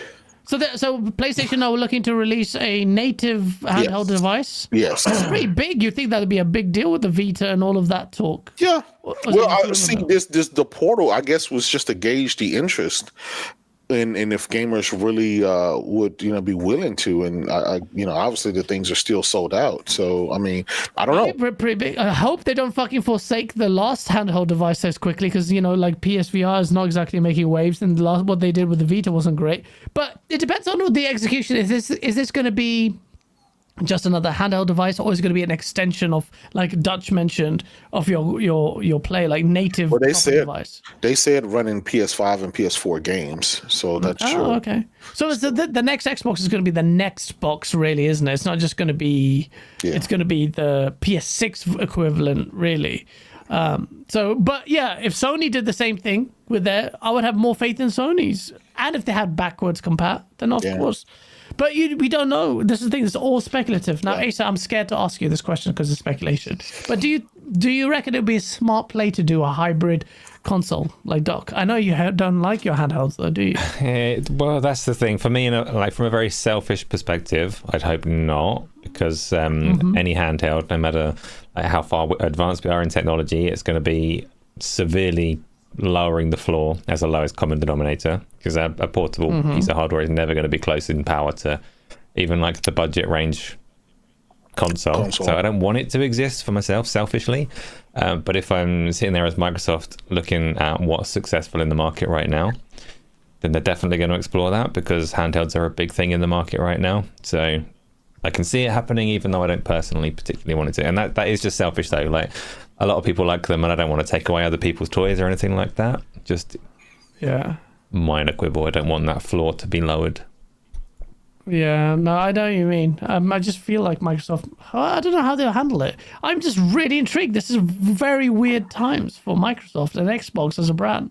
So PlayStation are looking to release a native handheld device. Yes, that's pretty big. You think that would be a big deal with the Vita and all of that talk? Yeah. Well, I see the portal, I guess, was just to gauge the interest. And if gamers really would be willing to, and I obviously the things are still sold out. So I mean, I don't know. Pretty big. I hope they don't fucking forsake the last handheld device as quickly, because like PSVR is not exactly making waves, and what they did with the Vita wasn't great. But it depends on what the execution is. Is this going to be just another handheld device, or is it going to be an extension of, like Dutch mentioned, of your play, like native device? They said running PS5 and PS4 games, so that's true. Oh, okay. So it's the next Xbox is going to be the next box, really, isn't it? It's not just going to be. Yeah. It's going to be the PS6 equivalent, really. But yeah, if Sony did the same thing with I would have more faith in Sony's, and if they had backwards compat, then of course. But we don't know. This is the thing. It's all speculative. Now, Asa, I'm scared to ask you this question because it's speculation. But do you reckon it would be a smart play to do a hybrid console like Doc? I know you don't like your handhelds, though, do you? Well, that's the thing. For me, like from a very selfish perspective, I'd hope not, because any handheld, no matter how far advanced we are in technology, it's going to be severely lowering the floor as the lowest common denominator, because a portable piece of hardware is never going to be close in power to even like the budget range console. So I don't want it to exist for myself selfishly, but if I'm sitting there as Microsoft looking at what's successful in the market right now, then they're definitely going to explore that, because handhelds are a big thing in the market right now. So I can see it happening, even though I don't personally particularly want it to. And that is just selfish, though. Like, a lot of people like them, and I don't want to take away other people's toys or anything like that. Just minor quibble. I don't want that floor to be lowered. Yeah, no, I know what you mean. I just feel like Microsoft, I don't know how they'll handle it. I'm just really intrigued. This is very weird times for Microsoft and Xbox as a brand.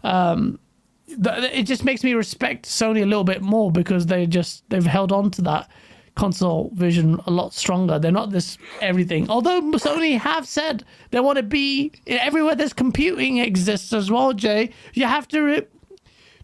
It just makes me respect Sony a little bit more, because they've held on to that console vision a lot stronger. They're not this everything. Although Sony have said they want to be everywhere there's computing exists as well, Jay. You have to.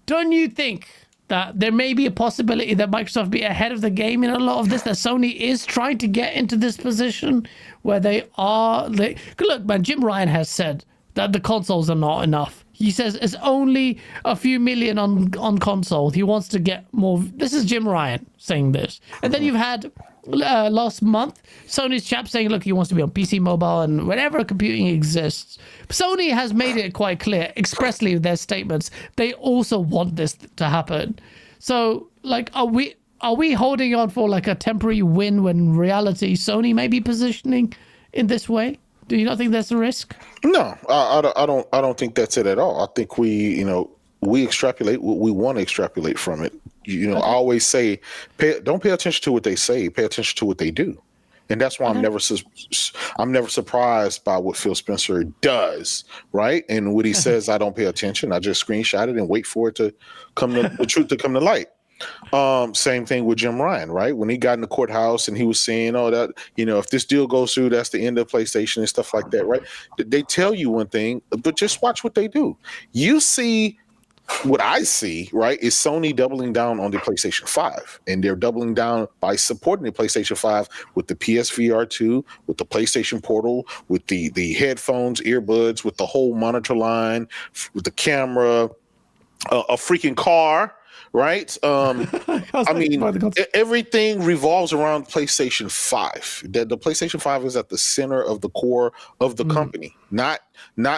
Don't you think that there may be a possibility that Microsoft be ahead of the game in a lot of this? That Sony is trying to get into this position where they are. Look, man, Jim Ryan has said that the consoles are not enough. He says it's only a few million on console. He wants to get more. This is Jim Ryan saying this. And then you've had last month Sony's chap saying, look, he wants to be on PC, mobile, and wherever computing exists. Sony has made it quite clear, expressly with their statements, they also want this to happen. So, like, are we holding on for like a temporary win when in reality Sony may be positioning in this way? Do you not think that's a risk? No, I don't think that's it at all. I think we extrapolate what we want to extrapolate from it. I always say, don't pay attention to what they say, pay attention to what they do. And that's why I'm never surprised by what Phil Spencer does, right? And what he says, I don't pay attention. I just screenshot it and wait for it to come to the truth to come to light. Same thing with Jim Ryan, right? When he got in the courthouse and he was saying, that, if this deal goes through, that's the end of PlayStation and stuff like that, right? They tell you one thing, but just watch what they do. You see what I see, right, is Sony doubling down on the PlayStation 5, and they're doubling down by supporting the PlayStation 5 with the PSVR 2, with the PlayStation Portal, with the headphones, earbuds, with the whole monitor line, with the camera, a freaking car. Right. I mean, everything revolves around PlayStation 5. The PlayStation 5 is at the center of the core of the company, not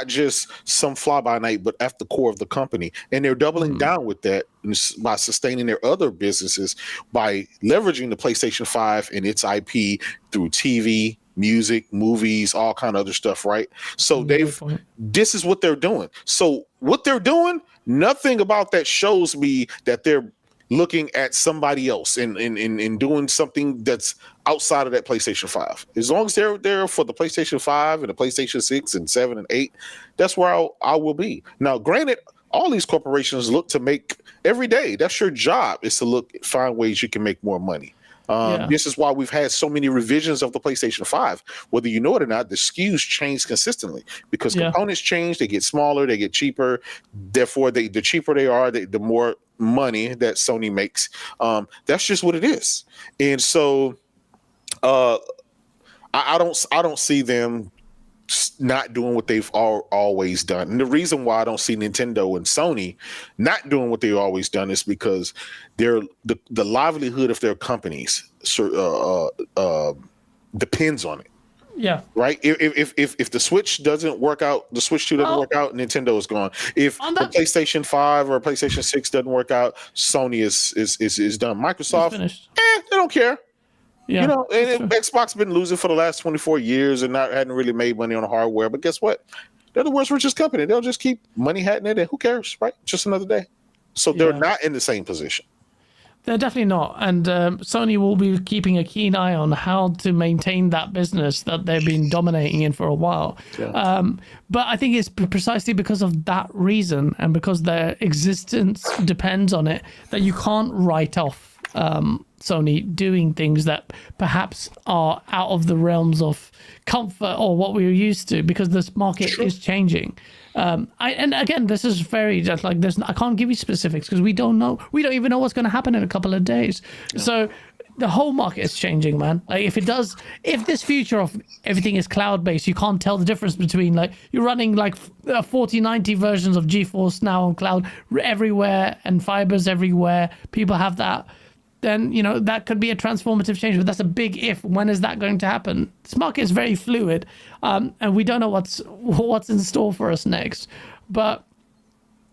just some fly by night, but at the core of the company. And they're doubling down with that by sustaining their other businesses by leveraging the PlayStation 5 and its IP through TV, music, movies, all kind of other stuff, right? So this is what they're doing. So what they're doing, nothing about that shows me that they're looking at somebody else and doing something that's outside of that PlayStation 5. As long as they're there for the PlayStation 5 and the PlayStation 6 and 7 and 8, that's where I will be. Now, granted, all these corporations look to make every day. That's your job, is to find ways you can make more money. This is why we've had so many revisions of the PlayStation 5. Whether you know it or not, the SKUs change consistently because components change. They get smaller, they get cheaper. Therefore, the cheaper they are, the more money that Sony makes. That's just what it is. And so I don't see them not doing what they've always done. And the reason why I don't see Nintendo and Sony not doing what they've always done is because they're the livelihood of their companies depends on it. Yeah. Right. If the Switch doesn't work out, the Switch 2 doesn't work out, Nintendo is gone. If the PlayStation 5 or PlayStation 6 doesn't work out, Sony is done. Microsoft, they don't care. Yeah, you know, and Xbox been losing for the last 24 years and hadn't really made money on the hardware. But guess what? They're the world's richest company. They'll just keep money hatting it, and who cares, right? Just another day. So they're not in the same position. They're definitely not. And Sony will be keeping a keen eye on how to maintain that business that they've been dominating in for a while. Yeah. But I think it's precisely because of that reason and because their existence depends on it that you can't write off Sony doing things that perhaps are out of the realms of comfort or what we were used to, because this market is changing. And again, this is very just like this. I can't give you specifics because we don't know. We don't even know what's going to happen in a couple of days. Yeah. So the whole market is changing, man. Like if this future of everything is cloud based, you can't tell the difference between like you're running like 4090 versions of GeForce now on cloud everywhere and fibers everywhere. People have that. Then, you know, that could be a transformative change, but that's a big if. When is that going to happen? This market is very fluid, and we don't know what's in store for us next. But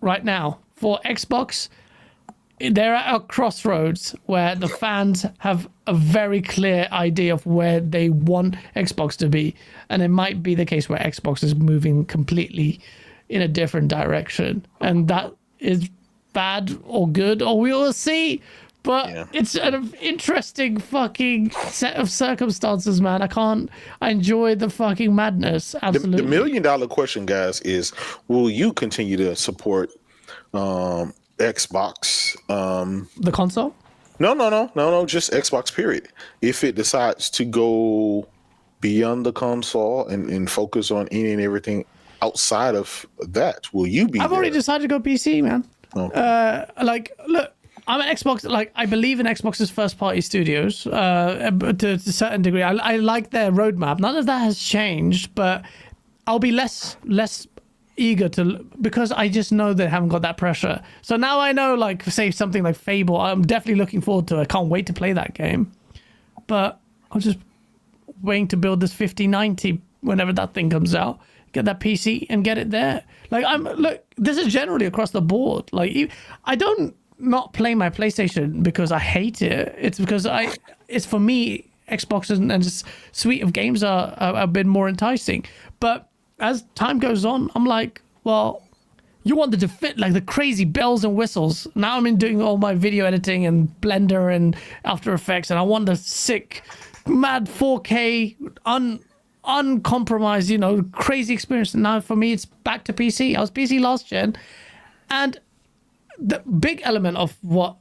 right now, for Xbox, they're at a crossroads where the fans have a very clear idea of where they want Xbox to be. And it might be the case where Xbox is moving completely in a different direction. And that is bad or good, or we will see. But it's an interesting fucking set of circumstances, man. I enjoy the fucking madness. Absolutely. The $1 million question, guys, is will you continue to support Xbox? The console? No, just Xbox, period. If it decides to go beyond the console and focus on any and everything outside of that, will you be I've already decided to go PC, man. Look, I'm an Xbox, like, I believe in Xbox's first-party studios to a certain degree. I like their roadmap. None of that has changed, but I'll be less eager to, because I just know they haven't got that pressure. So now I know, like, say something like Fable, I'm definitely looking forward to it. I can't wait to play that game. But I'm just waiting to build this 5090 whenever that thing comes out. Get that PC and get it there. Like, look, this is generally across the board. Like, I don't not play my PlayStation because I hate it. It's because it's for me, Xbox and this suite of games are a bit more enticing. But as time goes on, I'm like, well, you wanted to fit like the crazy bells and whistles. Now I'm doing all my video editing and Blender and After Effects, and I want the sick, mad 4K, uncompromised, you know, crazy experience. And now for me, it's back to PC. I was PC last gen, and the big element of what,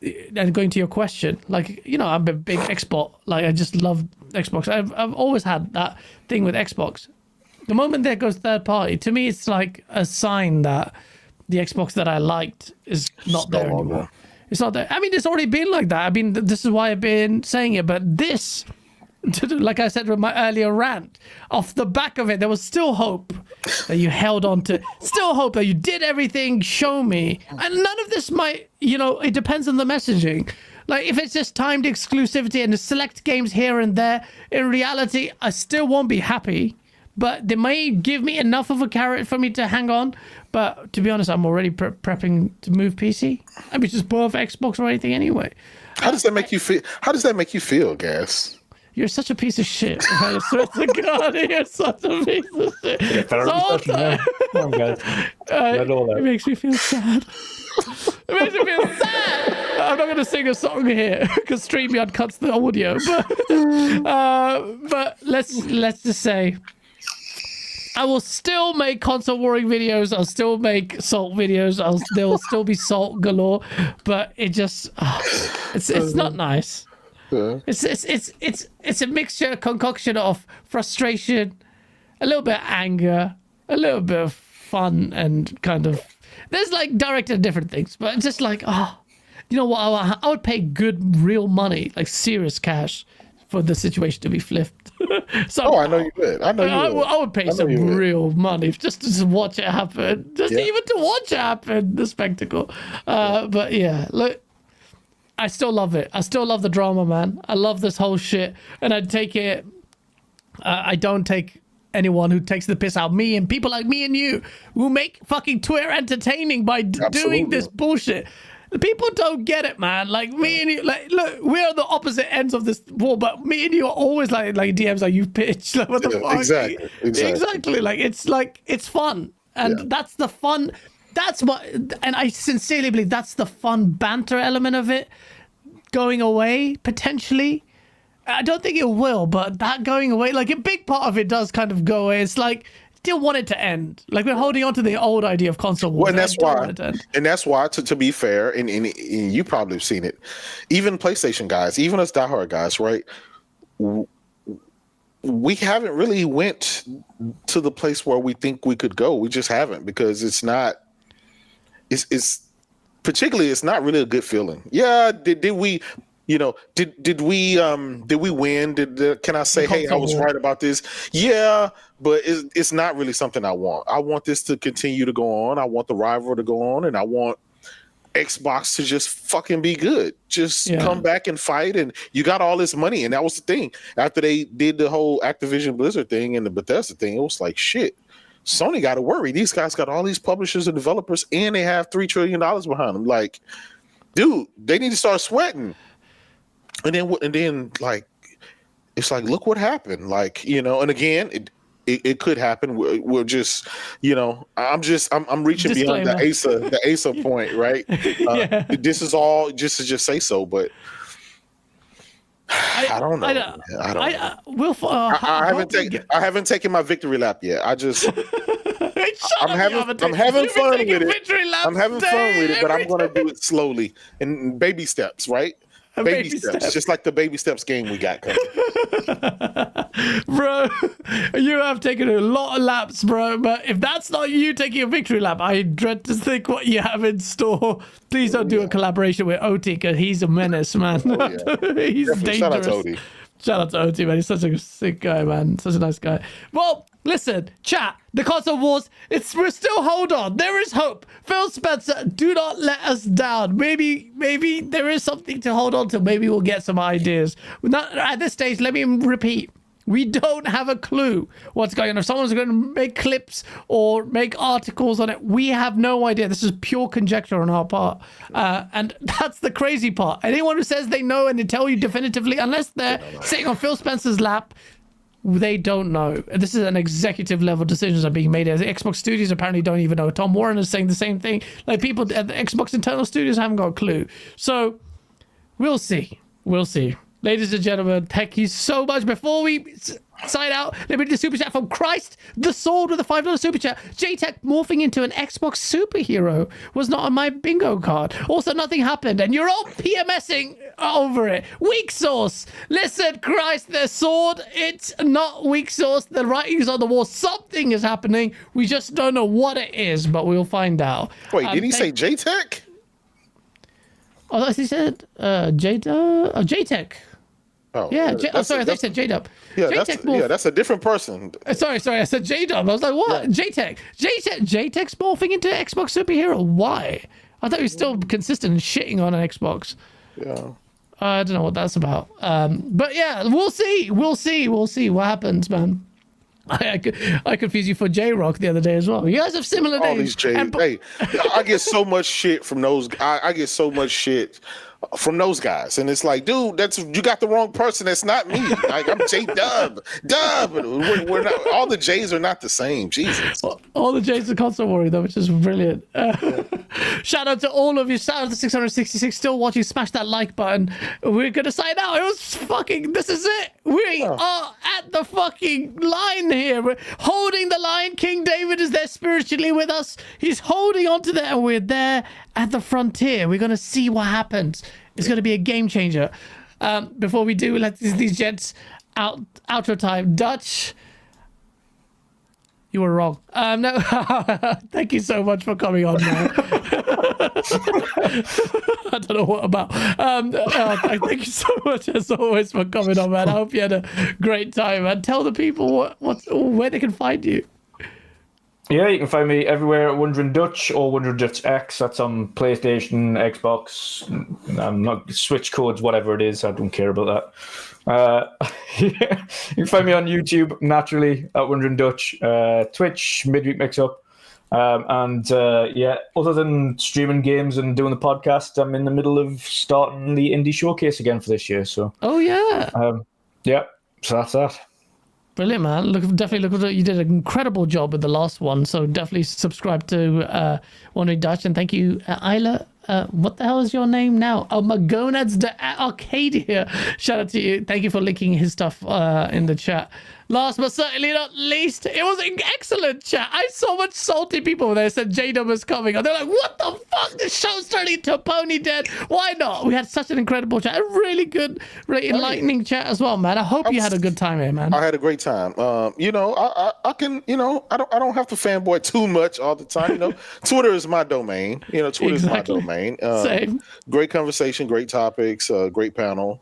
and going to your question, like, you know, I'm a big Xbox, like, I just love Xbox. I've always had that thing with Xbox. The moment there goes third party, to me, it's like a sign that the Xbox that I liked is not there anymore. It's not there. I mean, it's already been like that. I mean, this is why I've been saying it, but this, like I said with my earlier rant, off the back of it, there was still hope that you held on to, still hope that you did everything, show me. And none of this might, you know, it depends on the messaging. Like, if it's just timed exclusivity and the select games here and there, in reality, I still won't be happy. But they may give me enough of a carrot for me to hang on. But to be honest, I'm already prepping to move PC. I mean, just pull off Xbox or anything anyway. How does that make you feel? How does that make you feel, Gas? You're such a piece of shit. I swear to God, you're such a piece of shit. It makes me feel sad. It makes me feel sad. I'm not going to sing a song here because StreamYard cuts the audio. But let's just say, I will still make console warring videos. I'll still make salt videos. There will still be salt galore. But it just, it's not nice. Yeah. It's a mixture, concoction of frustration, a little bit of anger, a little bit of fun, and kind of there's like directed at different things, but it's just like, you know what? I would pay good, real money, like serious cash, for the situation to be flipped. I know you would. I would pay some real money just to watch it happen, even to watch it happen, the spectacle. But yeah, look. I still love it. I still love the drama, man. I love this whole shit. And I take it... I don't take anyone who takes the piss out of me and people like me and you who make fucking Twitter entertaining by doing this bullshit. People don't get it, man. Like, me and you... Like, look, we're on the opposite ends of this wall, but me and you are always like DMs like, you bitch. Like, what the fuck? Exactly. Like, it's fun. And that's the fun... That's what, and I sincerely believe that's the fun banter element of it going away, potentially. I don't think it will, but that going away, like a big part of it does kind of go away. It's like, still want it to end. Like, we're holding on to the old idea of console wars. Well, and that's why, to be fair, and you probably have seen it, even PlayStation guys, even us diehard guys, right? We haven't really went to the place where we think we could go. We just haven't, because it's not. It's particularly, it's not really a good feeling. Yeah, did we, did we win? Can I say, hey, I was right about this? Yeah, but it's not really something I want. I want this to continue to go on. I want the rival to go on, and I want Xbox to just fucking be good. Just come back and fight, and you got all this money. And that was the thing. After they did the whole Activision Blizzard thing and the Bethesda thing, it was like, shit. Sony got to worry. These guys got all these publishers and developers, and they have $3 trillion behind them. Like, dude, they need to start sweating. And then, like, it's like, look what happened. Like, and again, it could happen. We're just, I'm reaching Disclaimer. beyond the ASA point, right? This is all just to just say so, but. I don't know. I haven't taken my victory lap yet. I'm having fun with it. I'm having fun with it, but I'm gonna do it slowly and baby steps, right? Baby steps, just like the baby steps game we got coming. Bro, you have taken a lot of laps, bro. But if that's not you taking a victory lap, I dread to think what you have in store. Please don't do a collaboration with Oti, because he's a menace, man. He's dangerous. Shout out to Oti. Shout out to Oti, man. He's such a sick guy, man. Such a nice guy. Well, listen, chat. The console wars, we're still, hold on. There is hope. Phil Spencer, do not let us down. Maybe there is something to hold on to. Maybe we'll get some ideas. At this stage, let me repeat. We don't have a clue what's going on. If someone's going to make clips or make articles on it, we have no idea. This is pure conjecture on our part. And that's the crazy part. Anyone who says they know and they tell you definitively, unless they're sitting on Phil Spencer's lap, they don't know. This is an executive level decisions are being made. The Xbox Studios apparently don't even know. Tom Warren is saying the same thing. Like, people at the Xbox internal studios haven't got a clue. So we'll see. We'll see. Ladies and gentlemen, thank you so much. Before we sign out, let me do the super chat from Christ the Sword with a $5 super chat. JTech morphing into an Xbox superhero was not on my bingo card. Also, nothing happened, and you're all PMSing over it. Weak source. Listen, Christ the Sword, it's not weak source. The writing's on the wall. Something is happening. We just don't know what it is, but we'll find out. Wait, did he say JTech? Oh, he said JTech. Oh, yeah. Sorry, I thought you said J-Dub. Yeah, that's a different person. Sorry, I said J-Dub. I was like, what? Yeah. JTech's morphing into Xbox superhero. Why? I thought he was still consistent in shitting on an Xbox. Yeah. I don't know what that's about. But yeah, we'll see what happens, man. I confused you for J-Rock the other day as well. You guys have similar names. All these J. Hey, I get so much shit from those. I get so much shit from those guys, and it's like, dude, you got the wrong person. That's not me. Like, I'm J Dub. We're not. All the J's are not the same. Jesus. All the J's are constant warrior though, which is brilliant. Shout out to all of you. Shout out to 666 still watching. Smash that like button. We're gonna sign out. It was fucking. This is it. We are at the fucking line here. We're holding the line. King David is there spiritually with us. He's holding on to that, and we're there at the frontier. We're gonna see what happens. It's gonna be a game changer. Before we do, let these gents outro time. Dutch. You were wrong. No, thank you so much for coming on, man. I don't know what about. Thank you so much as always for coming on, man. I hope you had a great time, man. Tell the people where they can find you. Yeah, you can find me everywhere at Wondering Dutch or Wondering Dutch X. That's on PlayStation, Xbox, I'm not Switch codes, whatever it is. I don't care about that. You can find me on YouTube naturally at Wondering Dutch, Twitch, Midweek Mix-Up. Other than streaming games and doing the podcast, I'm in the middle of starting the indie showcase again for this year. So. Oh yeah. So that's that. Brilliant, man. Definitely you did an incredible job with the last one. So definitely subscribe to Wondering Dutch, and thank you, Isla. What the hell is your name now? Oh, Magonads de Arcadia. Shout out to you. Thank you for linking his stuff in the chat. Last but certainly not least, it was an excellent chat. I saw much salty people there said J-Dub was coming. And they're like, what the fuck? This show's turning into a pony dead. Why not? We had such an incredible chat. A really good, really enlightening chat as well, man. I hope you had a good time here, man. I had a great time. I can, I don't have to fanboy too much all the time. Twitter is my domain. Twitter is my domain. Same. Great conversation, great topics, great panel.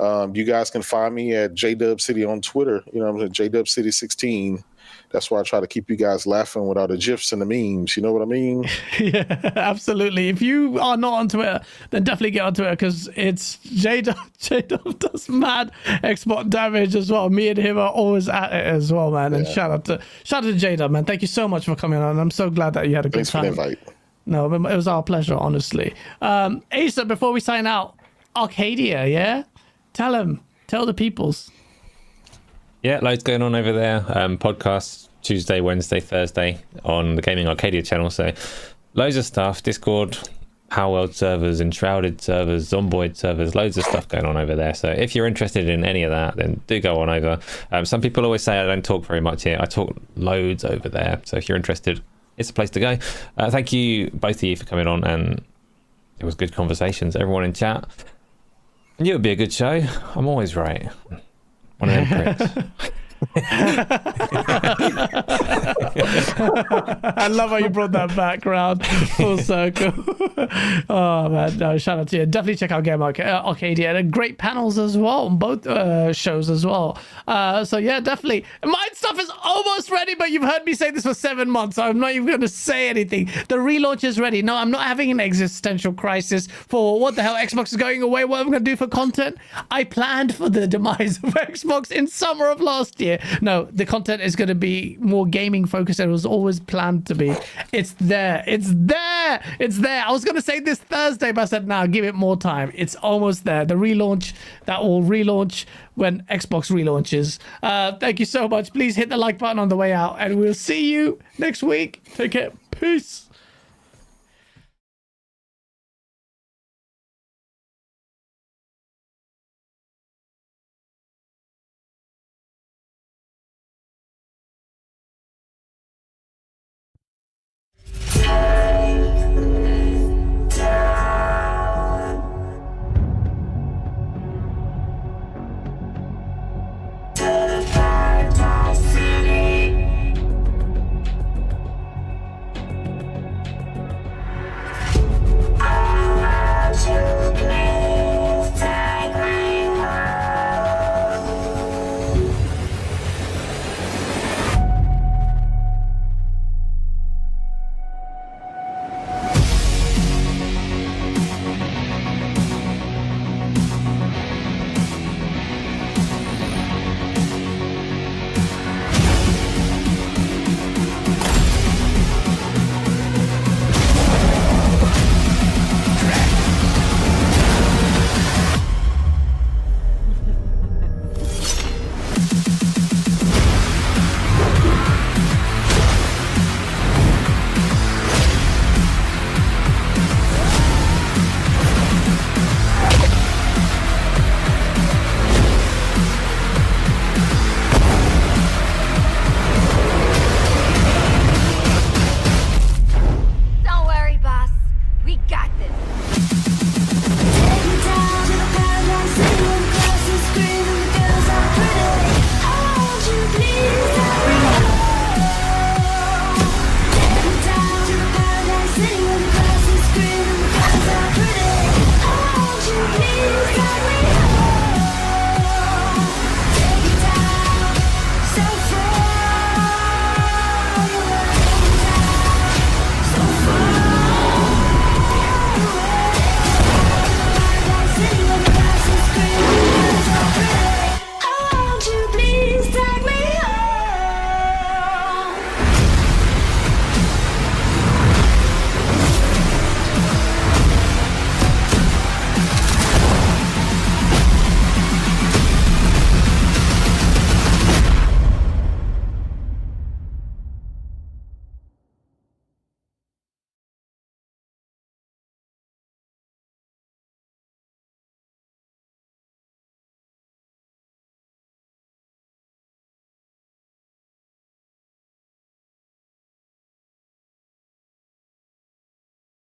You guys can find me at JDubCity on Twitter. I'm at JDubCity16. That's why I try to keep you guys laughing with all the GIFs and the memes. You know what I mean? Yeah, absolutely. If you are not on Twitter, then definitely get on Twitter because it's JDub. JDub does mad export damage as well. Me and him are always at it as well, man. And shout out to JDub, man. Thank you so much for coming on. I'm so glad that you had a good time. Thanks for the invite. No, it was our pleasure, honestly. Asa, before we sign out, Arcadia, yeah? Tell the peoples. Yeah, loads going on over there. Podcasts Tuesday, Wednesday, Thursday on the Gaming Arcadia channel. So loads of stuff. Discord, Power World servers, Enshrouded servers, Zomboid servers, loads of stuff going on over there. So if you're interested in any of that, then do go on over. Some people always say I don't talk very much here. I talk loads over there. So if you're interested, it's a place to go. Thank you, both of you, for coming on. And it was good conversations. Everyone in chat. I knew it would be a good show. I'm always right. One of them pricks. I love how you brought that back round full circle. Oh man, no, shout out to you. Definitely check out Game Arcadia. And great panels as well on both shows as well. So yeah, definitely. My stuff is almost ready, but you've heard me say this for 7 months, so I'm not even going to say anything. The relaunch is ready. No, I'm not having an existential crisis for what the hell Xbox is going away, what I'm going to do for content. I planned for the demise of Xbox in summer of last year. No, the content is going to be more gaming focused. It was always planned to be. It's there. I was going to say this Thursday, but I said, nah, give it more time. It's almost there. The relaunch, that will relaunch when Xbox relaunches. Thank you so much. Please hit the like button on the way out, and we'll see you next week. Take care. Peace.